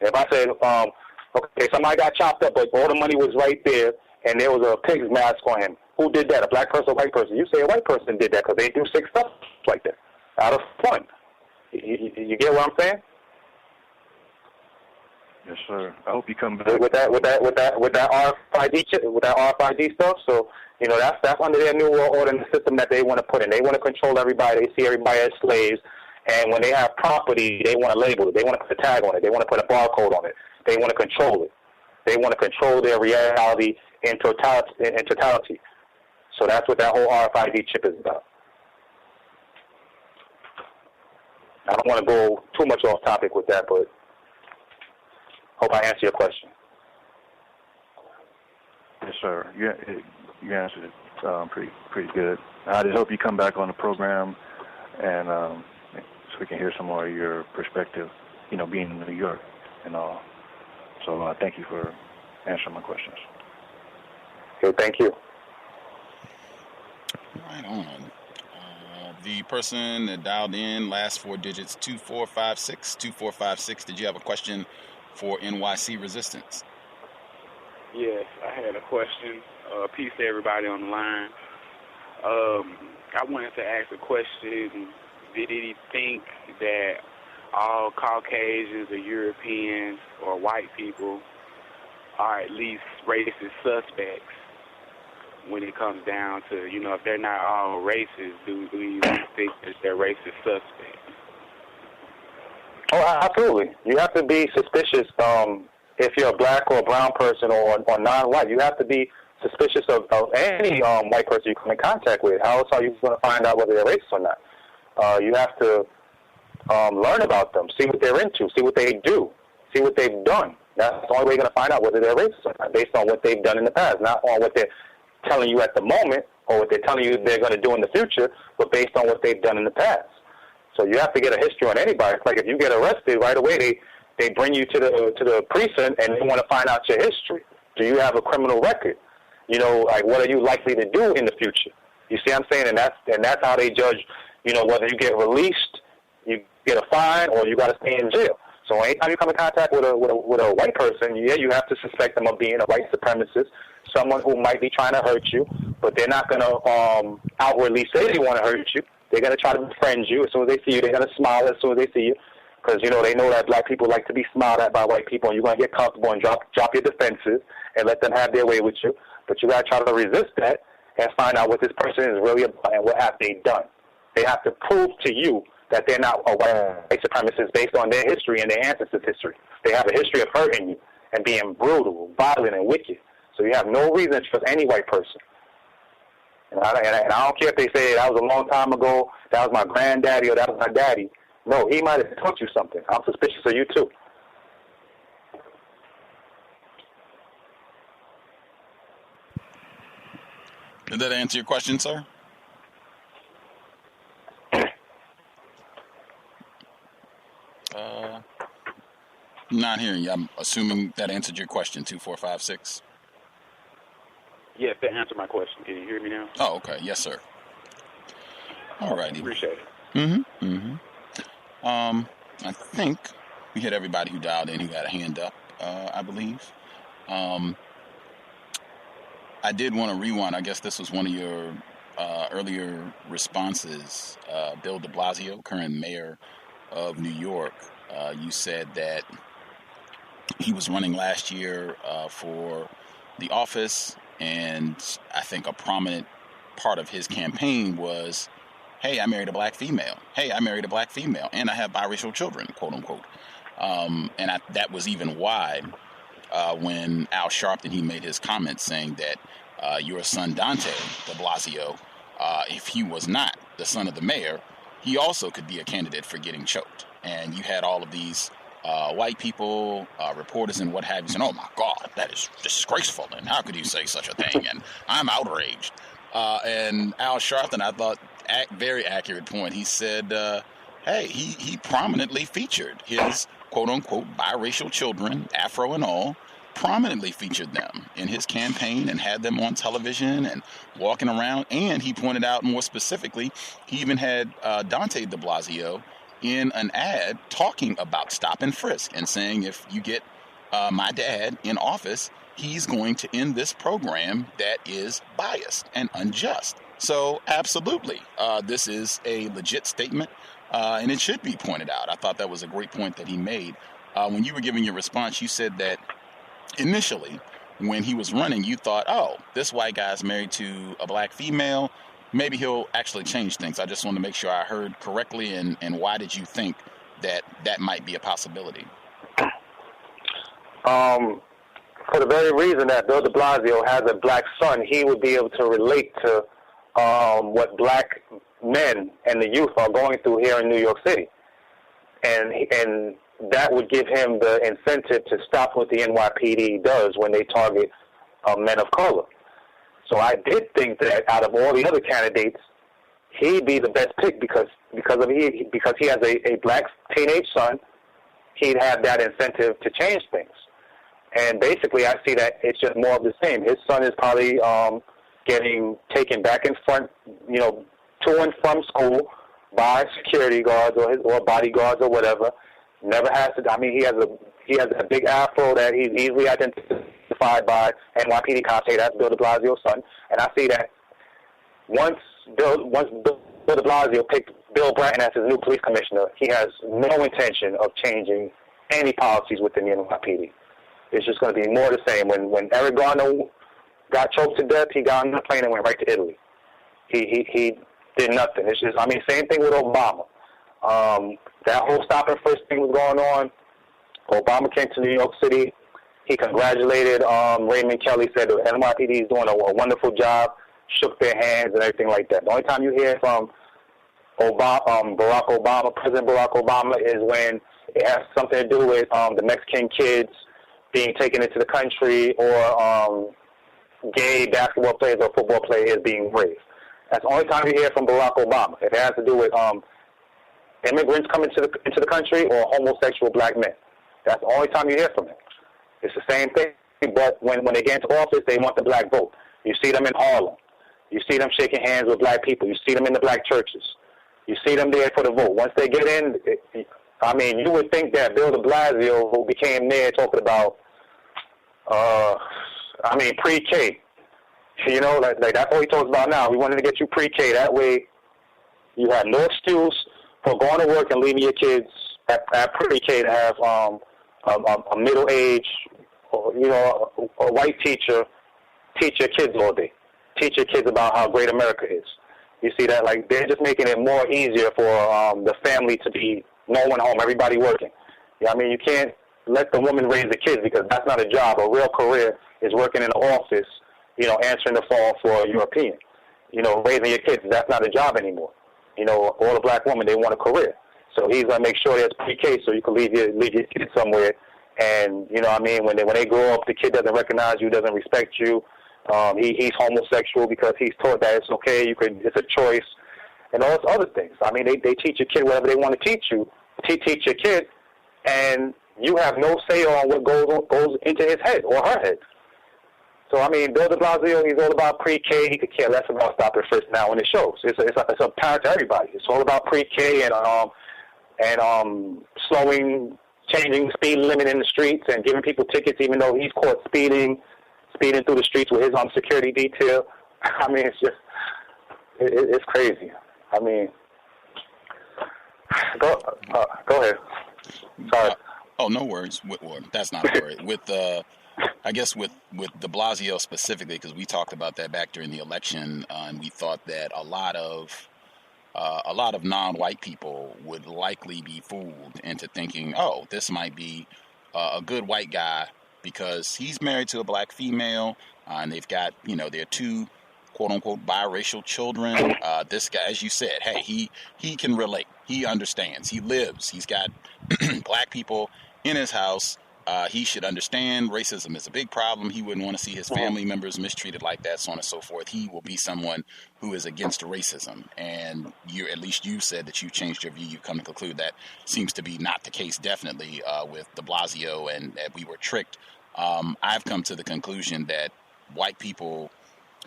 Speaker 8: If I said, okay, somebody got chopped up, but all the money was right there, and there was a pig's mask on him, who did that, a black person or a white person? You say a white person did that because they do sick stuff like that out of fun. You get what I'm saying?
Speaker 16: Yes, sir. I hope you come back
Speaker 8: with that RFID chip, with that RFID stuff. So, you know, that's under their New World Order and the system that they want to put in. They want to control everybody. They see everybody as slaves, and when they have property, they want to label it. They want to put a tag on it. They want to put a barcode on it. They want to control it. They want to control their reality in totality. So that's what that whole RFID chip is about. I don't want to go too much off topic with that, but hope I answer your question.
Speaker 16: Yes, sir. You answered it pretty good. I just hope you come back on the program, and so we can hear some more of your perspective, you know, being in New York and all. So thank you for answering my questions.
Speaker 8: Okay, thank you.
Speaker 7: Right on. The person that dialed in, last four digits, 2456. 2456, did you have a question for NYC Resistance?
Speaker 17: Yes, I had a question. Peace to everybody on the line. I wanted to ask a question. Did he think that all Caucasians or Europeans or white people are at least racist suspects when it comes down to, you know, if they're not all racist, do you think that they're racist suspects?
Speaker 8: Oh, absolutely. You have to be suspicious if you're a black or a brown person or non-white. You have to be suspicious of any white person you come in contact with. How else are you going to find out whether they're racist or not? You have to learn about them, see what they're into, see what they do, see what they've done. That's the only way you're going to find out whether they're racist or not, based on what they've done in the past, not on what they're telling you at the moment or what they're telling you they're going to do in the future, but based on what they've done in the past. So you have to get a history on anybody. It's like if you get arrested right away, they bring you to the precinct and they want to find out your history. Do you have a criminal record? You know, like what are you likely to do in the future? You see what I'm saying? And that's how they judge, you know, whether you get released, you get a fine, or you got to stay in jail. So anytime you come in contact with a white person, yeah, you have to suspect them of being a white supremacist, someone who might be trying to hurt you, but they're not going to outwardly say they want to hurt you. They're going to try to befriend you. As soon as they see you, they're going to smile as soon as they see you, because, you know, they know that black people like to be smiled at by white people, and you're going to get comfortable and drop your defenses and let them have their way with you. But you got to try to resist that and find out what this person is really about and what have they done. They have to prove to you that they're not a white supremacist based on their history and their ancestors' history. They have a history of hurting you and being brutal, violent, and wicked. So you have no reason to trust any white person. And I don't care if they say that was a long time ago, that was my granddaddy or that was my daddy. No, he might have taught you something. I'm suspicious of you too.
Speaker 7: Did that answer your question, sir? Not hearing you. I'm assuming that answered your question, 2456.
Speaker 17: Yes, that answered my question. Can you hear me now?
Speaker 7: Oh, okay. Yes, sir. All righty.
Speaker 17: Appreciate it.
Speaker 7: I think we had everybody who dialed in who had a hand up, I believe. I did want to rewind. I guess this was one of your earlier responses. Bill de Blasio, current mayor of New York, you said that he was running last year for the office, and I think a prominent part of his campaign was, hey, I married a black female. Hey, I married a black female, and I have biracial children, quote unquote. That was even why when Al Sharpton, he made his comment saying that your son Dante de Blasio, if he was not the son of the mayor, he also could be a candidate for getting choked. And you had all of these white people, reporters and what have you saying, oh my God, that is disgraceful, and how could you say such a thing, and I'm outraged. And Al Sharpton, I thought, very accurate point. He said, hey, he prominently featured his quote-unquote biracial children, Afro and all, prominently featured them in his campaign and had them on television and walking around. And he pointed out more specifically, he even had Dante de Blasio in an ad talking about Stop and Frisk and saying, if you get my dad in office, he's going to end this program that is biased and unjust. So absolutely, this is a legit statement, and it should be pointed out. I thought that was a great point that he made. When you were giving your response, you said that initially, when he was running, you thought, oh, this white guy's married to a black female. Maybe he'll actually change things. I just want to make sure I heard correctly, and why did you think that that might be a possibility?
Speaker 8: For the very reason that Bill de Blasio has a black son, he would be able to relate to what black men and the youth are going through here in New York City. And that would give him the incentive to stop what the NYPD does when they target men of color. So I did think that out of all the other candidates, he'd be the best pick because he has a black teenage son. He'd have that incentive to change things. And basically, I see that it's just more of the same. His son is probably getting taken back and front, to and from school by security guards or bodyguards or whatever. Never has to. I mean, he has a big afro that he's easily identified by NYPD cops. Hey, that's Bill de Blasio's son. And I see that once Bill de Blasio picked Bill Bratton as his new police commissioner, he has no intention of changing any policies within the NYPD. It's just going to be more the same. When Eric Garner got choked to death, he got on the plane and went right to Italy. He did nothing. It's just, same thing with Obama. That whole Stop and Frisk thing was going on. Obama came to New York City. He congratulated Raymond Kelly, said the NYPD is doing a wonderful job, shook their hands and everything like that. The only time you hear from President Barack Obama, is when it has something to do with the Mexican kids being taken into the country, or gay basketball players or football players being raped. That's the only time you hear from Barack Obama. If it has to do with immigrants coming into the country or homosexual black men. That's the only time you hear from him. It's the same thing, but when they get into office, they want the black vote. You see them in Harlem. You see them shaking hands with black people. You see them in the black churches. You see them there for the vote. Once they get in, you would think that Bill de Blasio, who became mayor, talking about, pre-K. Like that's all he talks about now. We wanted to get you pre-K. That way, you have no excuse for going to work and leaving your kids at pre-K to have a middle-aged, a white teacher teach your kids all day. Teach your kids about how great America is. You see that? Like, they're just making it more easier for the family to be no one home, everybody working. You can't let the woman raise the kids, because that's not a job. A real career is working in the office, answering the phone for a European. raising your kids, that's not a job anymore. All the black women, they want a career. So he's going to make sure there's pre-K so you can leave your kids somewhere. And, when they grow up, the kid doesn't recognize you, doesn't respect you. He's homosexual because he's taught that it's okay, it's a choice, and all those other things. They teach your kid whatever they want to teach you. Teach your kid, and you have no say on what goes into his head or her head. So, Bill de Blasio, he's all about pre-K. He could care less about Stop and Frisk now in the shows. It's apparent to everybody. It's all about pre-K and changing the speed limit in the streets and giving people tickets even though he's caught speeding through the streets with his security detail. It's crazy. Go ahead. Sorry.
Speaker 7: No worries. That's not a worry. I guess with de Blasio specifically, because we talked about that back during the election, and we thought that a lot of non-white people would likely be fooled into thinking, oh, this might be a good white guy because he's married to a black female, and they've got, their two quote-unquote biracial children. This guy, as you said, hey, he can relate. He understands. He lives. He's got black people in his house. He should understand racism is a big problem. He wouldn't want to see his family members mistreated like that, so on and so forth. He will be someone who is against racism. And at least you said that you changed your view. You've come to conclude that seems to be not the case, definitely, with de Blasio, and that we were tricked. I've come to the conclusion that white people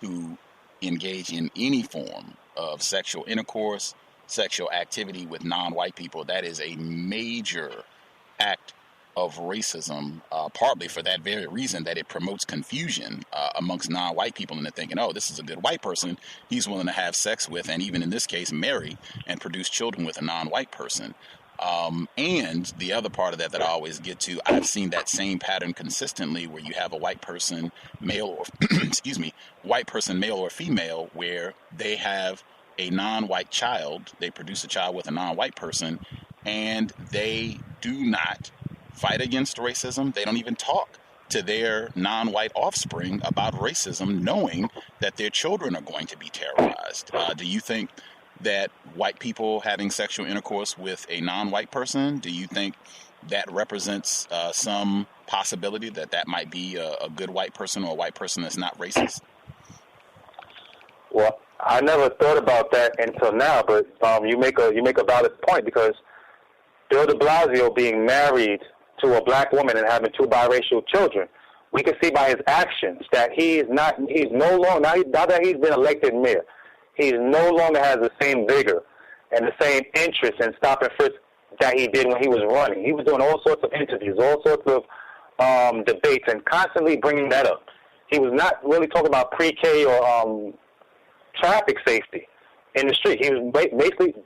Speaker 7: who engage in any form of sexual intercourse, sexual activity with non-white people, that is a major act of racism, partly for that very reason that it promotes confusion amongst non-white people, and they're thinking, oh, this is a good white person he's willing to have sex with, and even in this case marry and produce children with a non-white person. And the other part of that I always get to, I've seen that same pattern consistently where you have a white person, male or white person, male or female, where they have a non-white child, they produce a child with a non-white person, and they do not fight against racism. They don't even talk to their non-white offspring about racism, knowing that their children are going to be terrorized. Do you think that white people having sexual intercourse with a non-white person, do you think that represents some possibility that might be a good white person or a white person that's not racist?
Speaker 8: Well, I never thought about that until now, but you make a valid point, because Bill de Blasio being married to a black woman and having two biracial children, we can see by his actions that he's no longer, now that he's been elected mayor, he no longer has the same vigor and the same interest in Stop and Frisk that he did when he was running. He was doing all sorts of interviews, all sorts of debates, and constantly bringing that up. He was not really talking about pre-K or traffic safety in the street. He was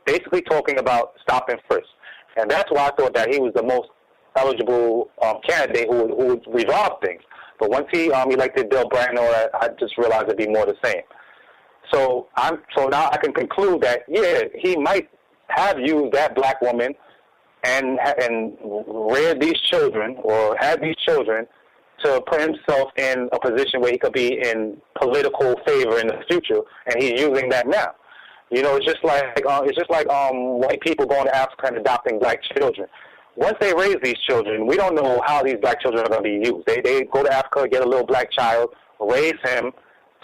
Speaker 8: basically talking about Stop and Frisk. And that's why I thought that he was the most eligible candidate who would resolve things. But once he elected Bill Bratton, I just realized it'd be more the same. So now I can conclude that, yeah, he might have used that black woman and reared these children or had these children to put himself in a position where he could be in political favor in the future, and he's using that now. It's just like white people going to Africa and adopting black children. Once they raise these children, we don't know how these black children are going to be used. They go to Africa, get a little black child, raise him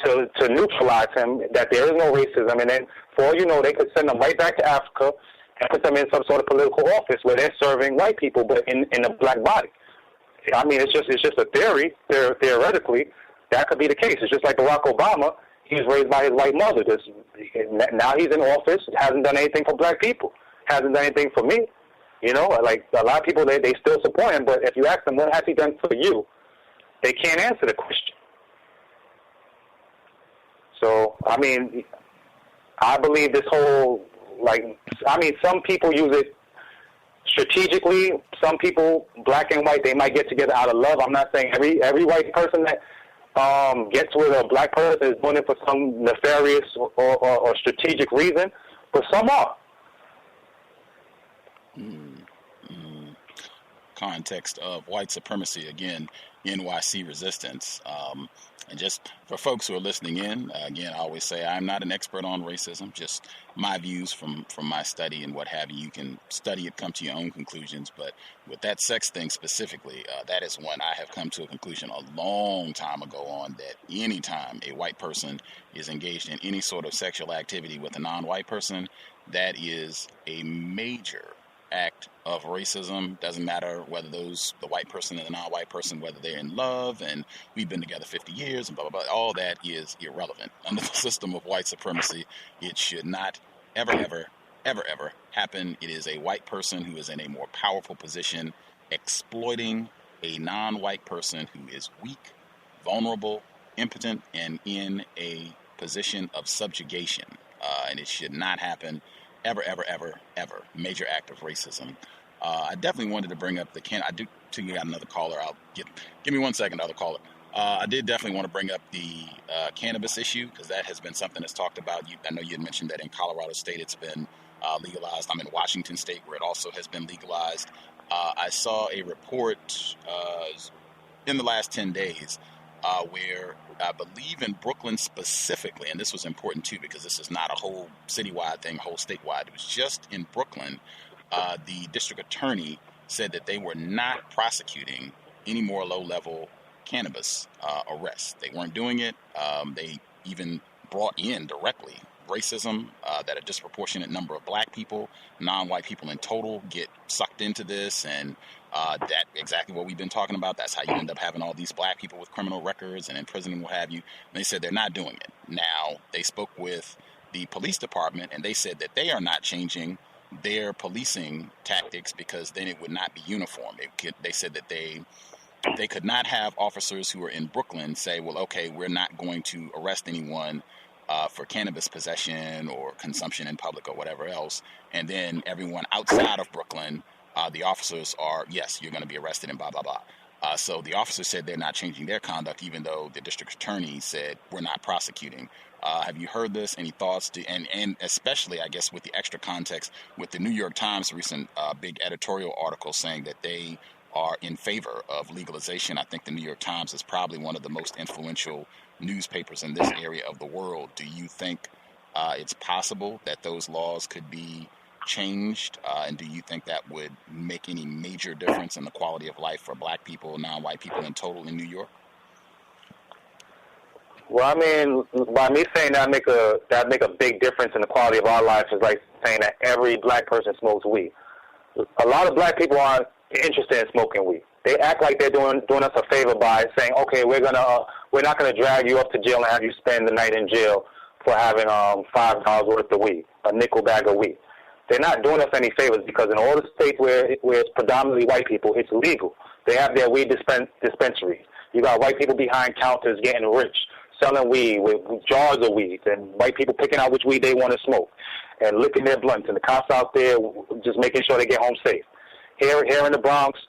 Speaker 8: to neutralize him, that there is no racism, and then for all you know, they could send them right back to Africa and put them in some sort of political office where they're serving white people, but in a black body. It's just a theory. Theoretically, that could be the case. It's just like Barack Obama. He was raised by his white mother. Now he's in office, hasn't done anything for black people, hasn't done anything for me. Like a lot of people, they still support him, but if you ask them, what has he done for you, they can't answer the question. So, I believe this whole, some people use it strategically. Some people, black and white, they might get together out of love. I'm not saying every white person that gets with a black person is doing it for some nefarious or strategic reason, but some are.
Speaker 7: Context of white supremacy again. NYC Resistance. And just for folks who are listening in, again, I always say I'm not an expert on racism, just my views from my study and what have you. You can study it, come to your own conclusions. But with that sex thing specifically, that is one I have come to a conclusion a long time ago on, that anytime a white person is engaged in any sort of sexual activity with a non-white person, that is a major act of racism. Doesn't matter whether the white person and the non-white person, whether they're in love and we've been together 50 years and blah, blah, blah. All that is irrelevant. Under the system of white supremacy, it should not ever, ever, ever, ever happen. It is a white person who is in a more powerful position exploiting a non-white person who is weak, vulnerable, impotent, and in a position of subjugation. And it should not happen ever, ever, ever, ever. Major act of racism. I definitely wanted to bring up I do think you got another caller. Give me 1 second, other caller. I did definitely want to bring up the cannabis issue, because that has been something that's talked about. I know you had mentioned that in Colorado State it's been legalized. I'm in Washington State, where it also has been legalized. I saw a report in the last 10 days where I believe in Brooklyn specifically, and this was important too because this is not a whole citywide thing, a whole statewide. It was just in Brooklyn. The district attorney said that they were not prosecuting any more low-level cannabis arrests. They weren't doing it. They even brought in directly racism, that a disproportionate number of black people, non-white people in total, get sucked into this, and that exactly what we've been talking about. That's how you end up having all these black people with criminal records and in prison and what have you. And they said they're not doing it. Now, they spoke with the police department, and they said that they are not changing their policing tactics because then it would not be uniform. They said that they could not have officers who are in Brooklyn say, well, okay, we're not going to arrest anyone for cannabis possession or consumption in public or whatever else, and then everyone outside of Brooklyn, the officers are, yes, you're going to be arrested and blah, blah, blah. So the officers said they're not changing their conduct, even though the district attorney said we're not prosecuting. Have you heard this? Any thoughts? And especially, I guess, with the extra context, with the New York Times recent big editorial article saying that they are in favor of legalization. I think the New York Times is probably one of the most influential newspapers in this area of the world. Do you think it's possible that those laws could be changed? And do you think that would make any major difference in the quality of life for black people, non-white people in total in New York?
Speaker 8: Well, I mean, by me saying that make a big difference in the quality of our lives is like saying that every black person smokes weed. A lot of black people aren't interested in smoking weed. They act like they're doing us a favor by saying, okay, we're not gonna drag you up to jail and have you spend the night in jail for having $5 worth of weed, a nickel bag of weed. They're not doing us any favors because in all the states where it's predominantly white people, it's legal. They have their weed dispensaries. You got white people behind counters getting rich, selling weed with jars of weed, and white people picking out which weed they want to smoke and licking their blunts, and the cops out there just making sure they get home safe. Here in the Bronx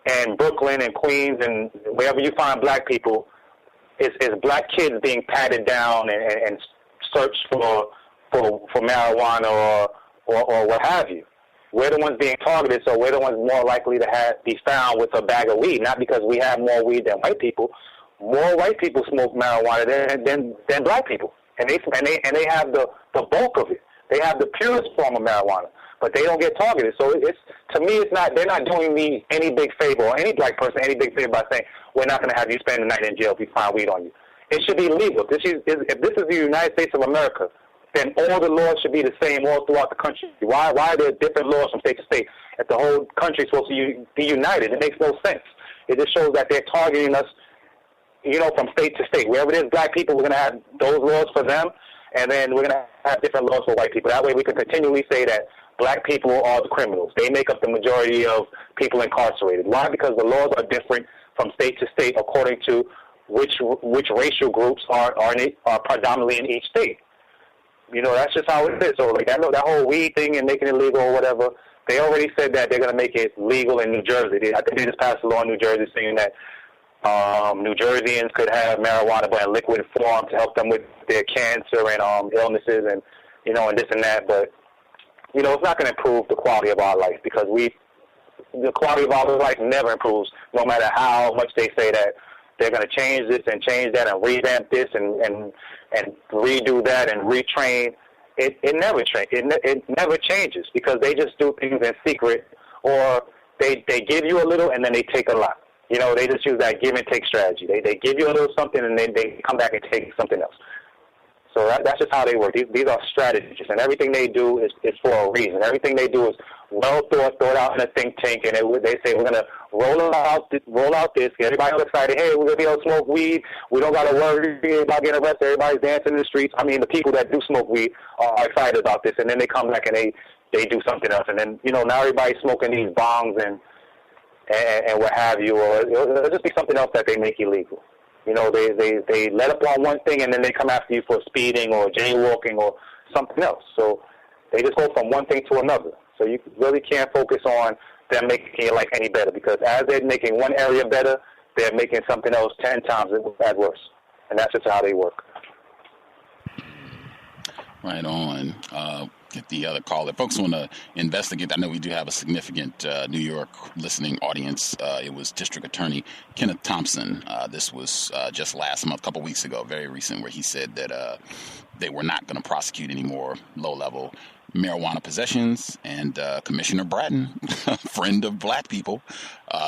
Speaker 8: and Brooklyn and Queens and wherever you find black people, it's black kids being patted down and searched for marijuana or what have you. We're the ones being targeted, so we're the ones more likely to be found with a bag of weed, not because we have more weed than white people. More white people smoke marijuana than black people, and they have the bulk of it. They have the purest form of marijuana, but they don't get targeted. So they're not doing me any big favor, or any black person any big favor by saying we're not going to have you spend the night in jail if we find weed on you. It should be legal. If this is the United States of America, then all the laws should be the same all throughout the country. Why are there different laws from state to state if the whole country is supposed to be united? It makes no sense. It just shows that they're targeting us, from state to state. Wherever there's black people, we're going to have those laws for them, and then we're going to have different laws for white people. That way we can continually say that black people are the criminals. They make up the majority of people incarcerated. Why? Because the laws are different from state to state according to which racial groups are predominantly in each state. That's just how it is. So like that whole weed thing and making it legal or whatever, they already said that they're going to make it legal in New Jersey. I think they just passed a law in New Jersey saying that New Jerseyans could have marijuana but in liquid form to help them with their cancer and illnesses and and this and that. But it's not going to improve the quality of our life because we the quality of our life never improves, no matter how much they say that they're going to change this and change that and revamp this and redo that and retrain. It never changes because they just do things in secret, or they give you a little and then they take a lot. You know, they just use that give and take strategy. They give you a little something and then they come back and take something else. So that's just how they work. These are strategies, and everything they do is for a reason. Everything they do is well thought out in a think tank, and they say we're going to roll out this, get everybody all excited. Hey, we're going to be able to smoke weed. We don't got to worry about getting arrested. Everybody's dancing in the streets. I mean, the people that do smoke weed are excited about this, and then they come back and they do something else. And then, you know, now everybody's smoking these bongs and what have you, or it'll just be something else that they make illegal. You know, they let up on one thing and then they come after you for speeding or jaywalking or something else. So they just go from one thing to another. So you really can't focus on them making your life any better, because as they're making one area better, they're making something else 10 times as worse. And that's just how they work.
Speaker 7: Right on. Get the other caller. Folks want to investigate. I know we do have a significant New York listening audience. It was District Attorney Kenneth Thompson. This was just last month, a couple weeks ago, very recent, where he said that they were not going to prosecute any more low-level marijuana possessions. And Commissioner Bratton, friend of black people,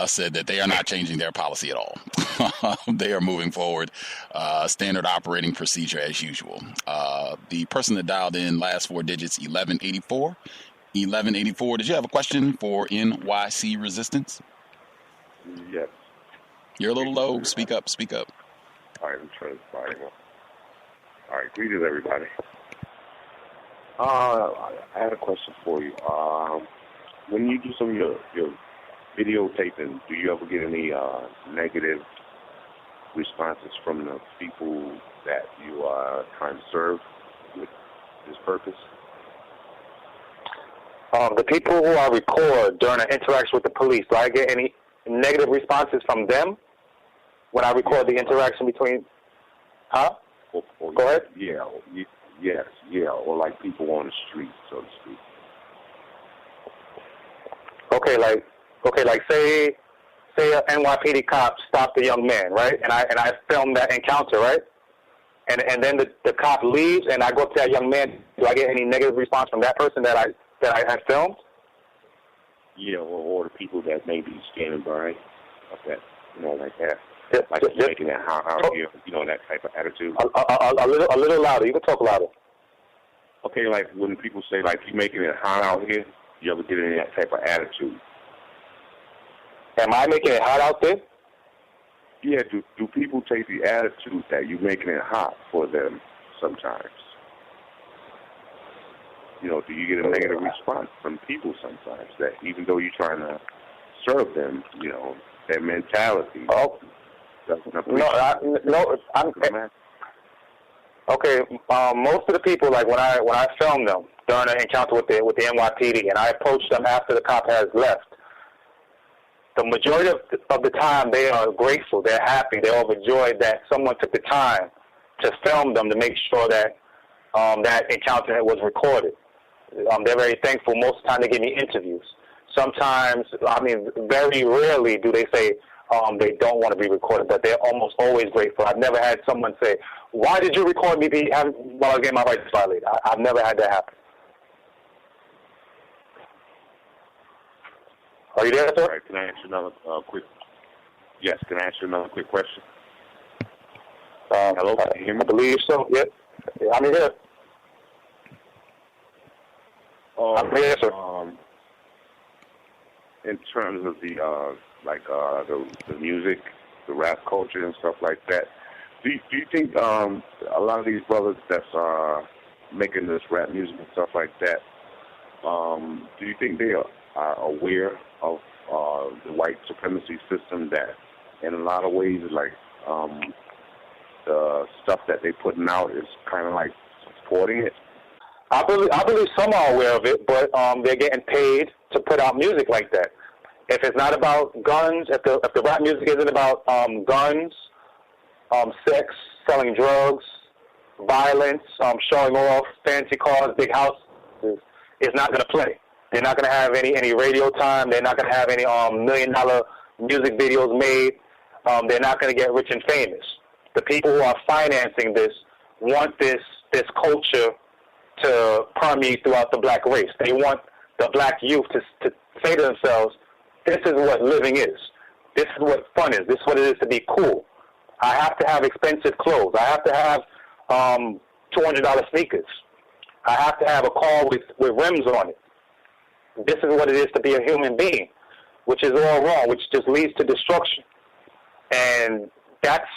Speaker 7: said that they are not changing their policy at all. They are moving forward, standard operating procedure as usual. The person that dialed in last four digits, 1184. 1184, did you have a question for NYC Resistance?
Speaker 18: Yes.
Speaker 7: You're a little low. Speak up.
Speaker 18: All right, I'm trying to find one. All right, greetings, everybody. I had a question for you. When you do some of your videotaping, do you ever get any negative responses from the people that you are trying to serve with this purpose?
Speaker 8: The people who I record during an interaction with the police, do I get any negative responses from them when I record the interaction between? Huh? Go ahead.
Speaker 18: Yeah, or like people on the street, so to speak.
Speaker 8: Okay, like say a NYPD cop stopped a young man, right? And I filmed that encounter, right? And then the cop leaves, and I go up to that young man. Do I get any negative response from that person that I have filmed?
Speaker 18: Yeah, or the people that may be standing by, like that, you know, like that. Like you're making that how here, you know, that type of attitude.
Speaker 8: A little louder. You can talk louder.
Speaker 18: Okay, like when people say, like, you making it hot out here, you ever get any that type of attitude?
Speaker 8: Am I making it hot out there?
Speaker 18: Yeah, do people take the attitude that you're making it hot for them sometimes? You know, do you get a negative response from people sometimes that even though you're trying to serve them, you know, their mentality doesn't appreciate?
Speaker 8: Okay, most of the people, like when I film them during an encounter with the NYPD, and I approach them after the cop has left, the majority of the time they are grateful, they're happy, they're overjoyed that someone took the time to film them to make sure that that encounter was recorded. They're very thankful. Most of the time they give me interviews. Sometimes, I mean, very rarely do they say they don't want to be recorded, but they're almost always grateful. I've never had someone say, "Why did you record me while I was getting my rights violated?" I've never had that happen. Are you there, sir?
Speaker 18: All right, can I ask you another quick? Yes, can I ask you another quick question? Hello, can you hear me?
Speaker 8: I believe so. Yep, I'm here. I'm here, sir.
Speaker 18: In terms of the music, the rap culture and stuff like that, do you think a lot of these brothers that's making this rap music and stuff like that, do you think they are aware of the white supremacy system that in a lot of ways like the stuff that they're putting out is kind of like supporting it?
Speaker 8: I believe some are aware of it, but they're getting paid to put out music like that. If it's not about guns, if the rap music isn't about guns, sex, selling drugs, violence, showing off fancy cars, big houses, it's not going to play. They're not going to have any radio time. They're not going to have any $1 million music videos made. They're not going to get rich and famous. The people who are financing this want this culture to permeate throughout the black race. They want the black youth to say to themselves, this is what living is. This is what fun is. This is what it is to be cool. I have to have expensive clothes. I have to have $200 sneakers. I have to have a car with rims on it. This is what it is to be a human being, which is all wrong, which just leads to destruction. And that's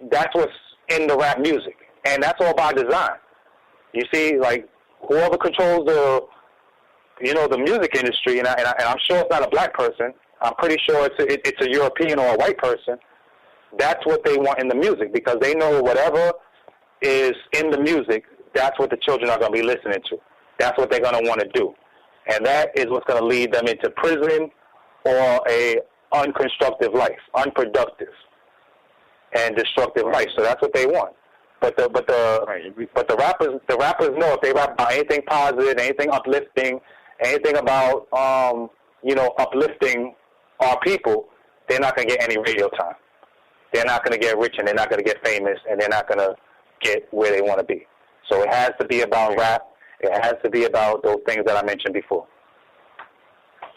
Speaker 8: what's in the rap music. And that's all by design. You see, like, whoever controls the music industry, and I'm sure it's not a black person, I'm pretty sure it's a European or a white person, that's what they want in the music, because they know whatever is in the music, that's what the children are going to be listening to. That's what they're going to want to do. And that is what's going to lead them into prison or a unconstructive life, unproductive and destructive life. So that's what they want. But the rappers know if they rap about anything positive, anything uplifting, anything about uplifting our people, they're not going to get any radio time. They're not going to get rich, and they're not going to get famous, and they're not going to get where they want to be. So it has to be about rap. It has to be about those things that I mentioned before.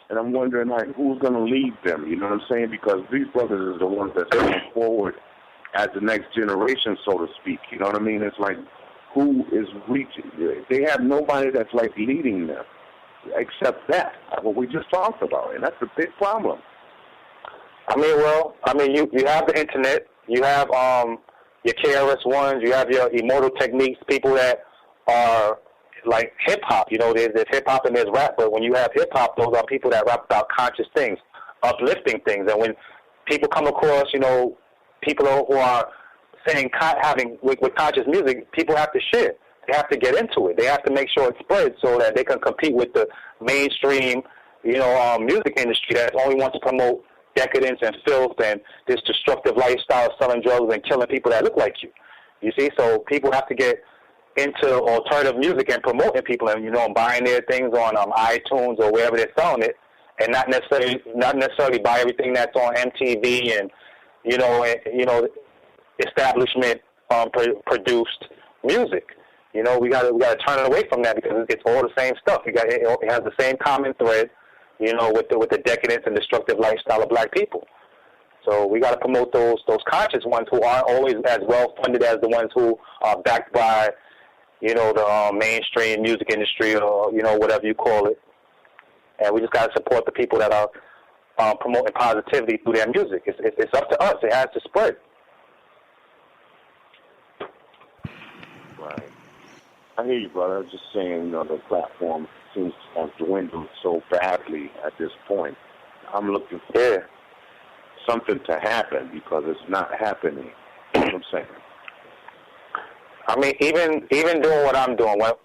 Speaker 18: And I'm wondering, like, who's going to lead them? You know what I'm saying? Because these brothers are the ones that's going forward as the next generation, so to speak. You know what I mean? It's like, who is reaching? They have nobody that's, like, leading them except that, what we just talked about. And that's a big problem.
Speaker 8: You have the internet. You have your KRS-Ones. You have your Immortal Techniques, people that are like hip-hop. You know, there's hip-hop and there's rap. But when you have hip-hop, those are people that rap about conscious things, uplifting things. And when people come across, people who are saying, with conscious music, people have to share. They have to get into it. They have to make sure it spreads so that they can compete with the mainstream, music industry that only wants to promote decadence and filth and this destructive lifestyle of selling drugs and killing people that look like you. You see, so people have to get into alternative music and promoting people and buying their things on iTunes or wherever they're selling it, and not necessarily buy everything that's on MTV and establishment produced music. We got to turn it away from that because it's all the same stuff. It has the same common thread, with the decadence and destructive lifestyle of black people. So we got to promote those conscious ones who aren't always as well funded as the ones who are backed by, the mainstream music industry or whatever you call it. And we just got to support the people that are promoting positivity through their music. It's up to us. It has to spread.
Speaker 18: Right. I hear you, brother. I was just saying, the platform seems to have dwindled so badly at this point. I'm looking for something to happen because it's not happening. You know what I'm saying?
Speaker 8: I mean, even doing what I'm doing, Yep.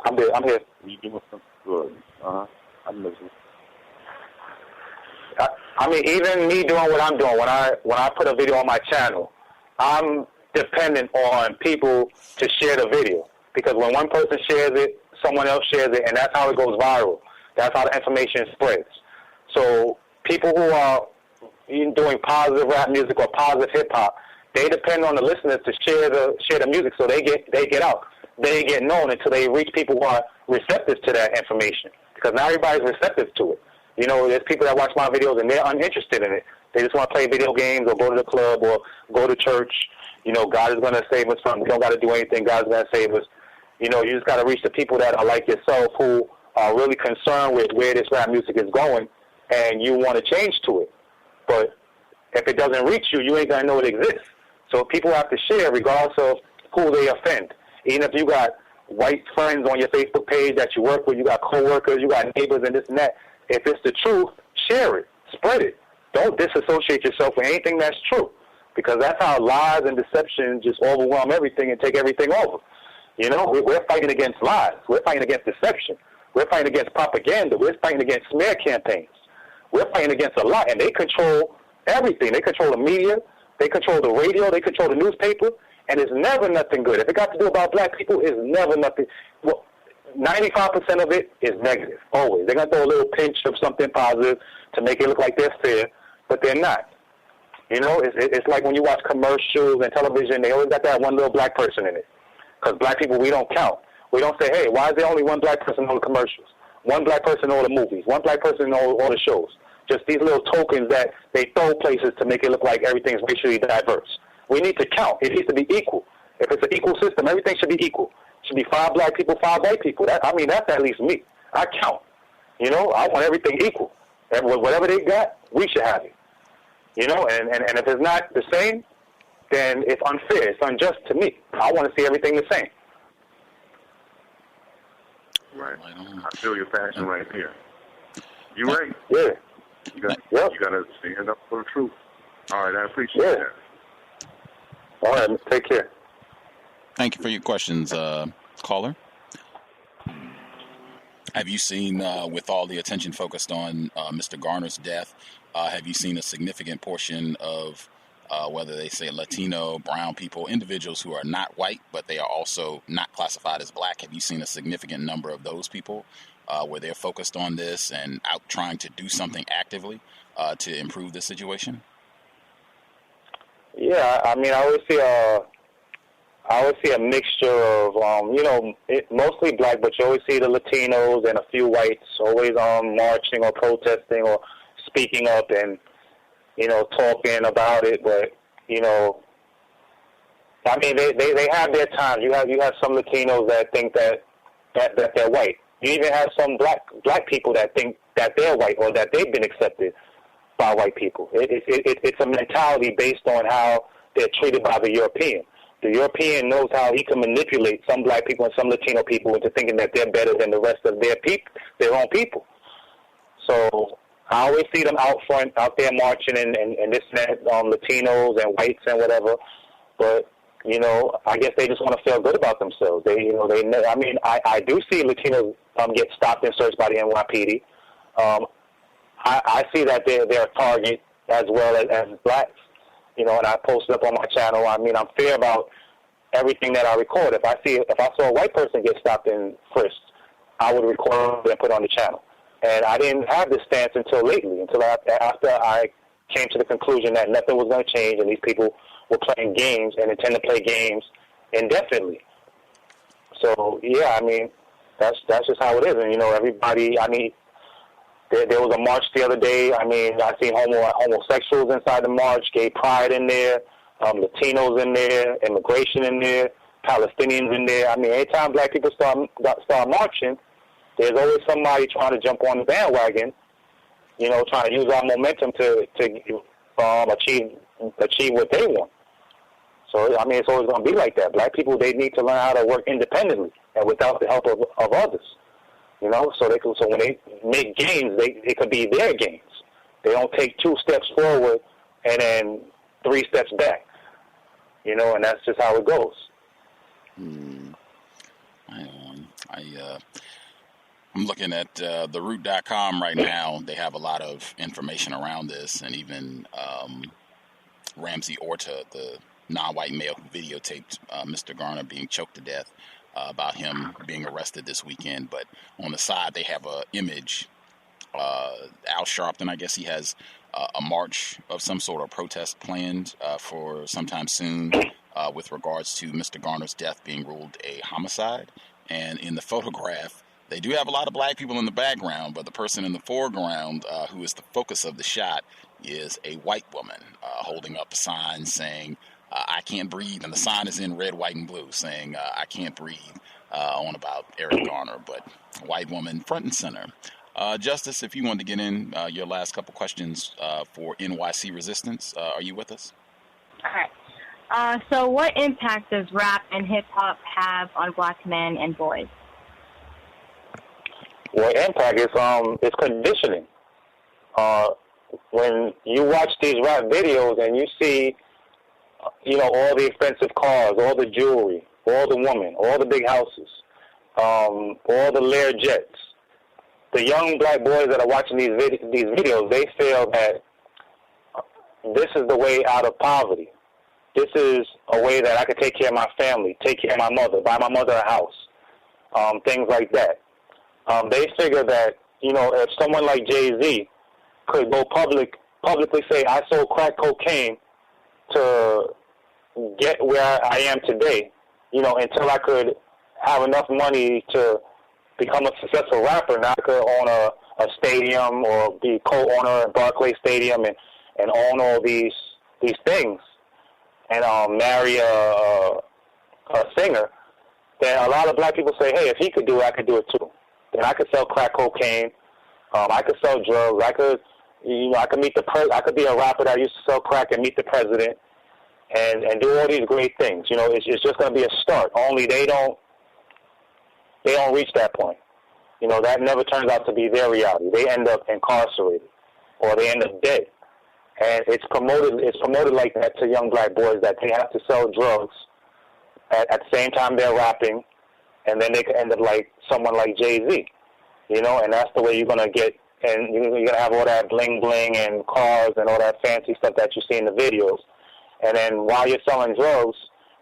Speaker 8: I'm here.
Speaker 18: You doing something good? I'm listening.
Speaker 8: Even me doing what I'm doing, when I put a video on my channel, I'm dependent on people to share the video, because when one person shares it, someone else shares it, and that's how it goes viral. That's how the information spreads. So people who are doing positive rap music or positive hip hop, they depend on the listeners to share the music, so they get out. They get known until they reach people who are receptive to that information, because now everybody's receptive to it. There's people that watch my videos and they're uninterested in it. They just want to play video games or go to the club or go to church. God is going to save us from. We don't got to do anything. God's going to save us. You just got to reach the people that are like yourself, who are really concerned with where this rap music is going, and you want to change to it. But if it doesn't reach you, you ain't going to know it exists. So people have to share regardless of who they offend. Even if you got white friends on your Facebook page that you work with, you got coworkers, you got neighbors and this and that. If it's the truth, share it. Spread it. Don't disassociate yourself with anything that's true, because that's how lies and deception just overwhelm everything and take everything over. We're fighting against lies. We're fighting against deception. We're fighting against propaganda. We're fighting against smear campaigns. We're fighting against a lot, and they control everything. They control the media. They control the radio. They control the newspaper, and it's never nothing good. If it got to do about black people, it's never nothing. Well, 95% of it is negative, always. They're going to throw a little pinch of something positive to make it look like they're fair, but they're not. You know, it's like when you watch commercials and television, they always got that one little black person in it. Because black people, we don't count. We don't say, hey, why is there only one black person in all the commercials? One black person in all the movies? One black person in all the shows? Just these little tokens that they throw places to make it look like everything's racially diverse. We need to count. It needs to be equal. If it's an equal system, everything should be equal. It should be 5 black people, 5 white people. That's at least me. I count. You know, I want everything equal. And whatever they got, we should have it. You know, and if it's not the same, then it's unfair. It's unjust to me. I want to see everything the same.
Speaker 18: Right. I feel your passion right here. You're right.
Speaker 8: Yeah.
Speaker 18: You got to stand up for the truth. All right, I appreciate that.
Speaker 8: All right, take care.
Speaker 7: Thank you for your questions, caller. Have you seen, with all the attention focused on Mr. Garner's death, have you seen a significant portion of whether they say Latino, brown people, individuals who are not white, but they are also not classified as black? Have you seen a significant number of those people where they're focused on this and out trying to do something actively to improve the situation?
Speaker 8: Yeah, I mean, I always see a mixture of, mostly black, but you always see the Latinos and a few whites always marching or protesting or speaking up and, talking about it. But, I mean, they have their times. You have some Latinos that think that they're white. You even have some black people that think that they're white or that they've been accepted by white people. It's a mentality based on how they're treated by the European. The European knows how he can manipulate some black people and some Latino people into thinking that they're better than the rest of their own people. So I always see them out front, out there marching and this and that, Latinos and whites and whatever. But I guess they just want to feel good about themselves. I do see Latinos get stopped and searched by the NYPD. I see that they're a target as well as blacks, and I posted up on my channel. I mean, I'm fair about everything that I record. If I saw a white person get stopped and frisked, I would record and put it on the channel. And I didn't have this stance until lately, until after I came to the conclusion that nothing was going to change and these people were playing games and intend to play games indefinitely. So, yeah, I mean, that's just how it is. And, everybody, I mean, there was a march the other day. I mean, I seen homosexuals inside the march, gay pride in there, Latinos in there, immigration in there, Palestinians in there. I mean, anytime black people start marching, there's always somebody trying to jump on the bandwagon, trying to use our momentum to achieve what they want. So, I mean, it's always going to be like that. Black people, they need to learn how to work independently and without the help of others. So when they make gains, it could be their gains. They don't take 2 steps forward and then 3 steps back. And that's just how it goes.
Speaker 7: I'm looking at theroot.com right now. They have a lot of information around this, and even Ramsey Orta, the non-white male who videotaped Mr. Garner being choked to death, about him being arrested this weekend. But on the side, they have an image. Al Sharpton, I guess he has a march of some sort of protest planned for sometime soon with regards to Mr. Garner's death being ruled a homicide. And in the photograph, they do have a lot of black people in the background, but the person in the foreground, who is the focus of the shot, is a white woman holding up a sign saying, I can't breathe, and the sign is in red, white, and blue saying, I can't breathe, on about Eric Garner, but white woman front and center. Justice, if you wanted to get in your last couple questions for NYC Resistance, are you with us?
Speaker 12: All right. So what impact does rap and hip-hop have on black men and boys?
Speaker 8: Well, impact is conditioning. When you watch these rap videos and you see all the expensive cars, all the jewelry, all the women, all the big houses, all the Lear jets. The young black boys that are watching these videos, they feel that this is the way out of poverty. This is a way that I could take care of my family, take care of my mother, buy my mother a house.
Speaker 19: things like that. They figure that, if someone like Jay-Z could go publicly say, I sold crack cocaine to get where I am today, until I could have enough money to become a successful rapper, now I could own a stadium or be co-owner at Barclays Stadium and own all these things and marry a singer, then a lot of black people say, hey, if he could do it, I could do it too. Then I could sell crack cocaine, I could sell drugs, I could meet I could be a rapper that used to sell crack and meet the president and do all these great things. It's just going to be a start. Only they don't reach that point. That never turns out to be their reality. They end up incarcerated or they end up dead. And it's promoted like that to young black boys that they have to sell drugs at the same time they're rapping, and then they could end up like someone like Jay-Z, and that's the way you're going to get, and you're going to have all that bling-bling and cars and all that fancy stuff that you see in the videos. And then while you're selling drugs,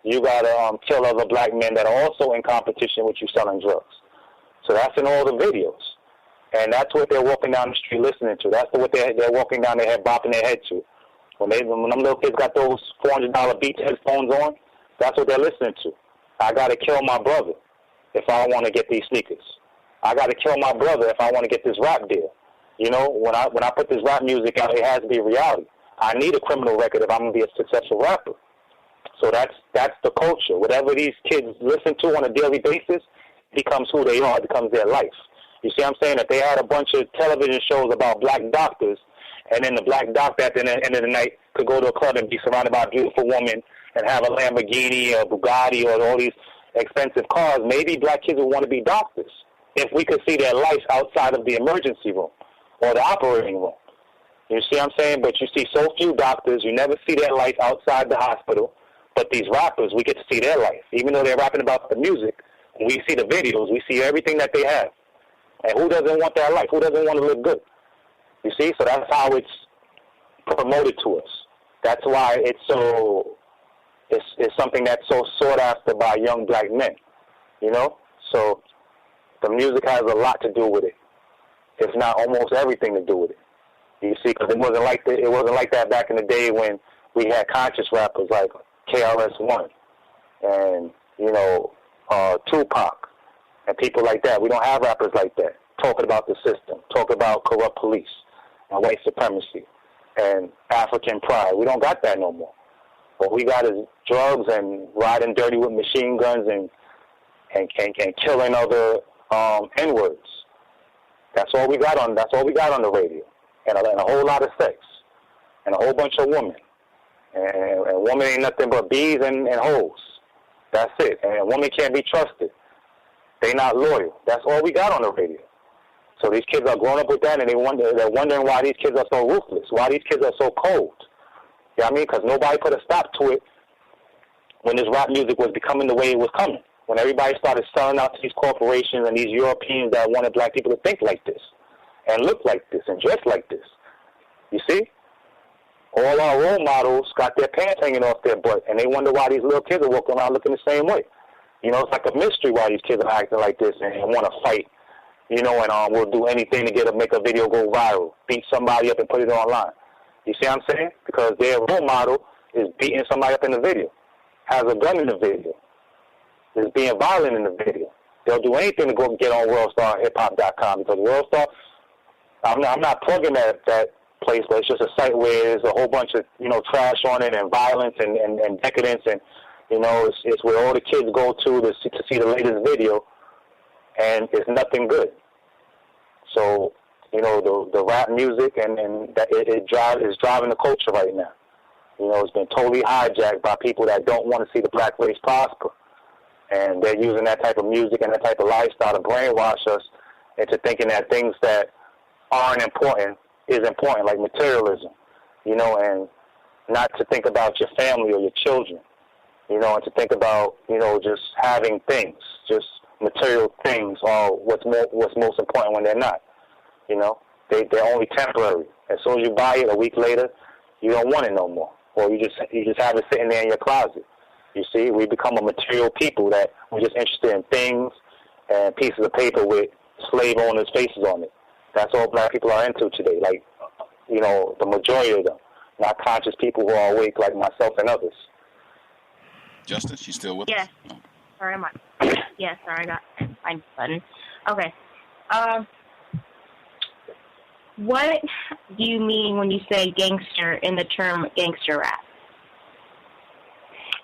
Speaker 19: you got to kill other black men that are also in competition with you selling drugs. So that's in all the videos. And that's what they're walking down the street listening to. That's what they're walking down their head, bopping their head to. When them little kids got those $400 Beats headphones on, that's what they're listening to. I got to kill my brother if I want to get these sneakers. I got to kill my brother if I want to get this rap deal. When I put this rap music out, it has to be a reality. I need a criminal record if I'm going to be a successful rapper. So that's the culture. Whatever these kids listen to on a daily basis becomes who they are. It becomes their life. You see what I'm saying? If they had a bunch of television shows about black doctors, and then the black doctor at the end of the night could go to a club and be surrounded by a beautiful woman and have a Lamborghini or Bugatti or all these expensive cars, maybe black kids would want to be doctors if we could see their life outside of the emergency room or the operating room. You see what I'm saying? But you see so few doctors, you never see their life outside the hospital. But these rappers, we get to see their life. Even though they're rapping about the music, when we see the videos, we see everything that they have. And who doesn't want that life? Who doesn't want to live good? You see? So that's how it's promoted to us. That's why it's something that's so sought after by young black men. So the music has a lot to do with it, if not almost everything to do with it. You see, because it wasn't like that back in the day when we had conscious rappers like KRS-One and Tupac and people like that. We don't have rappers like that talking about the system, talking about corrupt police and white supremacy and African pride. We don't got that no more. What we got is drugs and riding dirty with machine guns and killing other N-words. That's all we got on the radio. And a whole lot of sex. And a whole bunch of women. And women ain't nothing but bees and hoes. That's it. And women can't be trusted. They not loyal. That's all we got on the radio. So these kids are growing up with that, and they're wondering why these kids are so ruthless, why these kids are so cold. You know what I mean? Because nobody put a stop to it when this rap music was becoming the way it was coming. When everybody started selling out to these corporations and these Europeans that wanted black people to think like this and look like this and dress like this. You see? All our role models got their pants hanging off their butt, and they wonder why these little kids are walking around looking the same way. It's like a mystery why these kids are acting like this and want to fight, and will do anything to make a video go viral, beat somebody up and put it online. You see what I'm saying? Because their role model is beating somebody up in the video, has a gun in the video, is being violent in the video. They'll do anything to go get on WorldStarHipHop.com because WorldStar, I'm not plugging that place, but it's just a site where there's a whole bunch of trash on it and violence and decadence, and it's where all the kids go to see the latest video, and it's nothing good. So the rap music and that is driving the culture right now. It's been totally hijacked by people that don't want to see the black race prosper, and they're using that type of music and that type of lifestyle to brainwash us into thinking that things that aren't important is important, like materialism, and not to think about your family or your children, and to think about, just having things, just material things are what's most important when they're not. They're only temporary. As soon as you buy it, a week later, you don't want it no more, or you just have it sitting there in your closet. You see, we become a material people that we're just interested in things and pieces of paper with slave owners' faces on it. That's all black people are into today. Like, you know, the majority of them, not conscious people who are awake like myself and others.
Speaker 7: Justice, you still with
Speaker 12: Yes.
Speaker 7: us?
Speaker 12: Sorry, yes, sorry, I got my button. Okay. What do you mean when you say gangster in the term gangster rap?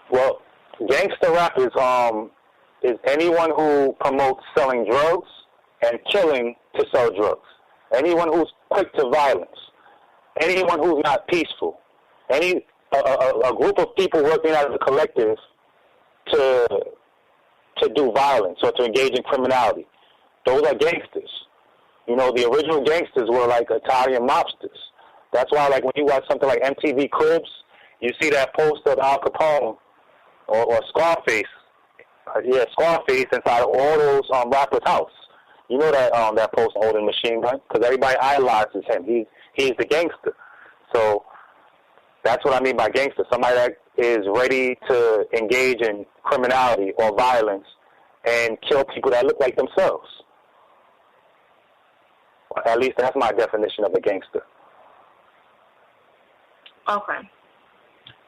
Speaker 19: Well, gangster rap is anyone who promotes selling drugs and killing to sell drugs. Anyone who's quick to violence. Anyone who's not peaceful. A group of people working as a collective to do violence or to engage in criminality. Those are gangsters. You know, the original gangsters were like Italian mobsters. That's why, like, when you watch something like MTV Cribs, you see that poster of Al Capone or Scarface. Scarface inside of all those rappers' house. You know that poster holding machine gun because everybody idolizes him. He's the gangster. So that's what I mean by gangster. Somebody that is ready to engage in criminality or violence and kill people that look like themselves. At least that's my definition of a gangster.
Speaker 12: Okay.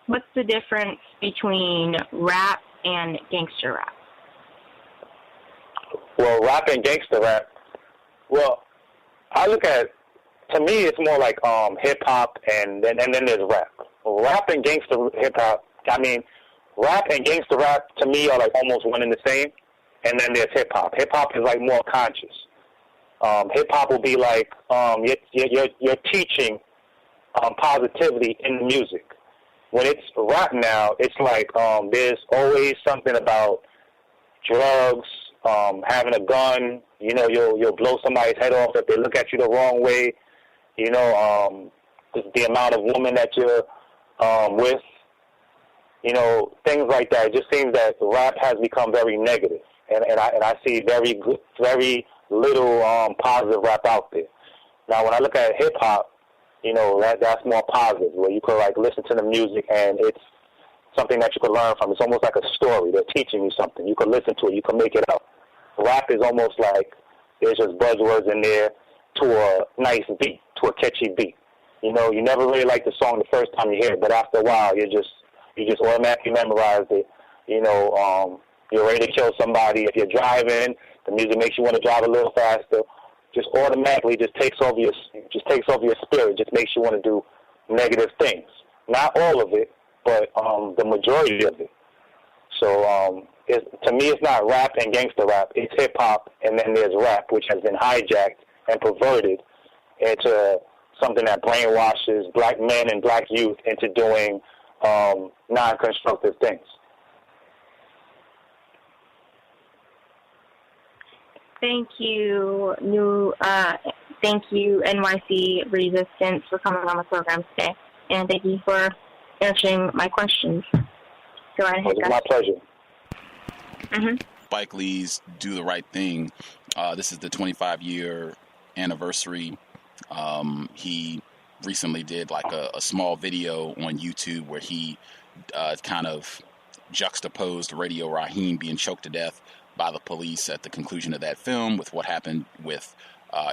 Speaker 12: What's the difference between rap and gangster rap?
Speaker 19: Well, rap and gangster rap, well, I look at, to me, it's more like hip-hop and then there's rap. Rap and gangster hip-hop, I mean, rap and gangster rap, to me, are like almost one and the same. And then there's hip-hop. Hip-hop is like more conscious. Hip-hop will be like you're teaching positivity in the music. When it's rap now, it's like there's always something about drugs, having a gun. You know, you'll blow somebody's head off if they look at you the wrong way. You know, the amount of women that you're with. You know, things like that. It just seems that rap has become very negative, and I see very little positive rap out there. Now, when I look at hip hop, you know, that's more positive, where you could like listen to the music and it's something that you could learn from. It's almost like a story. They're teaching you something. You can listen to it. You can make it up. Rap is almost like there's just buzzwords in there to a nice beat, to a catchy beat. You know, you never really like the song the first time you hear it, but after a while, you just automatically memorize it. You know, you're ready to kill somebody. If you're driving, the music makes you want to drive a little faster. Just automatically takes over your spirit. Just makes you want to do negative things. Not all of it, but the majority of it. So to me, it's not rap and gangster rap. It's hip hop, and then there's rap, which has been hijacked and perverted into something that brainwashes black men and black youth into doing non-constructive things.
Speaker 12: Thank you, NYC Resistance, for coming on the program today, and thank you for answering my questions. Go ahead.
Speaker 19: It was my pleasure.
Speaker 12: Mm-hmm.
Speaker 7: Spike Lee's "Do the Right Thing." This is the 25-year anniversary. He recently did like a small video on YouTube where he kind of juxtaposed Radio Raheem being choked to death by the police at the conclusion of that film with what happened with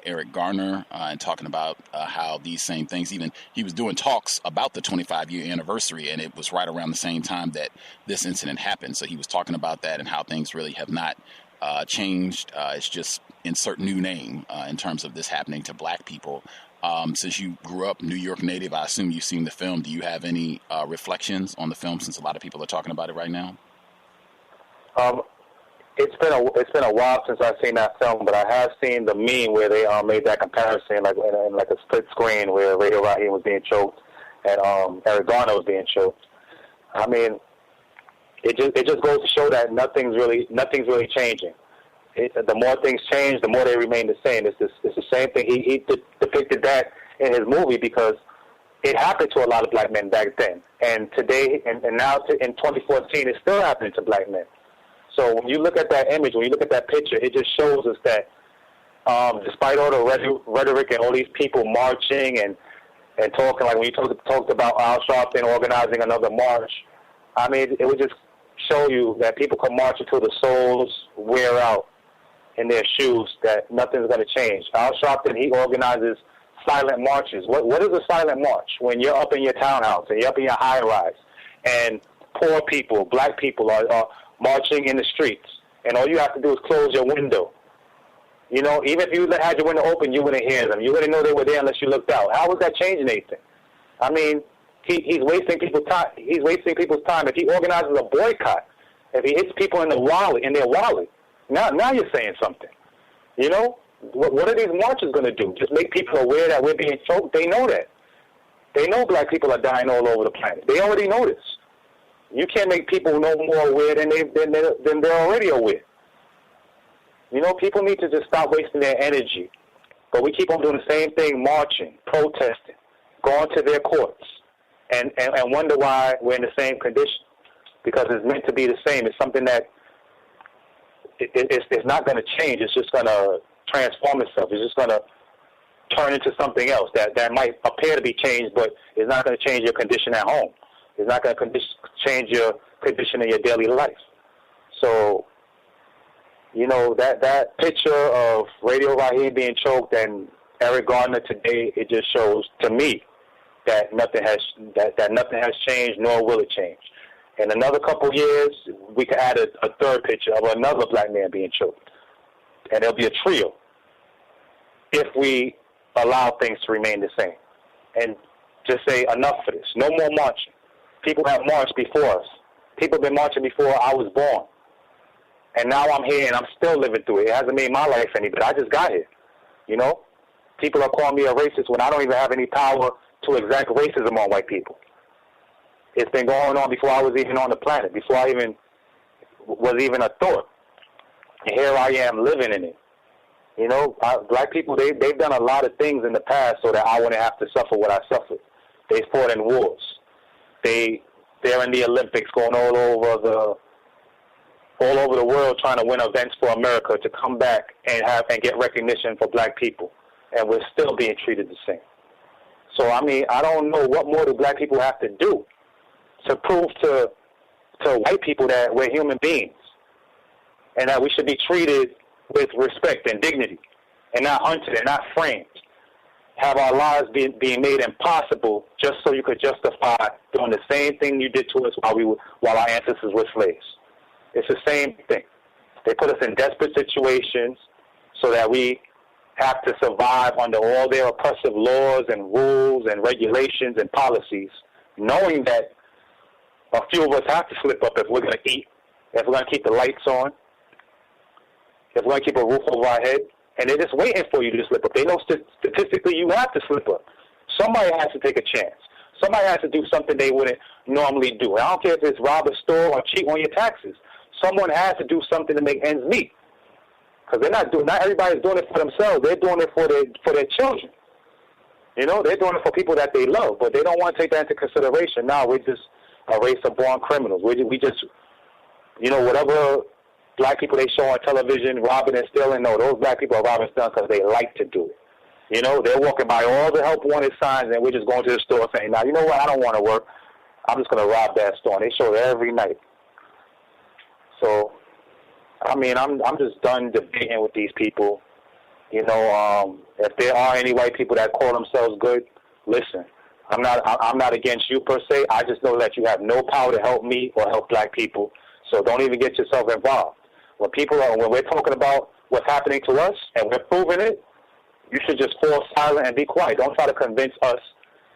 Speaker 7: Eric Garner and talking about how these same things, even he was doing talks about the 25-year anniversary, and it was right around the same time that this incident happened. So he was talking about that and how things really have not changed. It's just insert new name in terms of this happening to black people. Since you grew up New York native, I assume you've seen the film. Do you have any reflections on the film, since a lot of people are talking about it right now?
Speaker 19: It's been a while since I've seen that film, but I have seen the meme where they made that comparison, like in like a split screen, where Radio Raheem was being choked and Eric Garner was being choked. I mean, it just goes to show that nothing's really changing. The more things change, the more they remain the same. It's the same thing. He depicted that in his movie because it happened to a lot of black men back then, and today and now in 2014, it's still happening to black men. So when you look at that image, when you look at that picture, it just shows us that despite all the rhetoric and all these people marching and talking, like when you talked about Al Sharpton organizing another march, I mean, it would just show you that people can march until the souls wear out in their shoes that nothing's going to change. Al Sharpton, he organizes silent marches. What is a silent march? When you're up in your townhouse and you're up in your high-rise and poor people, black people are marching in the streets, and all you have to do is close your window. You know, even if you had your window open, you wouldn't hear them. You wouldn't know they were there unless you looked out. How was that changing anything? I mean, he's wasting people's time. He's wasting people's time. If he organizes a boycott, if he hits people in their wallet, now you're saying something. You know, what are these marches going to do? Just make people aware that we're being choked? They know that. They know black people are dying all over the planet. They already know this. You can't make people no more aware than they're already aware. You know, people need to just stop wasting their energy. But we keep on doing the same thing, marching, protesting, going to their courts, and wonder why we're in the same condition. Because it's meant to be the same. It's something that it's not going to change. It's just going to transform itself. It's just going to turn into something else that might appear to be changed, but it's not going to change your condition at home. It's not going to change your condition in your daily life. So, you know, that picture of Radio Raheem being choked and Eric Gardner today, it just shows to me that nothing has changed, nor will it change. In another couple of years, we could add a third picture of another black man being choked, and there'll be a trio if we allow things to remain the same and just say enough for this. No more marching. People have marched before us. People have been marching before I was born. And now I'm here and I'm still living through it. It hasn't made my life any better. I just got here. You know? People are calling me a racist when I don't even have any power to exact racism on white people. It's been going on before I was even on the planet, before I even was even a thought. And here I am living in it. You know, black people, they've done a lot of things in the past so that I wouldn't have to suffer what I suffered. They fought in wars. They're in the Olympics, going all over the world trying to win events for America to come back and get recognition for black people. And we're still being treated the same. So, I mean, I don't know what more do black people have to do to prove to white people that we're human beings and that we should be treated with respect and dignity and not hunted and not framed. Have our lives being made impossible just so you could justify doing the same thing you did to us while our ancestors were slaves. It's the same thing. They put us in desperate situations so that we have to survive under all their oppressive laws and rules and regulations and policies, knowing that a few of us have to slip up if we're going to eat, if we're going to keep the lights on, if we're going to keep a roof over our head. And they're just waiting for you to slip up. They know statistically you have to slip up. Somebody has to take a chance. Somebody has to do something they wouldn't normally do. I don't care if it's rob a store or cheat on your taxes. Someone has to do something to make ends meet. Because not everybody's doing it for themselves. They're doing it for their children. You know, they're doing it for people that they love, but they don't want to take that into consideration. Now we're just a race of born criminals. We just, you know, whatever black people they show on television, robbing and stealing, no, those black people are robbing and stealing because they like to do it. You know, they're walking by all the help wanted signs, and we're just going to the store saying, now, you know what, I don't want to work. I'm just going to rob that store. And they show it every night. So, I mean, I'm just done debating with these people. You know, if there are any white people that call themselves good, listen, I'm not against you per se. I just know that you have no power to help me or help black people. So don't even get yourself involved. When we're talking about what's happening to us and we're proving it, you should just fall silent and be quiet. Don't try to convince us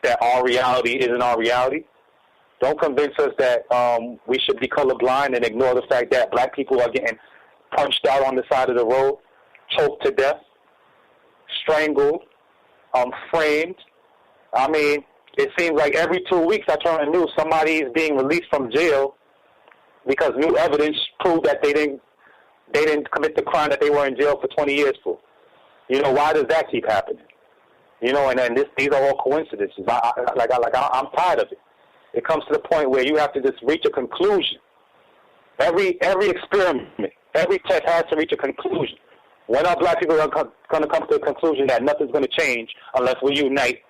Speaker 19: that our reality isn't our reality. Don't convince us that we should be colorblind and ignore the fact that black people are getting punched out on the side of the road, choked to death, strangled, framed. I mean, it seems like every 2 weeks I turn on the news, somebody is being released from jail because new evidence proved that they didn't commit the crime that they were in jail for 20 years for. You know, why does that keep happening? You know, and then these are all coincidences. I'm tired of it. It comes to the point where you have to just reach a conclusion. Every experiment, every test has to reach a conclusion. When are black people going to come to the conclusion that nothing's going to change unless we unite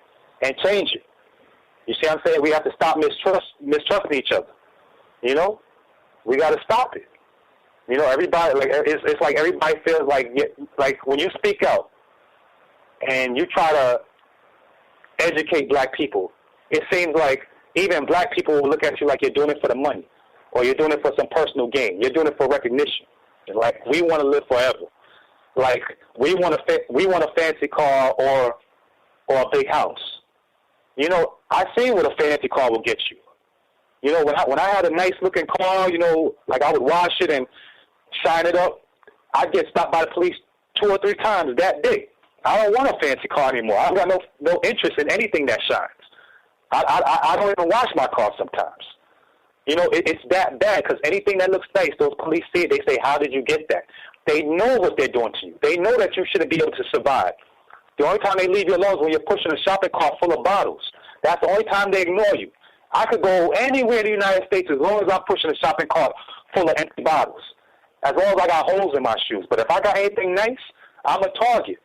Speaker 19: and change it? You see what I'm saying? We have to stop mistrusting each other. You know? We got to stop it. You know, everybody, like, it's like everybody feels like when you speak out and you try to educate black people, it seems like even black people will look at you like you're doing it for the money or you're doing it for some personal gain. You're doing it for recognition. Like, we want to live forever. Like, we want a fancy car or a big house. You know, I seen what a fancy car will get you. You know, when I had a nice looking car, you know, like I would wash it and shine it up, I'd get stopped by the police 2 or 3 times that day. I don't want a fancy car anymore. I've got no interest in anything that shines. I don't even wash my car sometimes. You know, it's that bad because anything that looks nice, those police see it, they say, how did you get that? They know what they're doing to you. They know that you shouldn't be able to survive. The only time they leave you alone is when you're pushing a shopping cart full of bottles. That's the only time they ignore you. I could go anywhere in the United States as long as I'm pushing a shopping cart full of empty bottles, as long as I got holes in my shoes. But if I got anything nice, I'm a target.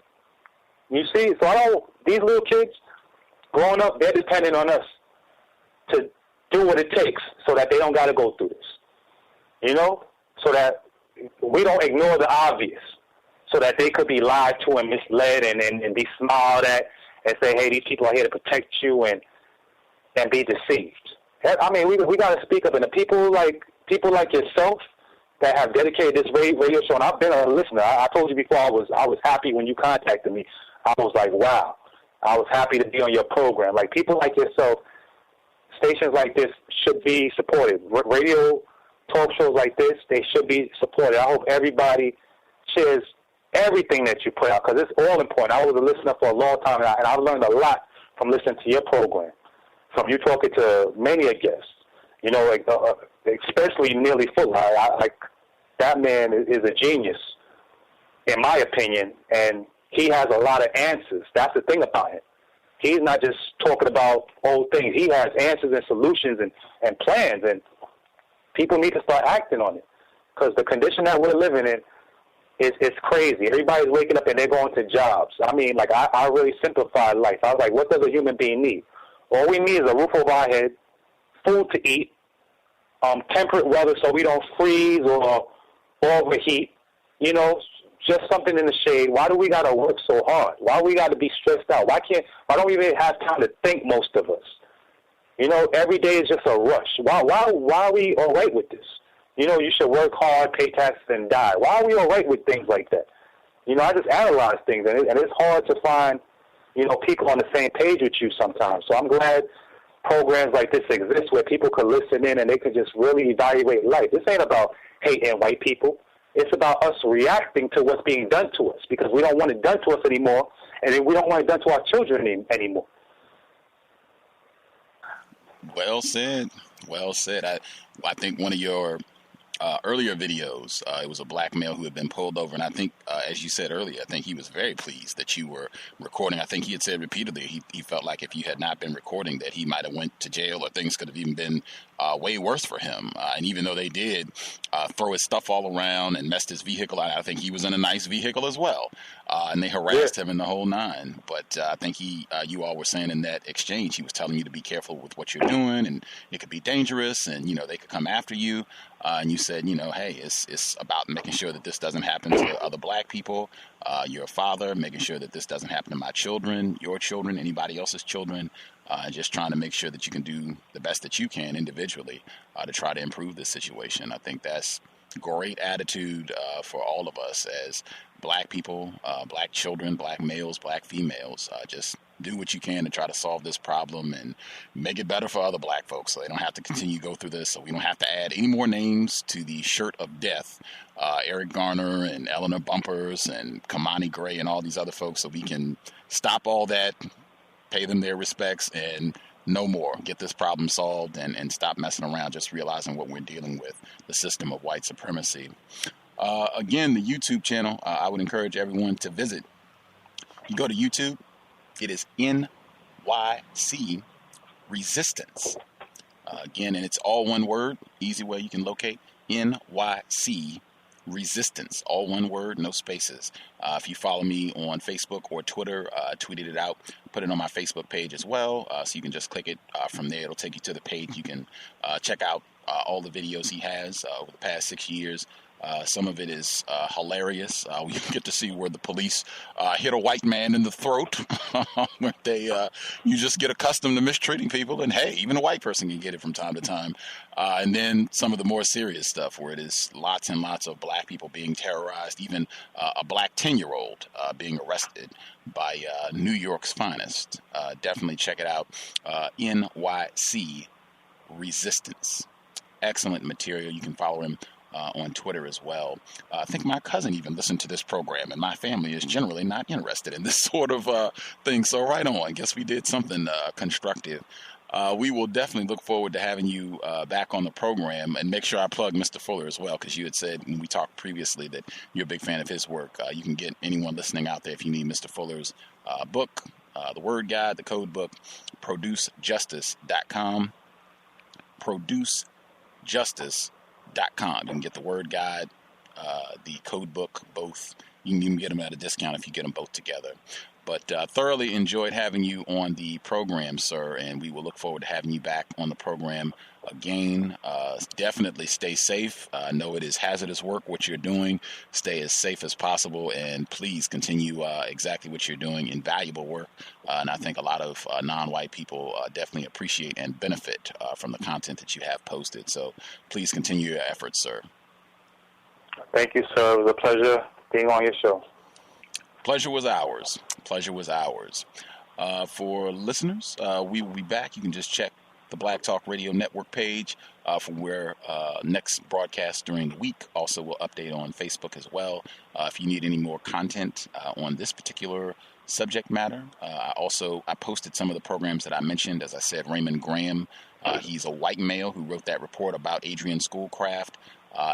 Speaker 19: You see? So these little kids growing up, they're dependent on us to do what it takes so that they don't got to go through this. You know? So that we don't ignore the obvious, so that they could be lied to and misled and be smiled at and say, hey, these people are here to protect you and be deceived. I mean, we got to speak up. And the people like yourself that have dedicated this radio show, and I've been a listener. I told you before I was happy when you contacted me. I was like, wow. I was happy to be on your program. Like, people like yourself, stations like this should be supported. Radio talk shows like this, they should be supported. I hope everybody shares everything that you put out because it's all important. I was a listener for a long time, and I've learned a lot from listening to your program, from you talking to many a guest. You know, like especially Neely Fuller. Like, that man is a genius, in my opinion, and he has a lot of answers. That's the thing about him. He's not just talking about old things. He has answers and solutions and plans, and people need to start acting on it because the condition that we're living in is crazy. Everybody's waking up and they're going to jobs. I mean, like, I really simplified life. I was like, what does a human being need? All we need is a roof over our head, food to eat, temperate weather so we don't freeze or overheat, you know, just something in the shade. Why do we got to work so hard? Why we got to be stressed out? Why don't we even have time to think, most of us? You know, every day is just a rush. Why are we all right with this? You know, you should work hard, pay taxes, and die. Why are we all right with things like that? You know, I just analyze things, and it's hard to find, you know, people on the same page with you sometimes. So I'm glad programs like this exist where people could listen in and they could just really evaluate life. This ain't about hating white people. It's about us reacting to what's being done to us because we don't want it done to us anymore, and we don't want it done to our children anymore.
Speaker 7: Well said. Well said. I think one of your earlier videos, it was a black male who had been pulled over, and I think, as you said earlier, I think he was very pleased that you were recording. I think he had said repeatedly he felt like if you had not been recording that he might have went to jail or things could have even been way worse for him. And even though they did throw his stuff all around and messed his vehicle out, I think he was in a nice vehicle as well. And they harassed him in the whole nine. But I think you all were saying in that exchange, he was telling you to be careful with what you're doing, and it could be dangerous, and, you know, they could come after you. And you said, you know, hey, it's about making sure that this doesn't happen to other black people. You're a father, making sure that this doesn't happen to my children, your children, anybody else's children. Just trying to make sure that you can do the best that you can individually to try to improve this situation. I think that's great attitude for all of us as black people, black children, black males, black females. Just do what you can to try to solve this problem and make it better for other black folks so they don't have to continue to go through this, so we don't have to add any more names to the shirt of death. Eric Garner and Eleanor Bumpers and Kamani Gray and all these other folks, so we can stop all that, pay them their respects, and no more. Get this problem solved and stop messing around, just realizing what we're dealing with, the system of white supremacy. Again, the YouTube channel, I would encourage everyone to visit. You go to YouTube, it is NYC Resistance. Again, and it's all one word, easy way you can locate, NYC Resistance, all one word, no spaces. If you follow me on Facebook or Twitter, I tweeted it out, put it on my Facebook page as well, so you can just click it from there. It'll take you to the page. You can check out all the videos he has over the past 6 years, Some of it is hilarious. We get to see where the police hit a white man in the throat. Where you just get accustomed to mistreating people, and hey, even a white person can get it from time to time. And then some of the more serious stuff, where it is lots and lots of black people being terrorized, even a black 10-year-old being arrested by New York's finest. Definitely check it out. Nycresistance. Excellent material. You can follow him on Twitter as well. I think my cousin even listened to this program, and my family is generally not interested in this sort of thing. So right on. Guess we did something constructive. We will definitely look forward to having you back on the program, and make sure I plug Mr. Fuller as well, because you had said when we talked previously that you're a big fan of his work. You can get anyone listening out there if you need Mr. Fuller's book, the Word Guide, the Code Book, producejustice.com. Producejustice.com. You can get the Word Guide, the Code Book, both. You can even get them at a discount if you get them both together. But thoroughly enjoyed having you on the program, sir, and we will look forward to having you back on the program again. Definitely stay safe. I know it is hazardous work, what you're doing. Stay as safe as possible, and please continue exactly what you're doing, invaluable work. And I think a lot of non-white people definitely appreciate and benefit from the content that you have posted. So please continue your efforts, sir.
Speaker 19: Thank you, sir. It was a pleasure being on your show.
Speaker 7: Pleasure was ours. Pleasure was ours. For listeners, we will be back. You can just check the Black Talk Radio Network page for where next broadcast during the week. Also, we'll update on Facebook as well. If you need any more content on this particular subject matter, I posted some of the programs that I mentioned. As I said, Raymond Graham, he's a white male who wrote that report about Adrian Schoolcraft.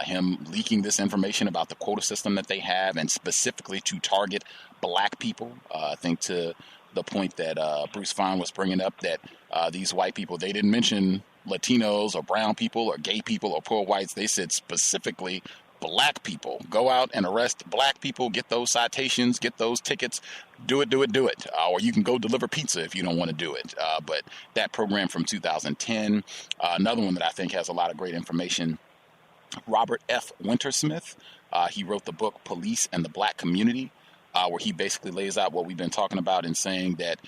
Speaker 7: Him leaking this information about the quota system that they have, and specifically to target black people. I think to the point that Bruce Fine was bringing up, that these white people, they didn't mention Latinos or brown people or gay people or poor whites. They said specifically black people. Go out and arrest black people, get those citations, get those tickets, do it. Or you can go deliver pizza if you don't want to do it. But that program from 2010, another one that I think has a lot of great information, Robert F. Wintersmith, he wrote the book Police and the Black Community, where he basically lays out what we've been talking about in saying that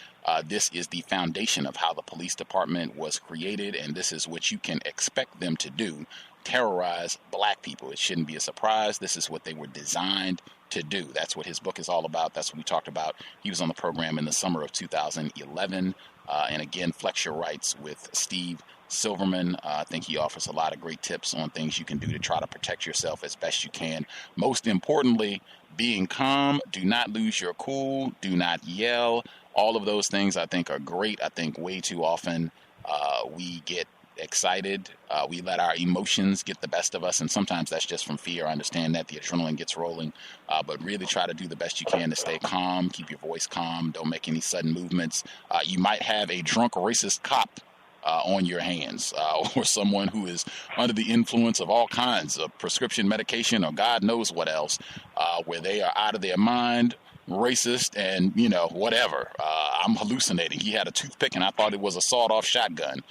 Speaker 7: this is the foundation of how the police department was created, and this is what you can expect them to do, terrorize black people. It shouldn't be a surprise. This is what they were designed to do. That's what his book is all about. That's what we talked about. He was on the program in the summer of 2011. And again, Flex Your Rights with Steve Silverman. I think he offers a lot of great tips on things you can do to try to protect yourself as best you can. Most importantly, being calm. Do not lose your cool. Do not yell. All of those things I think are great. I think way too often we get excited. We let our emotions get the best of us, and sometimes that's just from fear. I understand that the adrenaline gets rolling, but really try to do the best you can to stay calm, keep your voice calm, don't make any sudden movements. You might have a drunk racist cop on your hands, or someone who is under the influence of all kinds of prescription medication or God knows what else, where they are out of their mind, racist, and whatever. I'm hallucinating. He had a toothpick and I thought it was a sawed-off shotgun.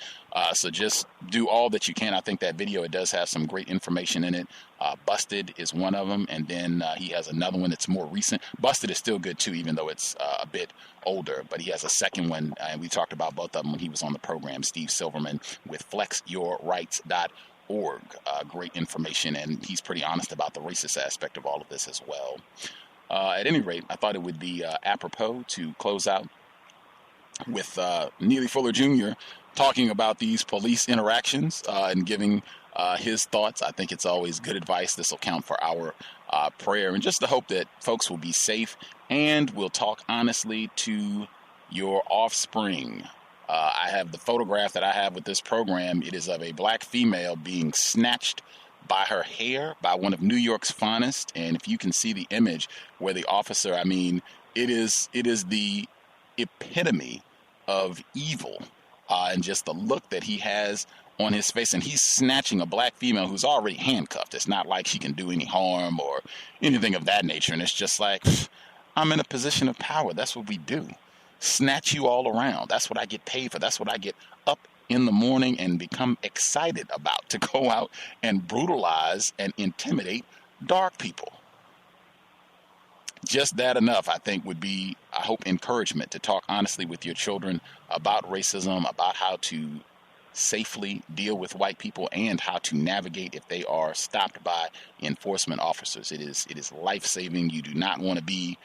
Speaker 7: So just do all that you can. I think that video, it does have some great information in it. Busted is one of them, and then he has another one that's more recent. Busted is still good too, even though it's a bit older, but he has a second one, and we talked about both of them when he was on the program, Steve Silverman with flexyourrights.org. Great information, and he's pretty honest about the racist aspect of all of this as well. At any rate, I thought it would be apropos to close out with Neely Fuller Jr. talking about these police interactions and giving his thoughts. I think it's always good advice. This will count for our prayer, and just the hope that folks will be safe and will talk honestly to your offspring. I have the photograph that I have with this program. It is of a black female being snatched by her hair by one of New York's finest. And if you can see the image where the officer, I mean, it is the epitome of evil, and just the look that he has on his face. And he's snatching a black female who's already handcuffed. It's not like she can do any harm or anything of that nature. And it's just like, I'm in a position of power. That's what we do. Snatch you all around. That's what I get paid for. That's what I get up in the morning and become excited about, to go out and brutalize and intimidate dark people. Just that enough, I think, would be, I hope, encouragement to talk honestly with your children about racism, about how to safely deal with white people, and how to navigate if they are stopped by enforcement officers. It is life-saving. You do not want to be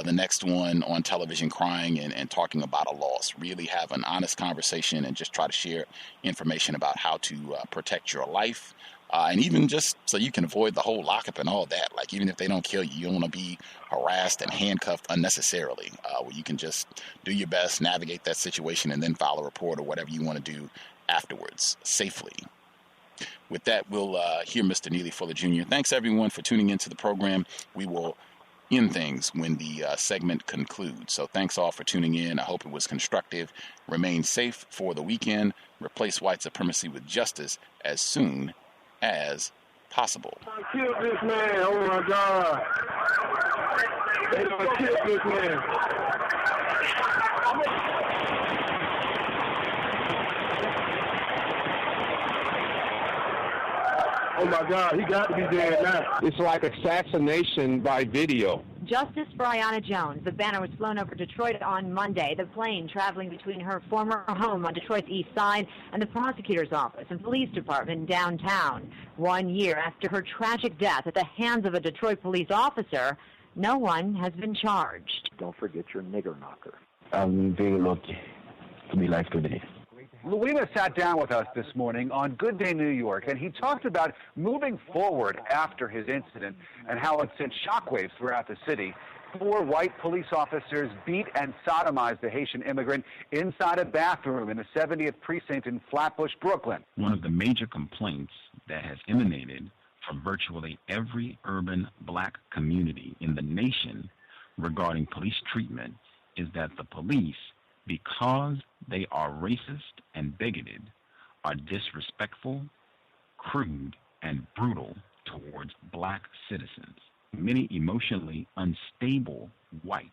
Speaker 7: the next one on television crying and talking about a loss. Really have an honest conversation and just try to share information about how to protect your life. And even just so you can avoid the whole lockup and all that. Like, even if they don't kill you, you don't want to be harassed and handcuffed unnecessarily. Where you can just do your best, navigate that situation, and then file a report or whatever you want to do afterwards safely. With that, we'll hear Mr. Neely Fuller Jr. Thanks, everyone, for tuning into the program. We will end things when the segment concludes. So thanks all for tuning in. I hope it was constructive. Remain safe for the weekend. Replace white supremacy with justice as soon as possible.
Speaker 5: Kill this man. Oh my God. They gonna kill this man. Oh my God, he got to be dead now. It's like assassination by video.
Speaker 20: Justice for Aiyana Jones. The banner was flown over Detroit on Monday. The plane traveling between her former home on Detroit's east side and the prosecutor's office and police department downtown. 1 year after her tragic death at the hands of a Detroit police officer, no one has been charged.
Speaker 21: Don't forget your nigger knocker. I'm very lucky to be alive today.
Speaker 22: Luina sat down with us this morning on Good Day New York, and he talked about moving forward after his incident and how it sent shockwaves throughout the city. 4 white police officers beat and sodomized the Haitian immigrant inside a bathroom in the 70th precinct in Flatbush, Brooklyn.
Speaker 7: One of the major complaints that has emanated from virtually every urban black community in the nation regarding police treatment is that the police, because they are racist and bigoted, are disrespectful, crude, and brutal towards black citizens. Many emotionally unstable whites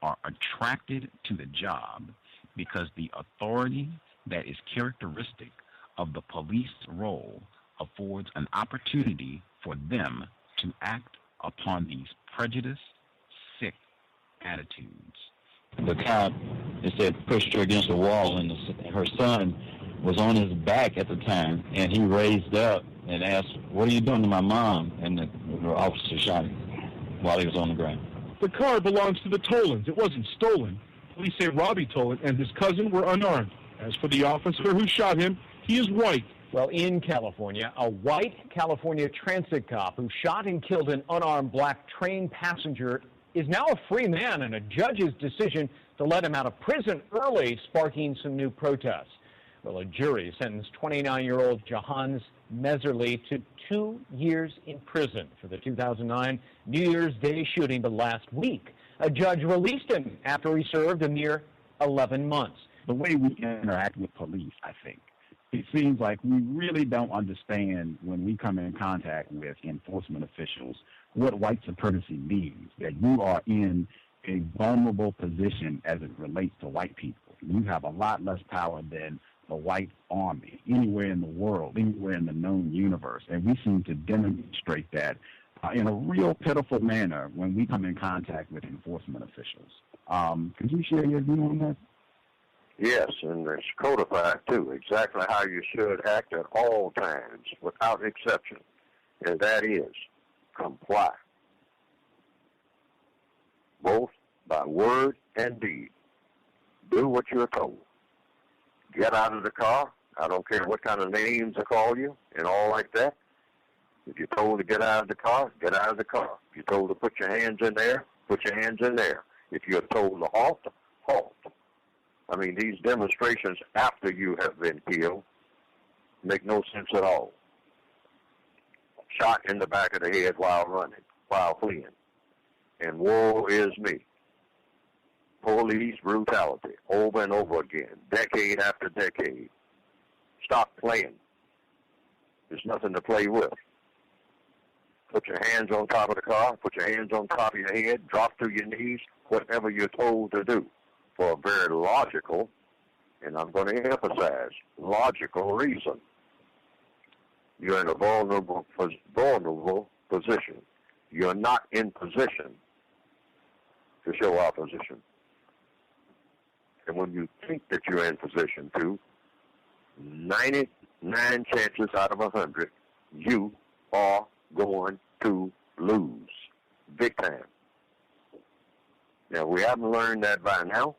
Speaker 7: are attracted to the job because the authority that is characteristic of the police role affords an opportunity for them to act upon these prejudiced, sick attitudes.
Speaker 21: The cop instead pushed her against the wall, and her son was on his back at the time, and he raised up and asked, "What are you doing to my mom?" And the officer shot him while he was on the ground.
Speaker 23: The car belongs to the Tolans. It wasn't stolen. Police say Robbie Tolan and his cousin were unarmed. As for the officer who shot him, he is white.
Speaker 24: Well, in California, a white California transit cop who shot and killed an unarmed black train passenger is now a free man, and a judge's decision to let him out of prison early sparking some new protests. Well, a jury sentenced 29-year-old Jahans Meserly to 2 years in prison for the 2009 New Year's Day shooting, but last week a judge released him after he served a mere 11 months.
Speaker 25: The way we interact with police, I think, it seems like we really don't understand when we come in contact with enforcement officials what white supremacy means, that you are in a vulnerable position as it relates to white people. You have a lot less power than the white army anywhere in the world, anywhere in the known universe. And we seem to demonstrate that in a real pitiful manner when we come in contact with enforcement officials. Could you share your view on that?
Speaker 18: Yes, and it's codified, too, exactly how you should act at all times, without exception, and that is comply, both by word and deed. Do what you're told. Get out of the car. I don't care what kind of names they call you and all like that. If you're told to get out of the car, get out of the car. If you're told to put your hands in there, put your hands in there. If you're told to halt, halt. I mean, these demonstrations after you have been killed make no sense at all. Shot in the back of the head while running, while fleeing. And woe is me. Police brutality over and over again, decade after decade. Stop playing. There's nothing to play with. Put your hands on top of the car, put your hands on top of your head, drop to your knees, whatever you're told to do, for a very logical, and I'm going to emphasize, logical reason. You're in a vulnerable
Speaker 1: position. You're not in position to show opposition. And when you think that you're in position to, 99 chances out of 100, you are going to lose big time. Now, we haven't learned that by now.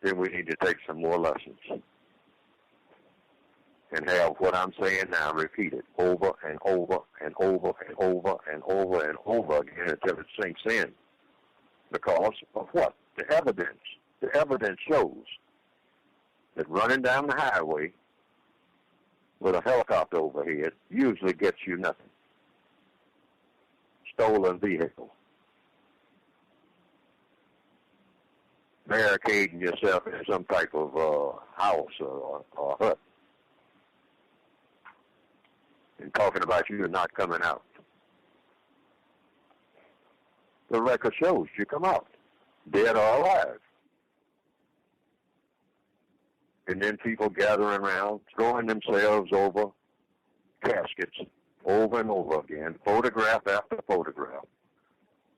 Speaker 1: Then we need to take some more lessons and have what I'm saying now repeated over and over and over and over and over and over again until it sinks in. Because of what? The evidence. The evidence shows that running down the highway with a helicopter overhead usually gets you nothing. Stolen vehicle. Barricading yourself in some type of house or hut. And talking about you not coming out. The record shows you come out, dead or alive. And then people gathering around, throwing themselves over caskets over and over again, photograph after photograph.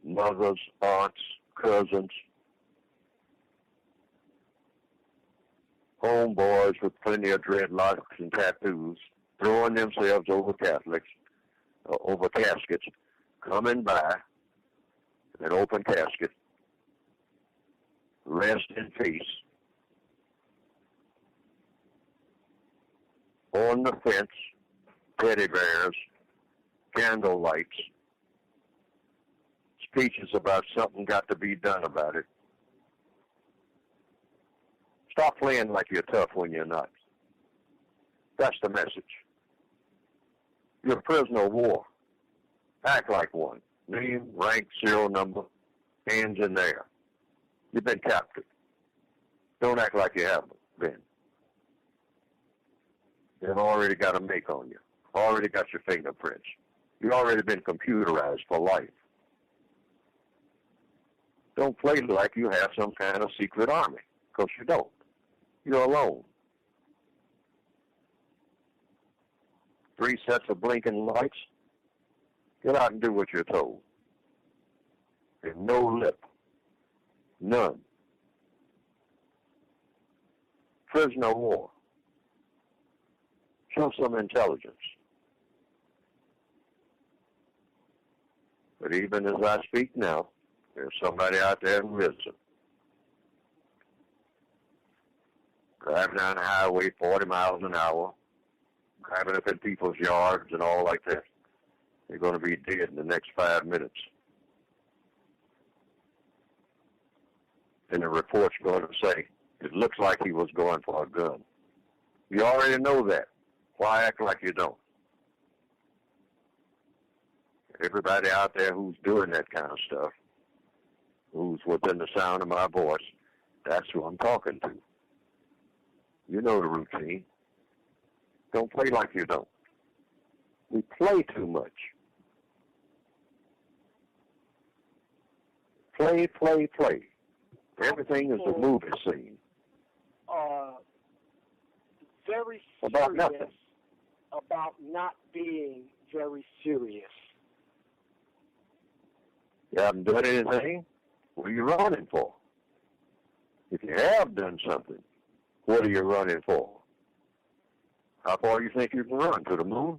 Speaker 1: Mothers, aunts, cousins, homeboys with plenty of dreadlocks and tattoos, throwing themselves over Catholics, over caskets, coming by an open casket, rest in peace. On the fence, teddy bears, candle lights, speeches about something got to be done about it. Stop playing like you're tough when you're not. That's the message. You're a prisoner of war. Act like one. Name, rank, serial number, hands in the air. You've been captured. Don't act like you haven't been. They've already got a make on you. Already got your fingerprints. You've already been computerized for life. Don't play like you have some kind of secret army, because you don't. You're alone. 3 sets of blinking lights. Get out and do what you're told. And no lip. None. Prisoner of war. Show some intelligence. But even as I speak now, there's somebody out there who isn't. Driving down the highway 40 miles an hour, driving up in people's yards and all like that. They're going to be dead in the next 5 minutes. And the report's going to say, it looks like he was going for a gun. You already know that. Why act like you don't? Everybody out there who's doing that kind of stuff, who's within the sound of my voice, that's who I'm talking to. You know the routine. Don't play like you don't. We play too much. Play, play, play. Everything is a movie scene.
Speaker 2: Very serious
Speaker 1: about nothing.
Speaker 2: About not being very serious.
Speaker 1: You haven't done anything? What are you running for? If you have done something, what are you running for? How far do you think you can run? To the moon?